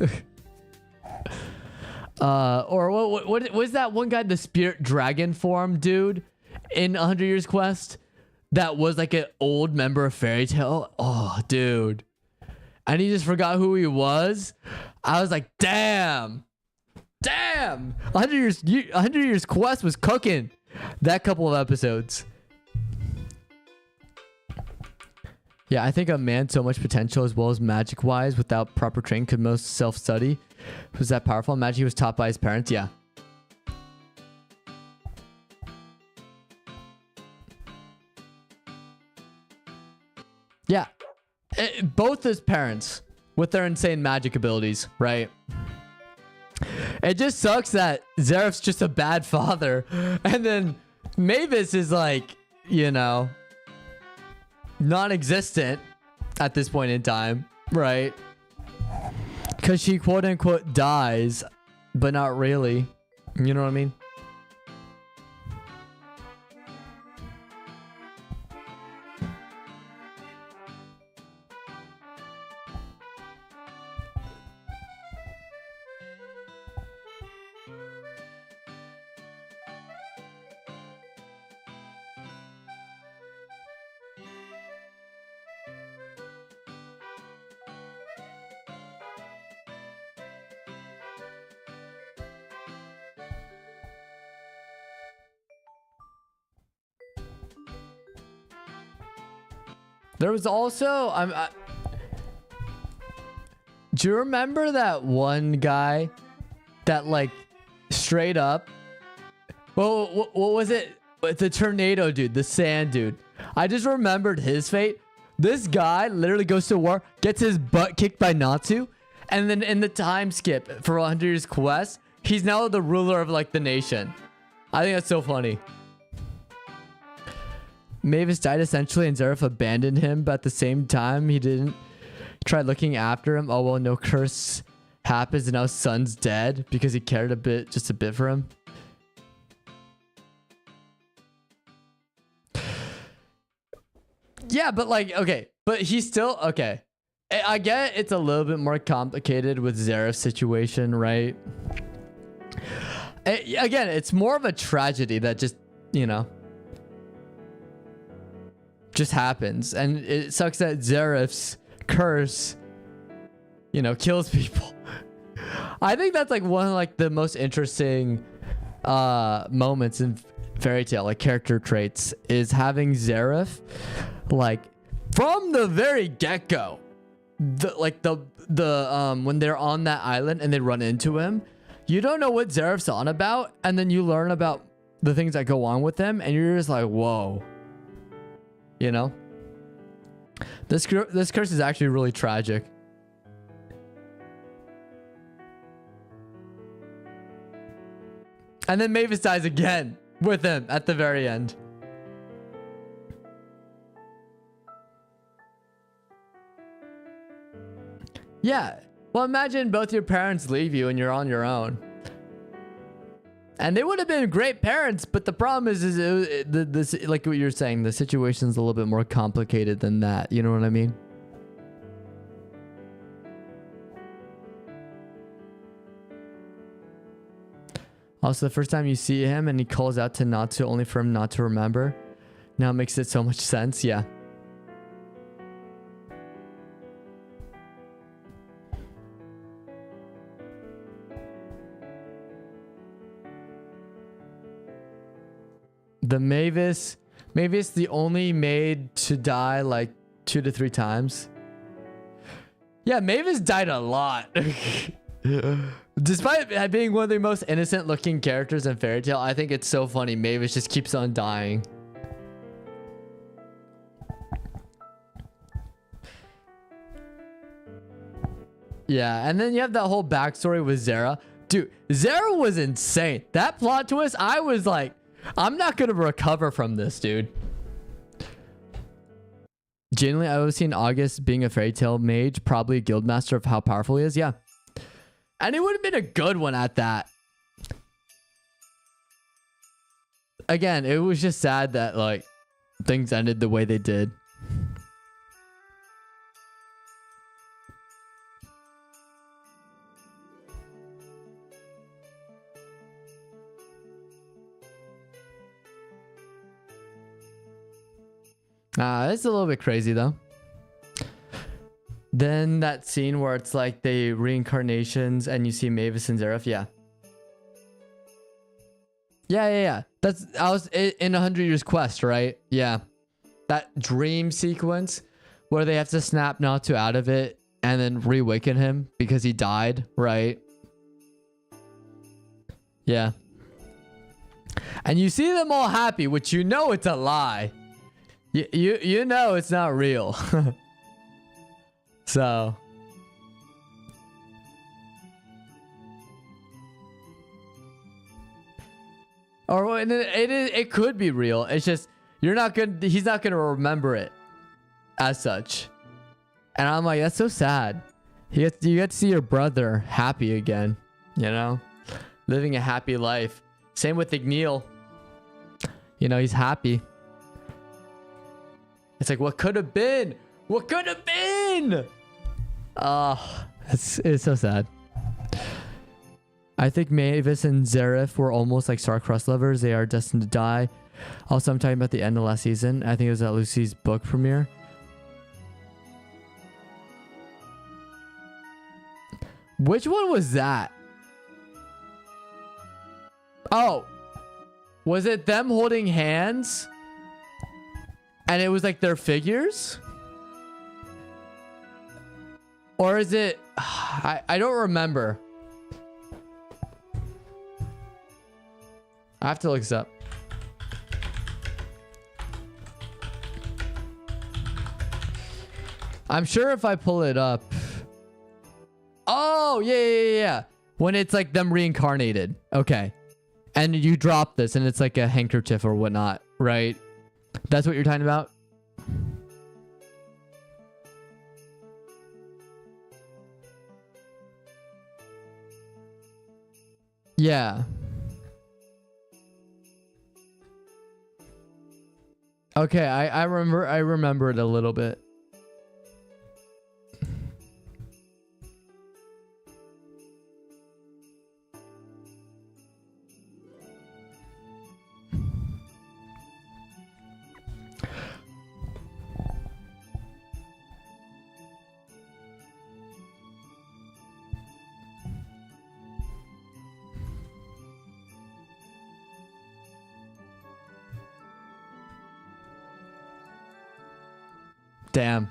Or what was that one guy, the spirit dragon form dude in 100 Years Quest? That was like an old member of fairy tale. Oh, dude. And he just forgot who he was. I was like, damn. Damn. 100 Years Quest was cooking that couple of episodes. Yeah, I think a man so much potential as well as magic wise without proper training could most self-study. Was that powerful? Imagine he was taught by his parents. Yeah. Yeah. Both his parents with their insane magic abilities, right? It just sucks that Zeref's just a bad father. And then Mavis is like, you know, non-existent at this point in time, right? Because she quote unquote dies, but not really. You know what I mean? There was also do you remember that one guy that like straight up? Well, what was it? The tornado dude, the sand dude. I just remembered his fate. This guy literally goes to war, gets his butt kicked by Natsu, and then in the time skip for 100 Years Quest, he's now the ruler of like the nation. I think that's so funny. Mavis died essentially and Zeref abandoned him, but at the same time he didn't try looking after him. Oh well, no curse happens and now Sun's dead because he cared just a bit for him. Yeah, but like, okay, but he's still okay. I get it's a little bit more complicated with Zeref's situation, right? Again, it's more of a tragedy that just, you know, just happens, and it sucks that Zeref's curse, you know, kills people. I think that's like one of like the most interesting moments in fairy tale, like character traits, is having Zeref like from the very get-go, when they're on that island and they run into him, you don't know what Zeref's on about, and then you learn about the things that go on with him, and you're just like, whoa. You know? This curse is actually really tragic. And then Mavis dies again with him at the very end. Yeah. Well, imagine both your parents leave you and you're on your own. And they would have been great parents, but the problem is this, like what you're saying, the situation's a little bit more complicated than that. You know what I mean? Also, the first time you see him and he calls out to Natsu only for him not to remember. Now it makes it so much sense. Yeah. The Mavis the only maid to die like 2 to 3 times. Yeah, Mavis died a lot. Despite being one of the most innocent looking characters in Fairy Tail, I think it's so funny. Mavis just keeps on dying. Yeah, and then you have that whole backstory with Zera. Dude, Zera was insane. That plot twist, I was like, I'm not gonna recover from this, dude. Genuinely, I would see in August being a Fairy Tail mage, probably a guild master of how powerful he is. Yeah. And it would have been a good one at that. Again, it was just sad that like things ended the way they did. It's a little bit crazy though. Then that scene where it's like the reincarnations and you see Mavis and Zeref. Yeah. Yeah. That's, I was in 100 Years Quest, right? Yeah. That dream sequence where they have to snap Natsu out of it and then reawaken him because he died, right? Yeah. And you see them all happy, which you know it's a lie. You know it's not real. So or it could be real. It's just he's not gonna remember it as such. And I'm like, that's so sad. You get to see your brother happy again, you know, living a happy life. Same with Igneel. You know, he's happy. It's like, what could have been? What could have been? Oh, it's so sad. I think Mavis and Zeref were almost like star-crossed lovers. They are destined to die. Also, I'm talking about the end of last season. I think it was at Lucy's book premiere. Which one was that? Oh, was it them holding hands? And it was like their figures? Or is it... I don't remember. I have to look this up. I'm sure if I pull it up... Oh, yeah. When it's like them reincarnated. Okay. And you drop this and it's like a handkerchief or whatnot, right? That's what you're talking about? Yeah. Okay, I remember it a little bit. Damn.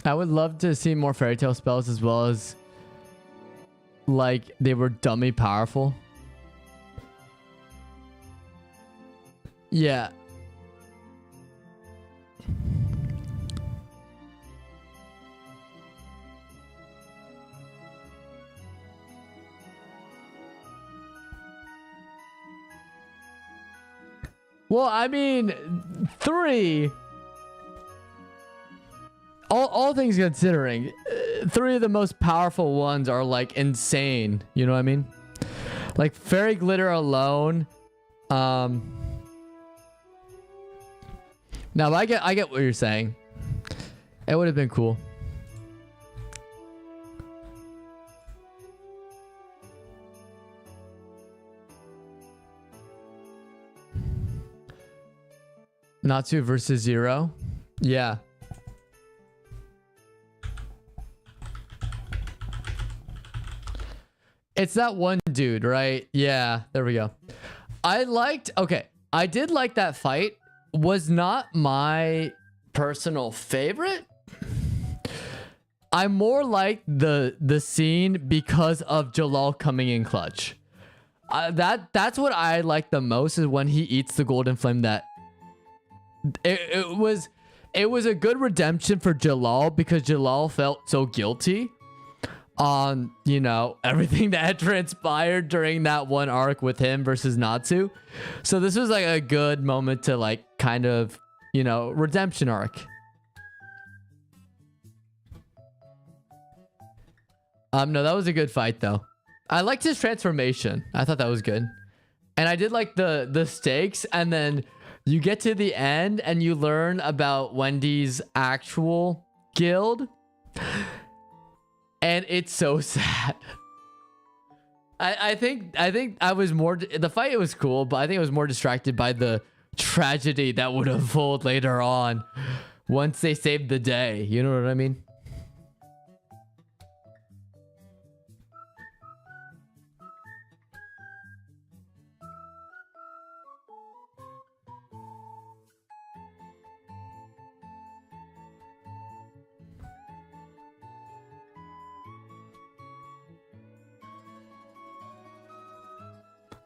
I would love to see more fairy tale spells as well as like they were dummy powerful. Yeah. Well, I mean, 3. All things considering, 3 of the most powerful ones are like insane. You know what I mean? Like fairy glitter alone. Now I get what you're saying. It would have been cool. Natsu versus Zero. Yeah. It's that one dude, right? Yeah, there we go. Okay, I did like that fight. Was not my personal favorite. I more like the scene because of Jalal coming in clutch. That's what I like the most, is when he eats the golden flame. That it was a good redemption for Jalal, because Jalal felt so guilty on, you know, everything that had transpired during that one arc with him versus Natsu. So this was like a good moment to like kind of, you know, redemption arc. No, that was a good fight though. I liked his transformation. I thought that was good. And I did like the stakes, and then you get to the end and you learn about Wendy's actual guild. And it's so sad. I think I was more, the fight was cool, but I think I was more distracted by the tragedy that would unfold later on once they saved the day. You know what I mean?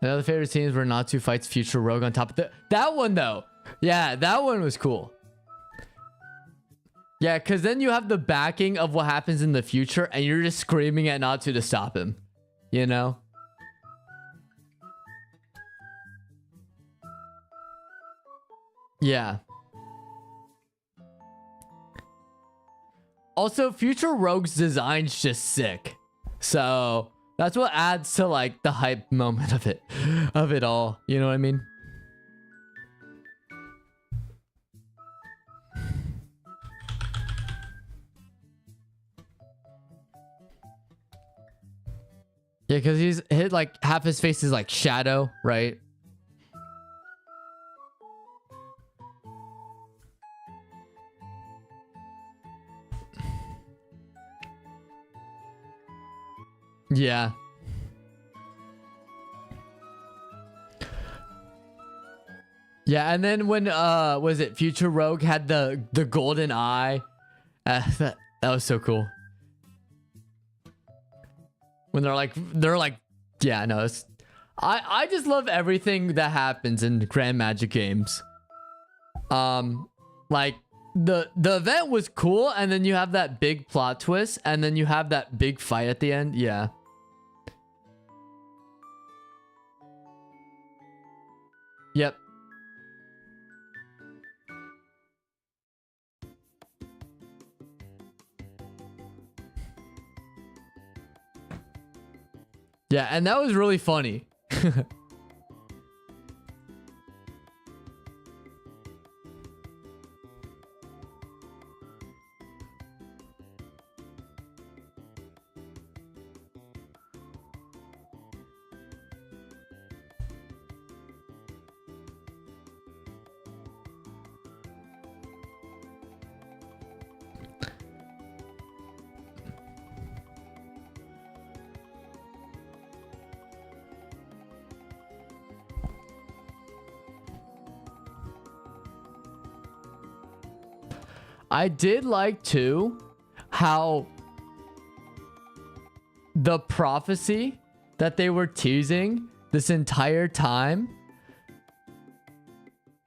Another favorite scenes where Natsu fights future Rogue on top of that one though. Yeah, that one was cool. Yeah, because then you have the backing of what happens in the future, and you're just screaming at Natsu to stop him. You know? Yeah. Also, future Rogue's design's just sick. So that's what adds to like the hype moment of it all. You know what I mean? Yeah, because he's hit like half his face is like shadow, right? Yeah. Yeah, and then when was it Future Rogue had the golden eye? That was so cool. When they're like yeah, no, it's I just love everything that happens in Grand Magic games. Like the event was cool, and then you have that big plot twist, and then you have that big fight at the end. Yeah. Yep. Yeah, and that was really funny. I did like too how the prophecy that they were teasing this entire time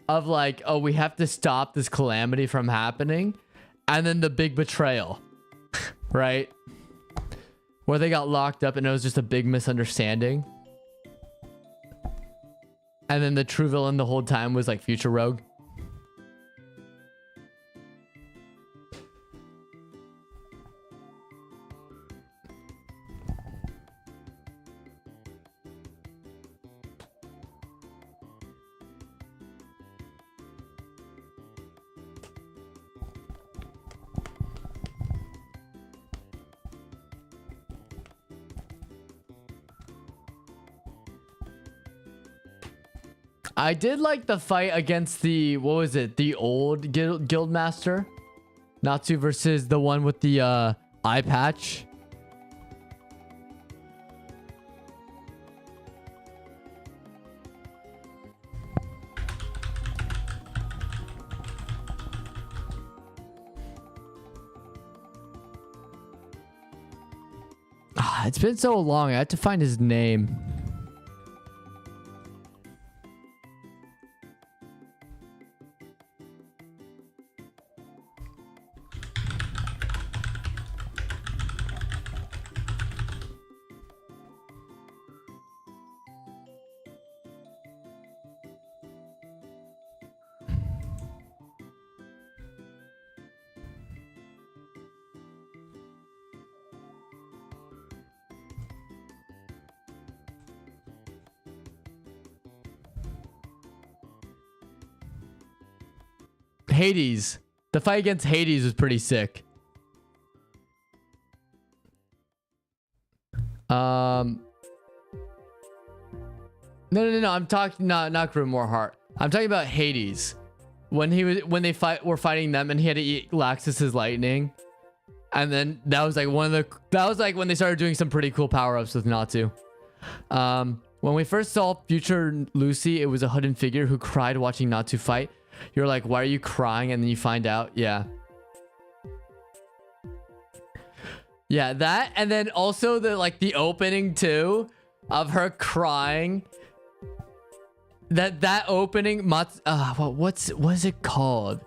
of like, oh, we have to stop this calamity from happening, and then the big betrayal, right? Where they got locked up and it was just a big misunderstanding. And then the true villain the whole time was like Future Rogue. I did like the fight against the, what was it? The old guild master? Natsu versus the one with the eye patch. It's been so long. I had to find his name. Hades. The fight against Hades was pretty sick. No. I'm talking not Grimoire Heart. I'm talking about Hades. When they were fighting them and he had to eat Laxus's lightning. And then that was like when they started doing some pretty cool power-ups with Natsu. When we first saw Future Lucy, it was a hooded figure who cried watching Natsu fight. You're like, why are you crying? And then you find out, yeah. Yeah, that, and then also the opening too of her crying. That opening, what is it called?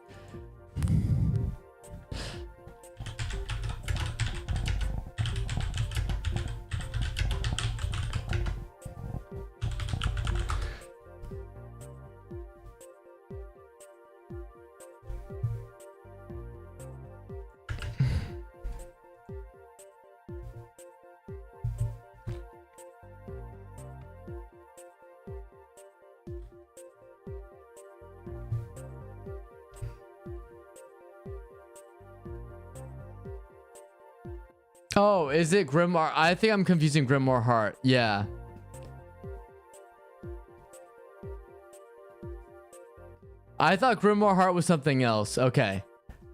Oh, is it Grimoire? I think I'm confusing Grimoire Heart. Yeah. I thought Grimoire Heart was something else. Okay.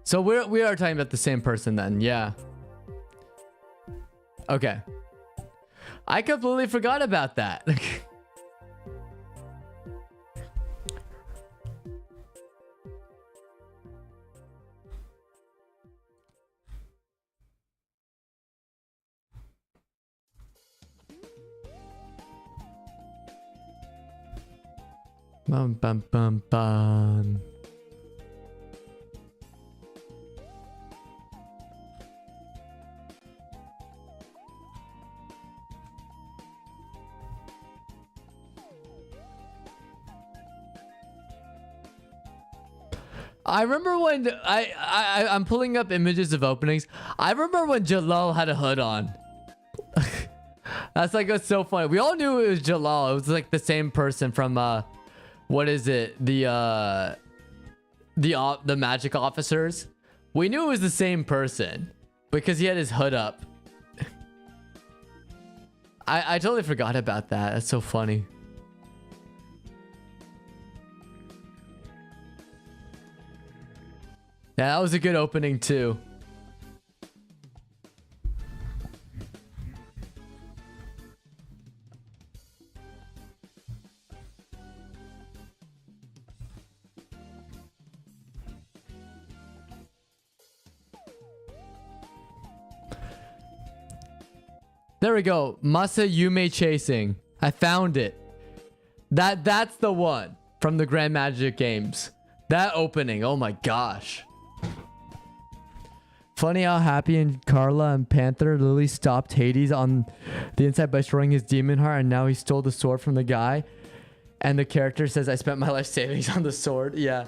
So we are talking about the same person then. Yeah. Okay. I completely forgot about that. Bum, bum, bum, bum. I remember when I'm pulling up images of openings. I remember when Jalal had a hood on. That's like, it's so funny. We all knew it was Jalal. It was like the same person from what is it? The magic officers. We knew it was the same person because he had his hood up. I totally forgot about that. That's so funny. Yeah, that was a good opening too. There we go. Masa Yume chasing. I found it. That's the one from the Grand Magic games. That opening. Oh my gosh. Funny how Happy and Carla and Panther literally stopped Hades on the inside by destroying his demon heart, and now he stole the sword from the guy. And the character says, I spent my life savings on the sword. Yeah.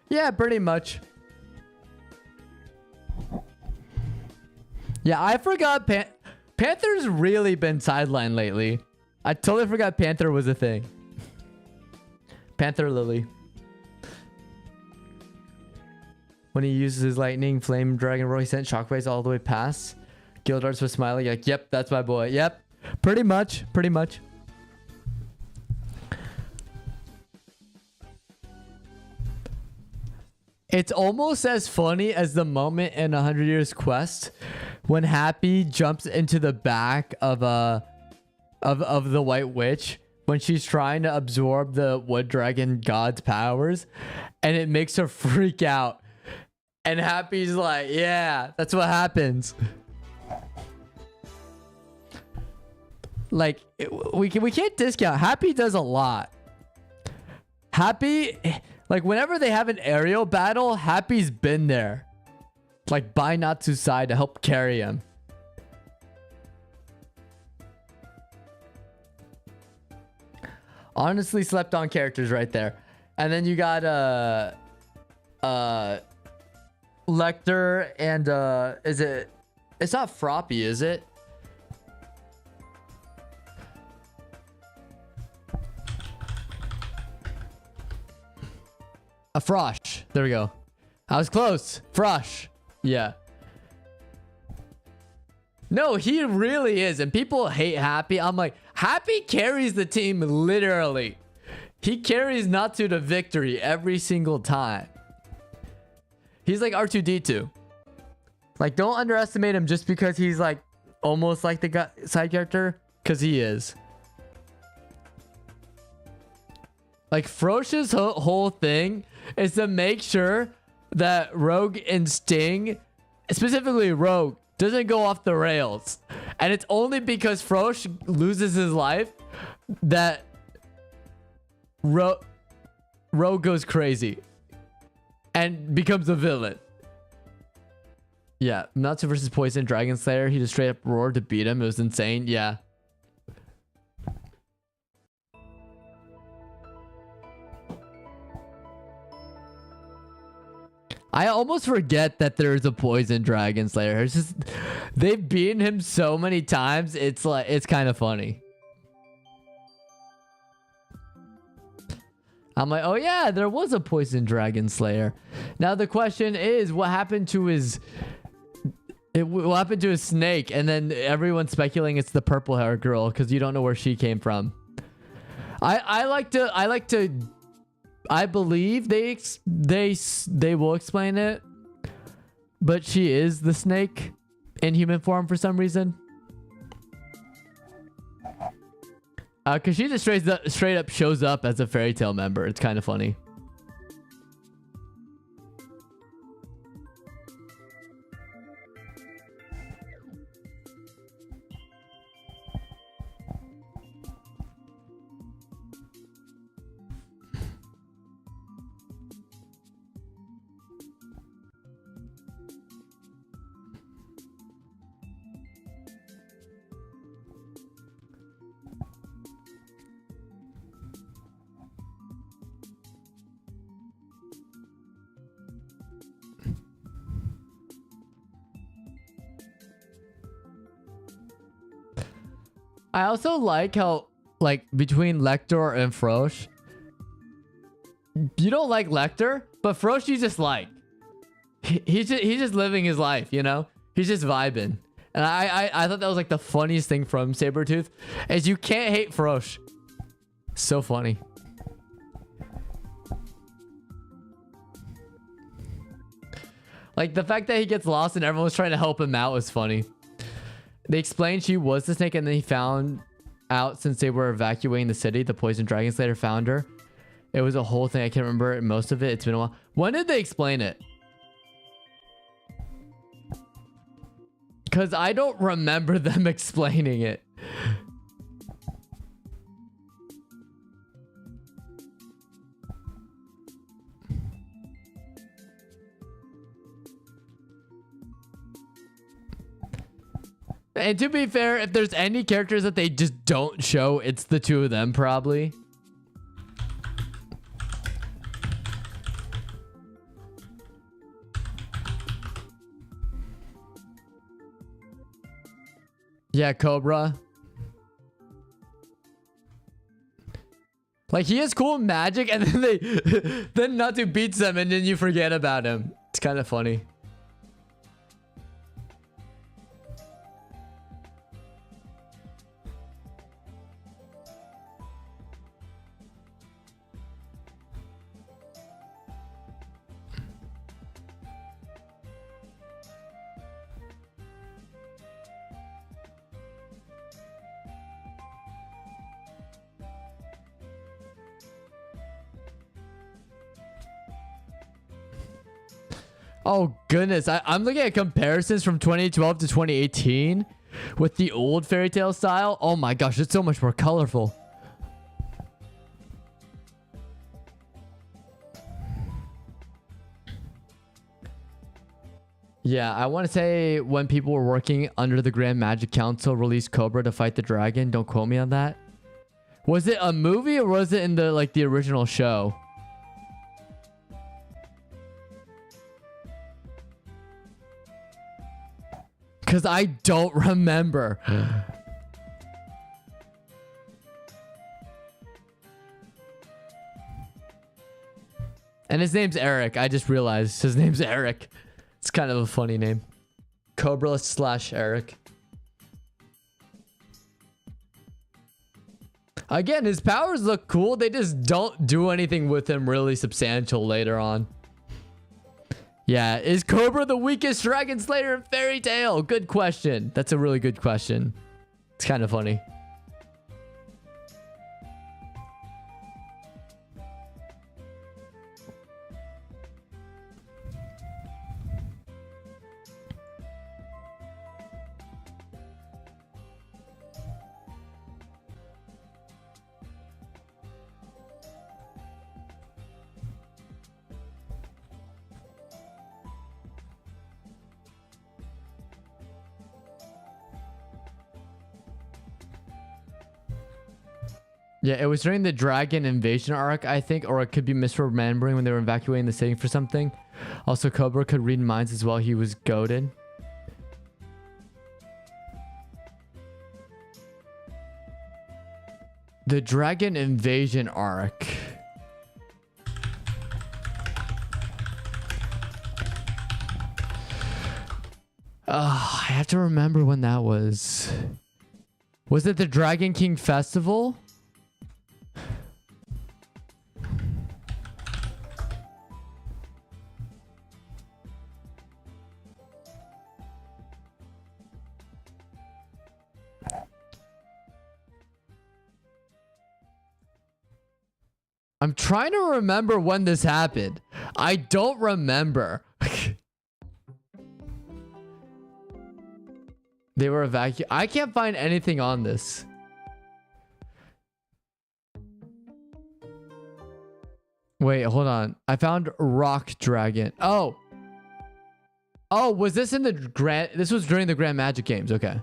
Yeah, pretty much. Yeah, I forgot Panther's really been sidelined lately. I totally forgot Panther was a thing. Panther Lily. When he uses his lightning flame dragon roar, he sent shockwaves all the way past. Gildarts was smiling like, yep, that's my boy. Yep. Pretty much. Pretty much. It's almost as funny as the moment in 100 Years Quest when Happy jumps into the back of the White Witch when she's trying to absorb the Wood Dragon God's powers, and it makes her freak out. And Happy's like, yeah, that's what happens. Like, we can't discount. Happy does a lot. Happy, like, whenever they have an aerial battle, Happy's been there. Like, by Natsu's side to help carry him. Honestly slept on characters right there. And then you got Lecter and it's not Froppy, is it? A Frosh. There we go. I was close. Frosh. Yeah. No, he really is. And people hate Happy. I'm like, Happy carries the team literally. He carries Natsu to victory every single time. He's like R2-D2. Like, don't underestimate him just because he's like almost like the side character, because he is. Like, Frosh's whole thing is to make sure that Rogue and Sting, specifically Rogue, doesn't go off the rails. And it's only because Frosh loses his life that Rogue goes crazy and becomes a villain. Yeah, Natsu versus Poison Dragon Slayer. He just straight up roared to beat him. It was insane. Yeah. I almost forget that there's a Poison Dragon Slayer. It's just, they've beaten him so many times. It's like, it's kind of funny. I'm like, oh yeah, there was a Poison Dragon Slayer. Now the question is, what happened to his snake? And then everyone's speculating it's the purple hair girl because you don't know where she came from. I believe they will explain it, but she is the snake in human form for some reason. Cause she just straight up shows up as a fairy tale member. It's kind of funny. I also like how, like, between Lecter and Frosh, you don't like Lecter, but Frosh you just like. He's just living his life, you know? He's just vibing. And I thought that was like the funniest thing from Sabretooth, is you can't hate Frosh. So funny. Like, the fact that he gets lost and everyone's trying to help him out was funny. They explained she was the snake, and then he found out since they were evacuating the city, the Poison Dragon Slayer found her. It was a whole thing. I can't remember most of it. It's been a while. When did they explain it? Because I don't remember them explaining it. And to be fair, if there's any characters that they just don't show, it's the two of them probably. Yeah, Cobra. Like, he has cool magic, and then then Natsu beats them, and then you forget about him. It's kind of funny. Oh goodness, I'm looking at comparisons from 2012 to 2018 with the old fairy tale style. Oh my gosh, it's so much more colorful. Yeah, I want to say when people were working under the Grand Magic Council released Cobra to fight the dragon. Don't quote me on that. Was it a movie or was it in the the original show? Because I don't remember. And his name's Eric. I just realized his name's Eric. It's kind of a funny name. Cobra / Eric. Again, his powers look cool. They just don't do anything with him really substantial later on. Yeah, is Cobra the weakest dragon slayer in Fairy Tail? Good question. That's a really good question. It's kind of funny. Yeah, it was during the dragon invasion arc, I think, or it could be misremembering when they were evacuating the city for something. Also, Cobra could read minds as well. He was goaded. The dragon invasion arc. I have to remember when that was. Was it the Dragon King Festival? I'm trying to remember when this happened. I don't remember. They were evacuated. I can't find anything on this. Wait, hold on. I found Rock Dragon. Oh. Oh, was this in the Grand... This was during the Grand Magic Games. Okay.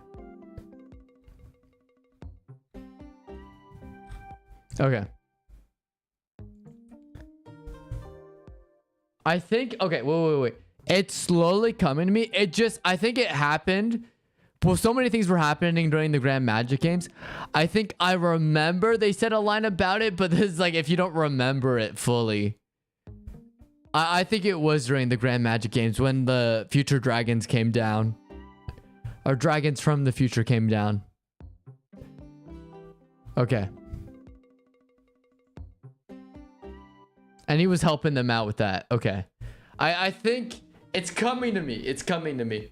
Okay. I think... Okay, wait. It's slowly coming to me. It just... I think it happened... Well, so many things were happening during the Grand Magic Games. I think I remember they said a line about it, but this is like if you don't remember it fully. I think it was during the Grand Magic Games when the future dragons came down. Or dragons from the future came down. Okay. And he was helping them out with that. Okay. I think it's coming to me. It's coming to me.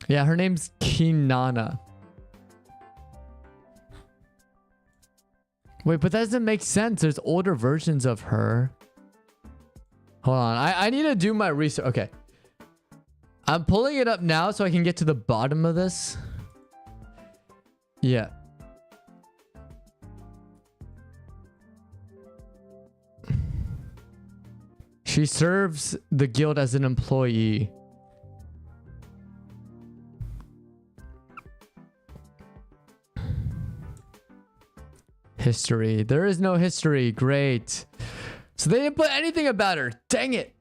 Yeah, her name's Kinana. Wait, but that doesn't make sense. There's older versions of her. Hold on. I need to do my research. Okay. I'm pulling it up now so I can get to the bottom of this. Yeah. She serves the guild as an employee. History. There is no history. Great. So they didn't put anything about her. Dang it.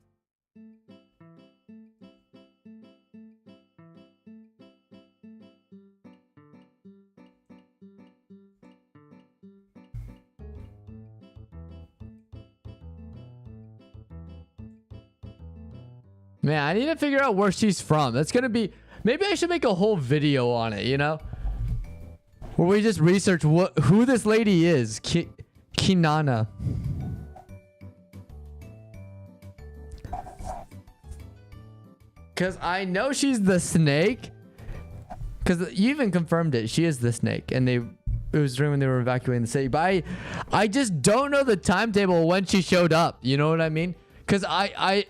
Man, I need to figure out where she's from. That's gonna be... Maybe I should make a whole video on it, you know? Where we just research who this lady is. Kinana. Because I know she's the snake. Because you even confirmed it. She is the snake. And it was during when they were evacuating the city. But I just don't know the timetable when she showed up. You know what I mean? Because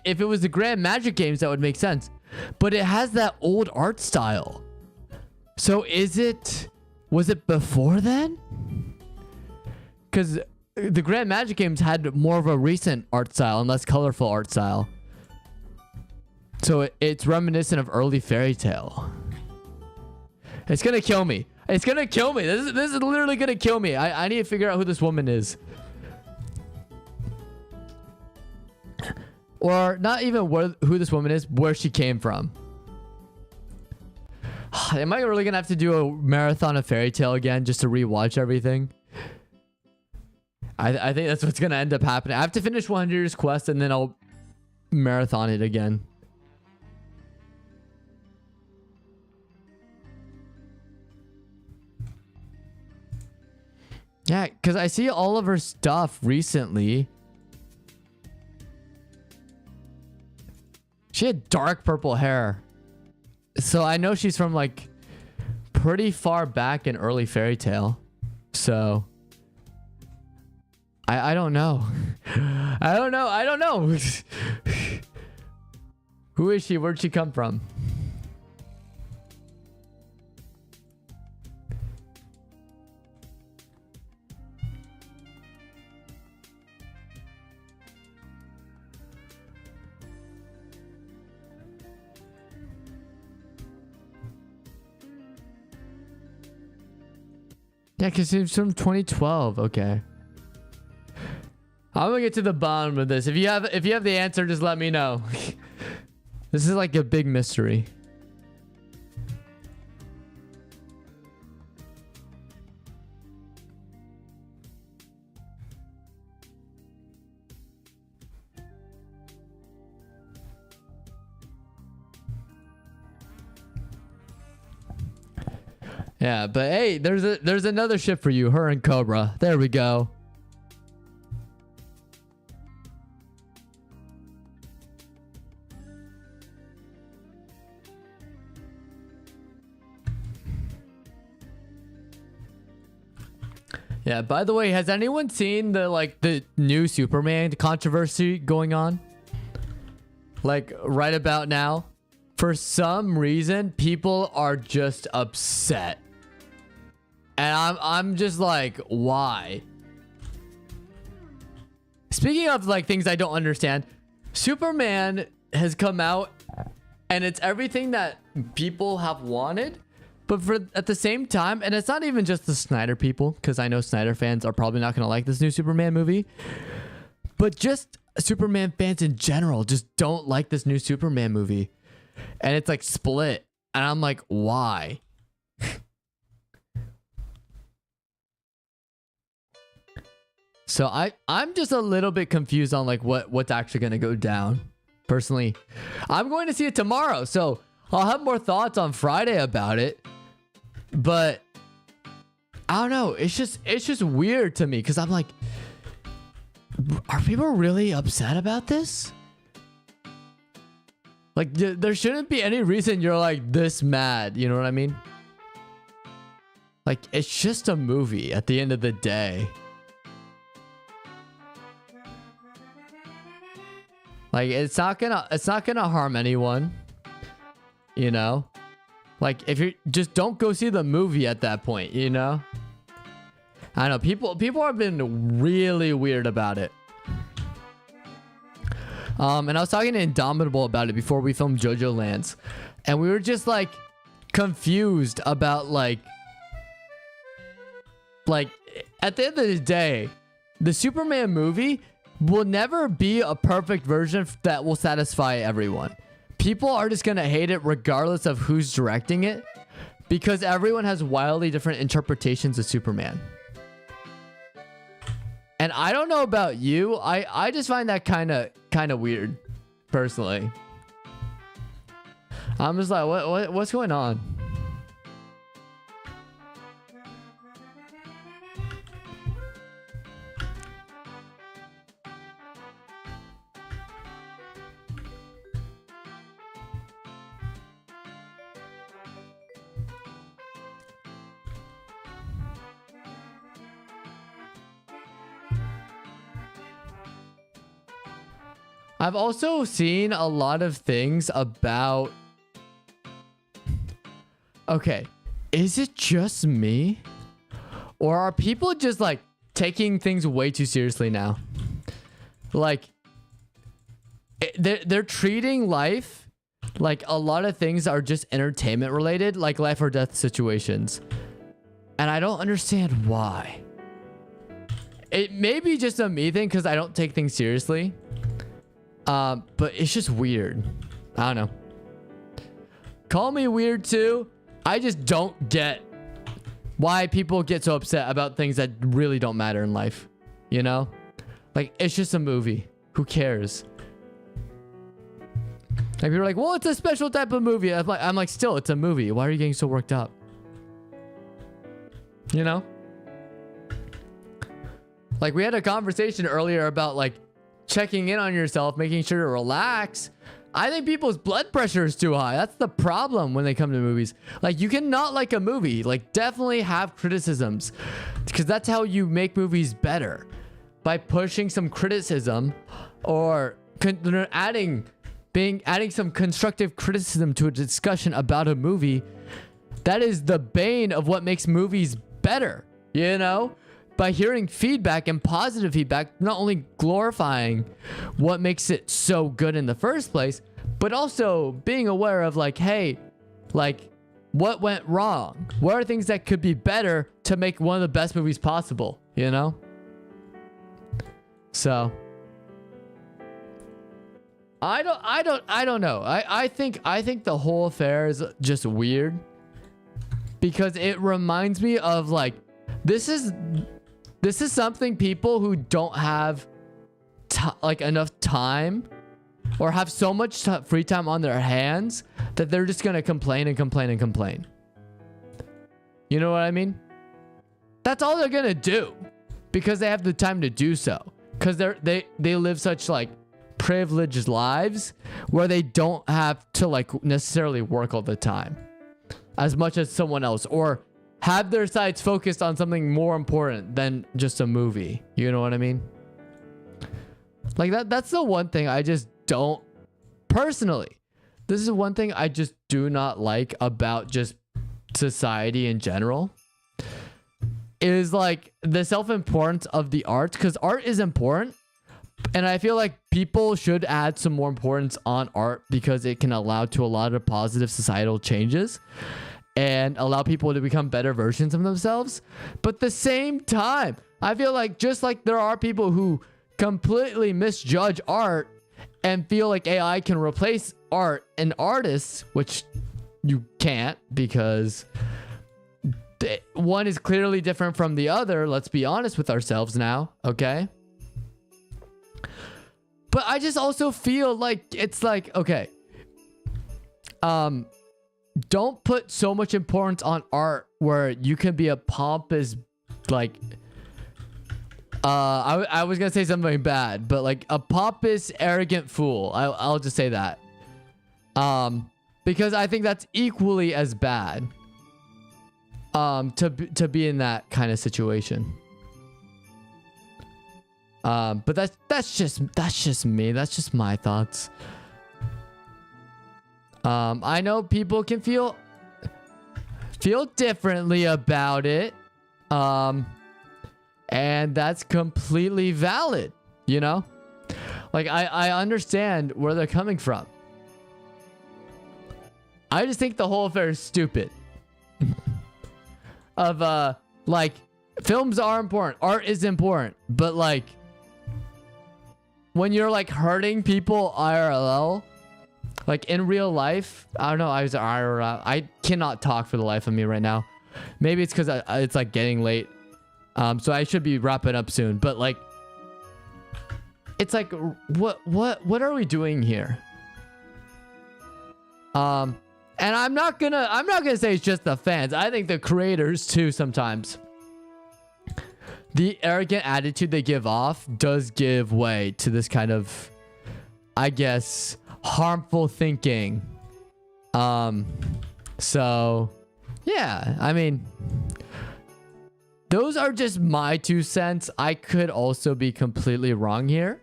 if it was the Grand Magic Games, that would make sense. But it has that old art style. So was it before then? Because the Grand Magic Games had more of a recent art style and less colorful art style. So it's reminiscent of early fairy tale. It's gonna kill me. It's gonna kill me. This is literally gonna kill me. I need to figure out who this woman is. Or not even who this woman is, where she came from. Am I really gonna have to do a marathon of Fairy Tail again just to rewatch everything? I think that's what's gonna end up happening. I have to finish 100 Years Quest and then I'll marathon it again. Yeah, because I see all of her stuff recently. She had dark purple hair. So I know she's from like pretty far back in early fairy tale. So I don't know. I don't know. Who is she? Where'd she come from? Yeah, because it's from 2012. Okay. I'm gonna get to the bottom of this. If you have the answer, just let me know. This is like a big mystery. Yeah, but hey, there's another ship for you, her and Cobra. There we go. Yeah, by the way, has anyone seen the new Superman controversy going on? Like right about now? For some reason, people are just upset. And I'm just like, why? Speaking of like things I don't understand, Superman has come out and it's everything that people have wanted. But at the same time, and it's not even just the Snyder people, because I know Snyder fans are probably not going to like this new Superman movie. But just Superman fans in general just don't like this new Superman movie. And it's like split. And I'm like, why? So I'm just a little bit confused on like what's actually going to go down. Personally, I'm going to see it tomorrow. So I'll have more thoughts on Friday about it. But I don't know. It's just weird to me because I'm like, are people really upset about this? Like, there shouldn't be any reason you're like this mad. You know what I mean? Like, it's just a movie at the end of the day. Like, it's not gonna harm anyone. You know? Like, if you just don't go see the movie at that point, you know? I know people have been really weird about it. And I was talking to Indomitable about it before we filmed JoJo Lands, and we were just like confused about like at the end of the day, the Superman movie will never be a perfect version that will satisfy everyone. People are just gonna hate it regardless of who's directing it, because everyone has wildly different interpretations of Superman. And I don't know about you, I just find that kind of weird, personally. I'm just like, what's going on? I've also seen a lot of things about... Okay, is it just me? Or are people just like taking things way too seriously now? Like, they're treating life like a lot of things are just entertainment related, like life or death situations. And I don't understand why. It may be just a me thing because I don't take things seriously. But it's just weird. I don't know. Call me weird too. I just don't get why people get so upset about things that really don't matter in life. You know? Like, it's just a movie. Who cares? Like, people are like, well, it's a special type of movie. I'm like, still, it's a movie. Why are you getting so worked up? You know? Like, we had a conversation earlier about, like, checking in on yourself, making sure to relax. I think people's blood pressure is too high. That's the problem when they come to movies. Like, you cannot like a movie. Like, definitely have criticisms, because that's how you make movies better, by pushing some criticism or adding some constructive criticism to a discussion about a movie. That is the bane of what makes movies better, you know? By hearing feedback and positive feedback, not only glorifying what makes it so good in the first place, but also being aware of like, hey, like, what went wrong? What are things that could be better to make one of the best movies possible, you know? So I don't know. I think the whole affair is just weird, because it reminds me of like, this is something people who don't have like enough time or have so much free time on their hands that they're just going to complain and complain and complain. You know what I mean? That's all they're going to do, because they have the time to do so, because they live such like privileged lives where they don't have to like necessarily work all the time as much as someone else, or have their sights focused on something more important than just a movie. You know what I mean? Like that's the one thing I just don't, personally, this is one thing I just do not like about just society in general, is like the self-importance of the arts, because art is important. And I feel like people should add some more importance on art, because it can allow to a lot of positive societal changes and allow people to become better versions of themselves. But at the same time, I feel like just like there are people who completely misjudge art and feel like AI can replace art and artists, which you can't, because one is clearly different from the other. Let's be honest with ourselves now, okay? But I just also feel like it's like, okay, don't put so much importance on art where you can be a pompous, like, I was gonna say something bad, but like a pompous, arrogant fool. I'll just say that. Because I think that's equally as bad to be in that kind of situation. But that's just me. That's just my thoughts. I know people can feel differently about it. And that's completely valid, you know? Like, I understand where they're coming from. I just think the whole affair is stupid. Like, films are important. Art is important. But, like, when you're, like, hurting people IRL, like, in real life, I don't know, I cannot talk for the life of me right now. Maybe it's because it's, like, getting late. So I should be wrapping up soon. But, like, it's like, what are we doing here? And I'm not gonna say it's just the fans. I think the creators too sometimes. The arrogant attitude they give off does give way to this kind of, I guess, harmful thinking. So yeah, I mean, those are just my 2 cents. I could also be completely wrong here.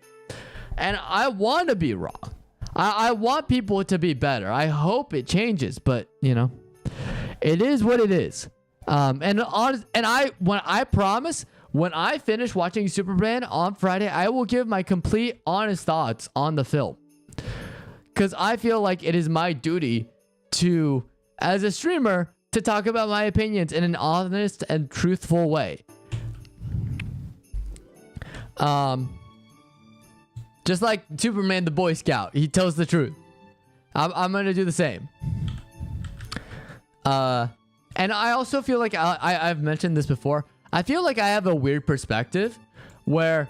And I want to be wrong. I want people to be better. I hope it changes, but you know, it is what it is. And I promise, when I finish watching Superman on Friday, I will give my complete honest thoughts on the film. Because I feel like it is my duty to, as a streamer, to talk about my opinions in an honest and truthful way. Just like Superman the Boy Scout, he tells the truth. I'm gonna do the same. And I also feel like I've mentioned this before. I feel like I have a weird perspective where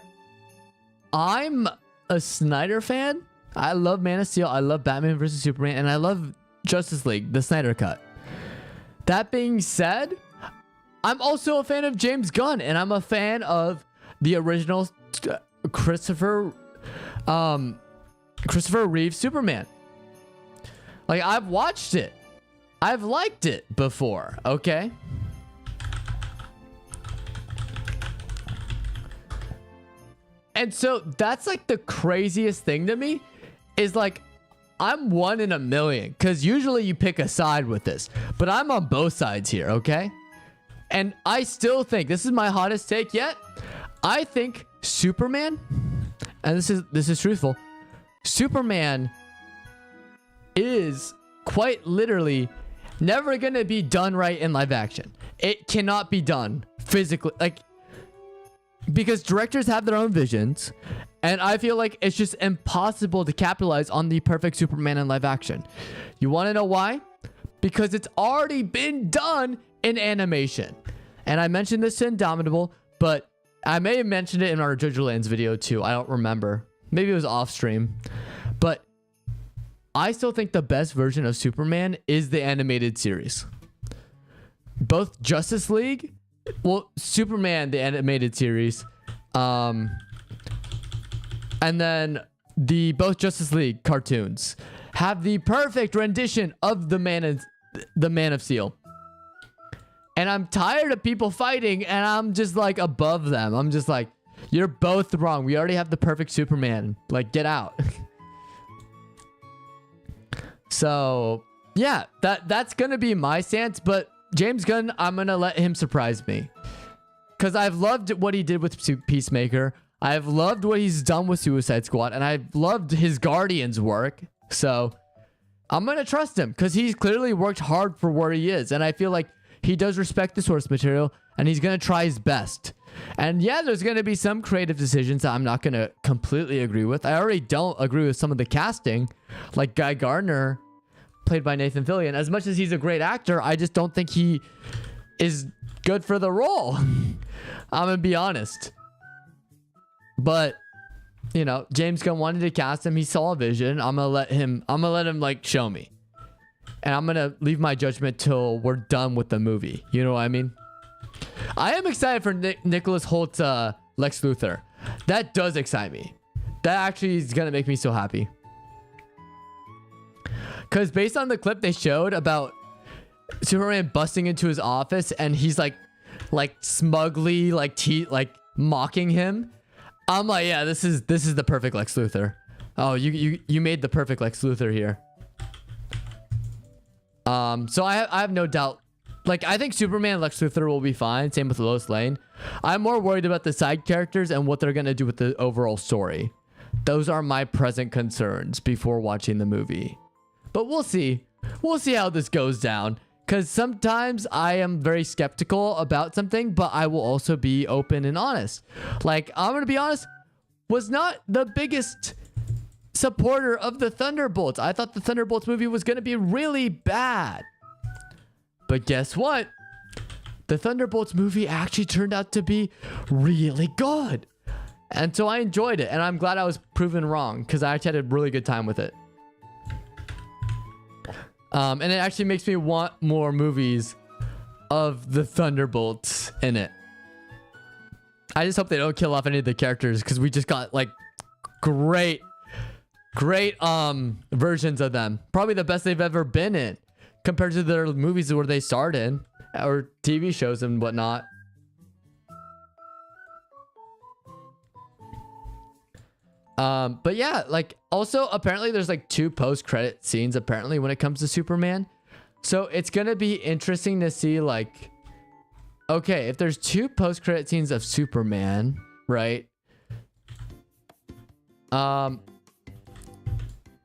I'm a Snyder fan. I love Man of Steel. I love Batman vs. Superman. And I love Justice League, the Snyder Cut. That being said, I'm also a fan of James Gunn. And I'm a fan of the original Christopher Reeve Superman. Like, I've watched it. I've liked it before, okay? And so that's like the craziest thing to me is like, I'm 1 in a million, because usually you pick a side with this, but I'm on both sides here, okay? And I still think, this is my hottest take yet, I think Superman, and this is truthful, Superman is quite literally never gonna be done right in live action. It cannot be done physically, like, because directors have their own visions, and I feel like it's just impossible to capitalize on the perfect Superman in live action. You want to know why? Because it's already been done in animation. And I mentioned this to Indomitable, but I may have mentioned it in our Jojo Lands video too. I don't remember. Maybe it was off stream. But I still think the best version of Superman is the animated series. Both Justice League, well, Superman, the animated series, and then both Justice League cartoons have the perfect rendition of the Man of Steel. And I'm tired of people fighting, and I'm just like above them. I'm just like, you're both wrong. We already have the perfect Superman. Like, get out. So yeah, that's gonna be my stance. But James Gunn, I'm gonna let him surprise me, because I've loved what he did with Peacemaker. I've loved what he's done with Suicide Squad, and I've loved his Guardians work. So I'm gonna trust him, because he's clearly worked hard for where he is, and I feel like he does respect the source material, and he's gonna try his best. And yeah, there's gonna be some creative decisions that I'm not gonna completely agree with. I already don't agree with some of the casting, like Guy Gardner, played by Nathan Fillion. As much as he's a great actor, I just don't think he is good for the role. I'm gonna be honest. But you know, James Gunn wanted to cast him. He saw a vision. I'm gonna let him like show me, and I'm gonna leave my judgment till we're done with the movie. You know what I mean? I am excited for Nicholas Holt's Lex Luthor. That does excite me. That actually is gonna make me so happy. Because based on the clip they showed about Superman busting into his office and he's like smugly like mocking him, I'm like, yeah, this is the perfect Lex Luthor. Oh, you made the perfect Lex Luthor here. So I have no doubt. Like, I think Superman and Lex Luthor will be fine. Same with Lois Lane. I'm more worried about the side characters and what they're gonna do with the overall story. Those are my present concerns before watching the movie. But we'll see. We'll see how this goes down. Because sometimes I am very skeptical about something, but I will also be open and honest. Like, I'm gonna be honest, was not the biggest supporter of the Thunderbolts. I thought the Thunderbolts movie was gonna be really bad. But guess what? The Thunderbolts movie actually turned out to be really good. And so I enjoyed it. And I'm glad I was proven wrong because I actually had a really good time with it. And it actually makes me want more movies of the Thunderbolts in it. I just hope they don't kill off any of the characters because we just got like great versions of them. Probably the best they've ever been in compared to their movies where they starred in or TV shows and whatnot. But yeah, like also apparently there's like 2 post-credit scenes apparently when it comes to Superman. So it's gonna be interesting to see like, okay, if there's 2 post-credit scenes of Superman, right?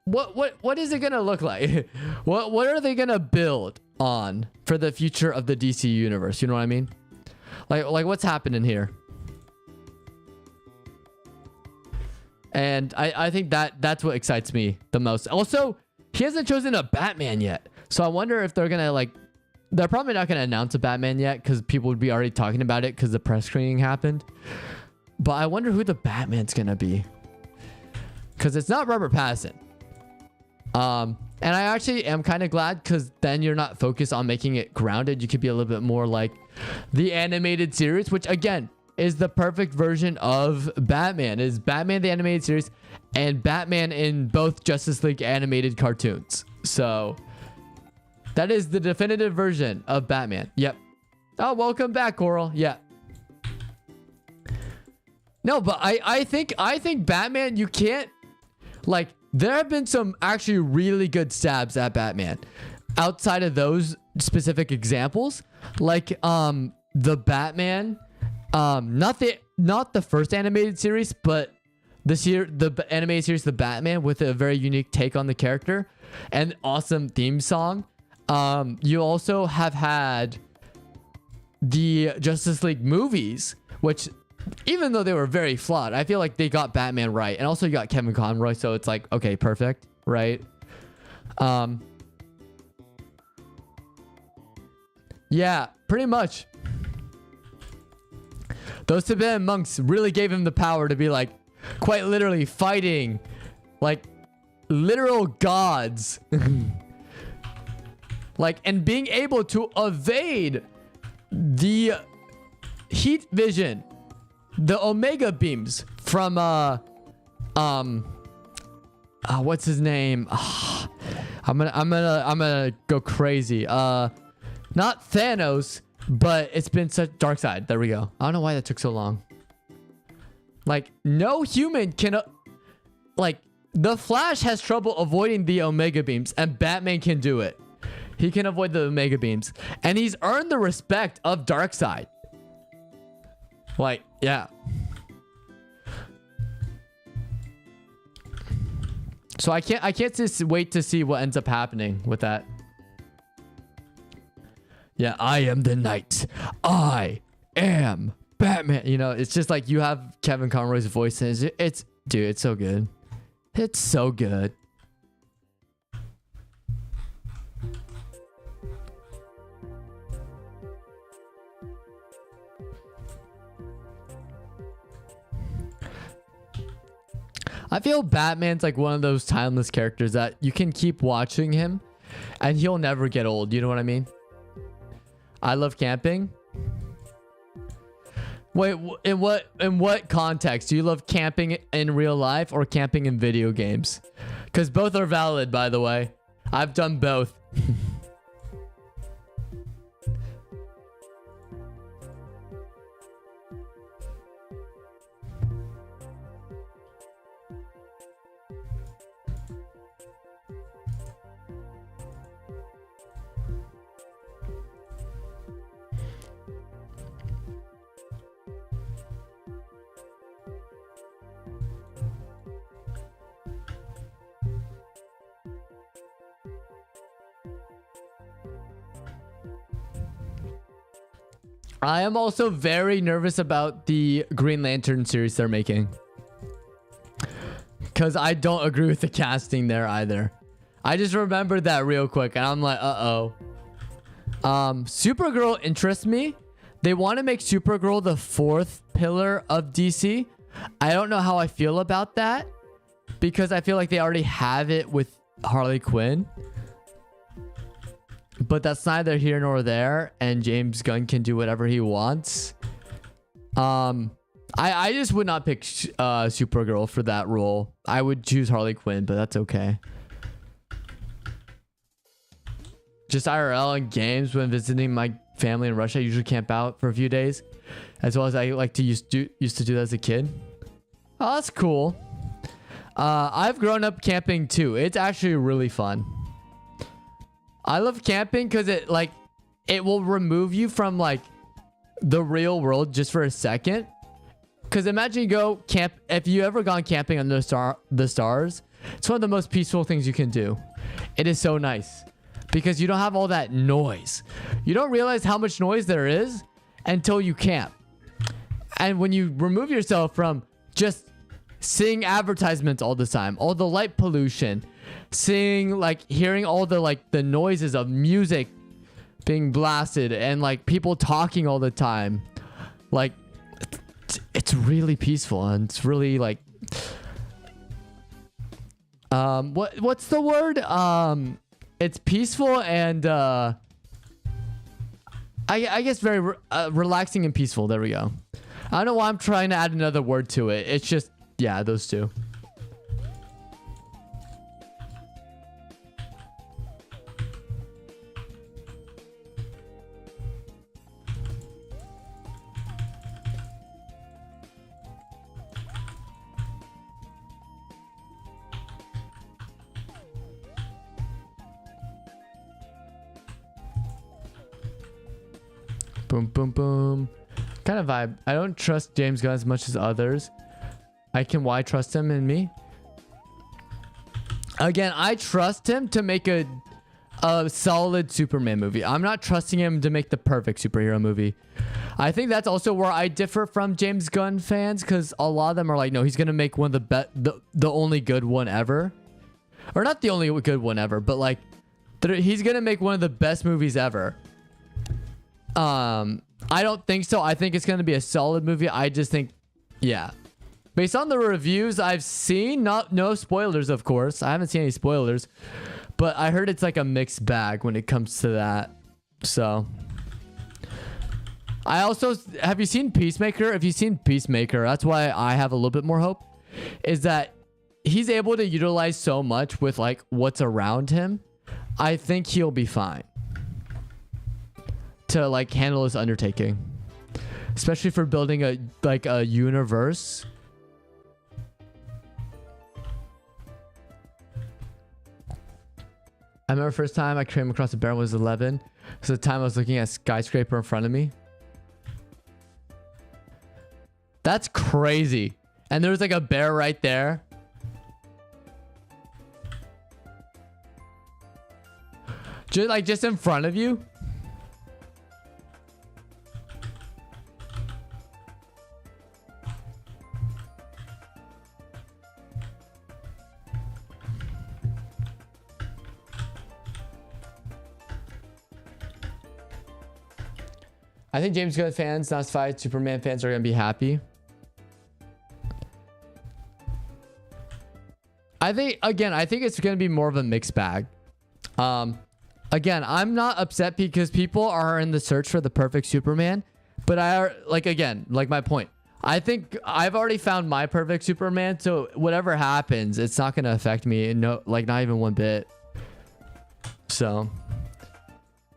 What is it gonna look like? what are they gonna build on for the future of the DC universe? You know what I mean? Like what's happening here? And I think that's what excites me the most. Also, he hasn't chosen a Batman yet. So I wonder if they're gonna like, they're probably not gonna announce a Batman yet because people would be already talking about it because the press screening happened. But I wonder who the Batman's gonna be. Because it's not Robert Pattinson. And I actually am kind of glad because then you're not focused on making it grounded. You could be a little bit more like the animated series, which again is the perfect version of Batman. Is Batman the animated series and Batman in both Justice League animated cartoons. So that is the definitive version of Batman. Yep. Oh, welcome back, Coral. Yeah. No, but I think Batman, you can't like, there have been some actually really good stabs at Batman outside of those specific examples. Like the Batman, not the first animated series, but the animated series The Batman, with a very unique take on the character and awesome theme song. You also have had the Justice League movies, which even though they were very flawed, I feel like they got Batman right. And also you got Kevin Conroy, so it's like, okay, perfect, right? Yeah, pretty much. Those Tibetan monks really gave him the power to be like, quite literally fighting like literal gods. Like, and being able to evade the heat vision, the Omega beams from what's his name? I'm gonna go crazy. Not Thanos, but it's been such Darkseid. There we go. I don't know why that took so long. Like, no human can like, the Flash has trouble avoiding the Omega beams and Batman can do it. He can avoid the Omega beams and he's earned the respect of Darkseid. Like, yeah. So I can't just wait to see what ends up happening with that. Yeah, I am the knight. I am Batman. You know, it's just like you have Kevin Conroy's voice and it's dude, it's so good. It's so good. I feel Batman's like one of those timeless characters that you can keep watching him and he'll never get old. You know what I mean? I love camping. Wait, in what context? Do you love camping in real life or camping in video games? Because both are valid, by the way. I've done both. I am also very nervous about the Green Lantern series they're making. Because I don't agree with the casting there either. I just remembered that real quick and I'm like, uh-oh. Supergirl interests me. They want to make Supergirl the fourth pillar of DC. I don't know how I feel about that. Because I feel like they already have it with Harley Quinn. But that's neither here nor there, and James Gunn can do whatever he wants. I just would not pick Supergirl for that role. I would choose Harley Quinn, but that's okay. Just IRL and games when visiting my family in Russia. I usually camp out for a few days, as well as I like to used to do that as a kid. Oh, that's cool. I've grown up camping too. It's actually really fun. I love camping because it will remove you from like the real world just for a second. Because imagine you go camp. If you ever gone camping under the stars, it's one of the most peaceful things you can do. It is so nice because you don't have all that noise. You don't realize how much noise there is until you camp. And when you remove yourself from just seeing advertisements all the time, all the light pollution, hearing all the noises of music being blasted and like people talking all the time, like it's really peaceful and it's really like what's the word, it's peaceful and I guess very relaxing and peaceful. There we go. I don't know why I'm trying to add another word to it. It's just, yeah, those two. Boom, boom, boom. Kind of vibe. I don't trust James Gunn as much as others. Why trust him and me? Again, I trust him to make a solid Superman movie. I'm not trusting him to make the perfect superhero movie. I think that's also where I differ from James Gunn fans, because a lot of them are like, no, he's gonna make one of the only good one ever, or not the only good one ever, but like he's gonna make one of the best movies ever. I don't think so. I think it's gonna be a solid movie. I just think, yeah, based on the reviews I've seen, no spoilers, of course. I haven't seen any spoilers, but I heard it's like a mixed bag when it comes to that. So I also, have you seen Peacemaker? If you've seen Peacemaker, that's why I have a little bit more hope, is that he's able to utilize so much with like what's around him. I think he'll be fine to like handle this undertaking, especially for building a universe. I remember the first time I came across a bear was 11. So the time I was looking at a skyscraper in front of me. That's crazy. And there was like a bear right there. Just in front of you. I think James Gunn fans, not Spy Superman fans, are going to be happy. I think it's going to be more of a mixed bag. Again, I'm not upset because people are in the search for the perfect Superman. But like my point. I think I've already found my perfect Superman. So whatever happens, it's not going to affect me. No, like not even one bit. So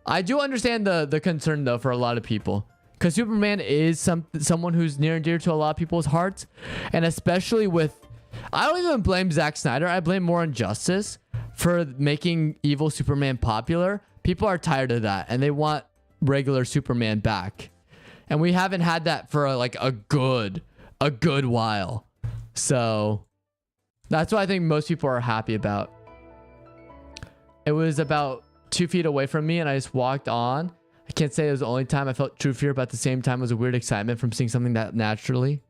I do understand the concern though for a lot of people, because Superman is someone who's near and dear to a lot of people's hearts, and especially with, I don't even blame Zack Snyder. I blame more Injustice for making evil Superman popular. People are tired of that and they want regular Superman back, and we haven't had that for like a good while. So that's what I think most people are happy about. It was about 2 feet away from me and I just walked on. I can't say it was the only time I felt true fear, but at the same time it was a weird excitement from seeing something that naturally.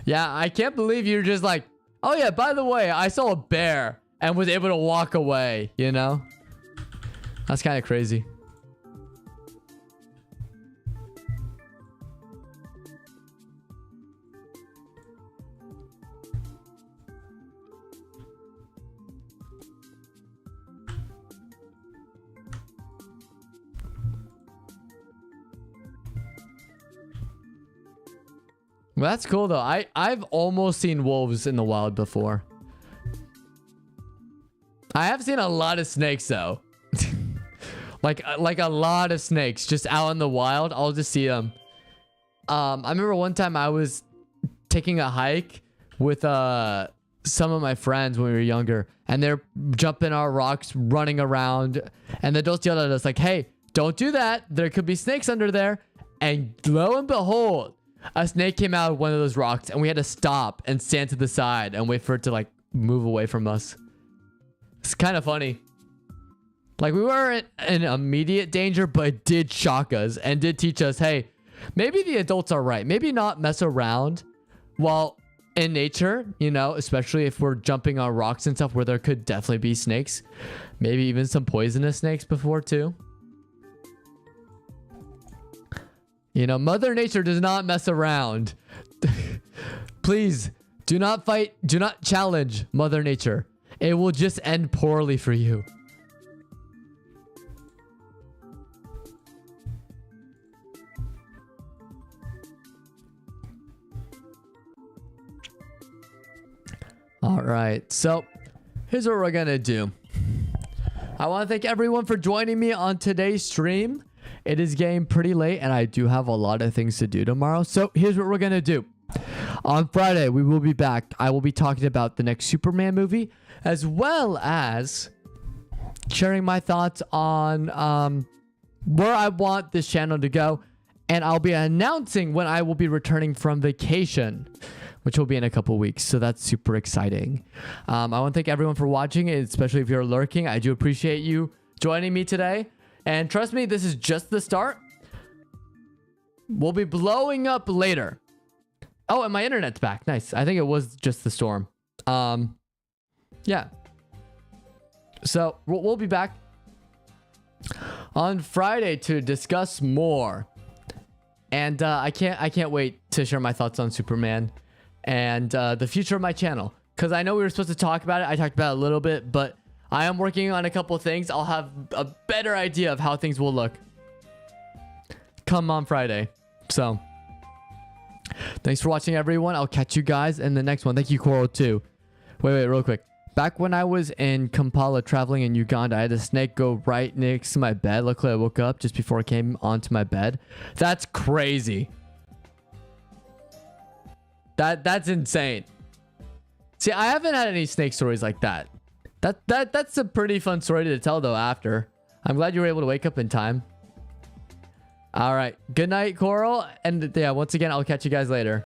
Yeah, I can't believe you're just like, oh yeah, by the way, I saw a bear and was able to walk away, you know? That's kind of crazy. Well, that's cool though. I've almost seen wolves in the wild before. I have seen a lot of snakes though. like a lot of snakes just out in the wild. I'll just see them. I remember one time I was taking a hike with some of my friends when we were younger, and they're jumping our rocks, running around, and the adults yelled at us like, "Hey, don't do that. There could be snakes under there." And lo and behold, a snake came out of one of those rocks, and we had to stop and stand to the side and wait for it to like move away from us. It's kind of funny. Like, we weren't in immediate danger, but it did shock us and did teach us, hey, maybe the adults are right. Maybe not mess around while in nature, you know, especially if we're jumping on rocks and stuff where there could definitely be snakes. Maybe even some poisonous snakes before too. You know, Mother Nature does not mess around. Please, do not fight. Do not challenge Mother Nature. It will just end poorly for you. All right, so here's what we're gonna do. I want to thank everyone for joining me on today's stream. It is getting pretty late and I do have a lot of things to do tomorrow. So here's what we're going to do. On Friday, we will be back. I will be talking about the next Superman movie, as well as sharing my thoughts on where I want this channel to go. And I'll be announcing when I will be returning from vacation, which will be in a couple weeks. So that's super exciting. I want to thank everyone for watching, especially if you're lurking. I do appreciate you joining me today. And trust me, this is just the start. We'll be blowing up later. Oh, and my internet's back. Nice. I think it was just the storm. Yeah. So we'll be back on Friday to discuss more. And I can't wait to share my thoughts on Superman and the future of my channel. Because I know we were supposed to talk about it. I talked about it a little bit, but I am working on a couple of things. I'll have a better idea of how things will look come on Friday. So thanks for watching, everyone. I'll catch you guys in the next one. Thank you, Coral, too. Wait, real quick. Back when I was in Kampala traveling in Uganda, I had a snake go right next to my bed. Luckily, I woke up just before it came onto my bed. That's crazy. That's insane. See, I haven't had any snake stories like that. That's a pretty fun story to tell though after. I'm glad you were able to wake up in time. All right. Good night, Coral. And yeah, once again, I'll catch you guys later.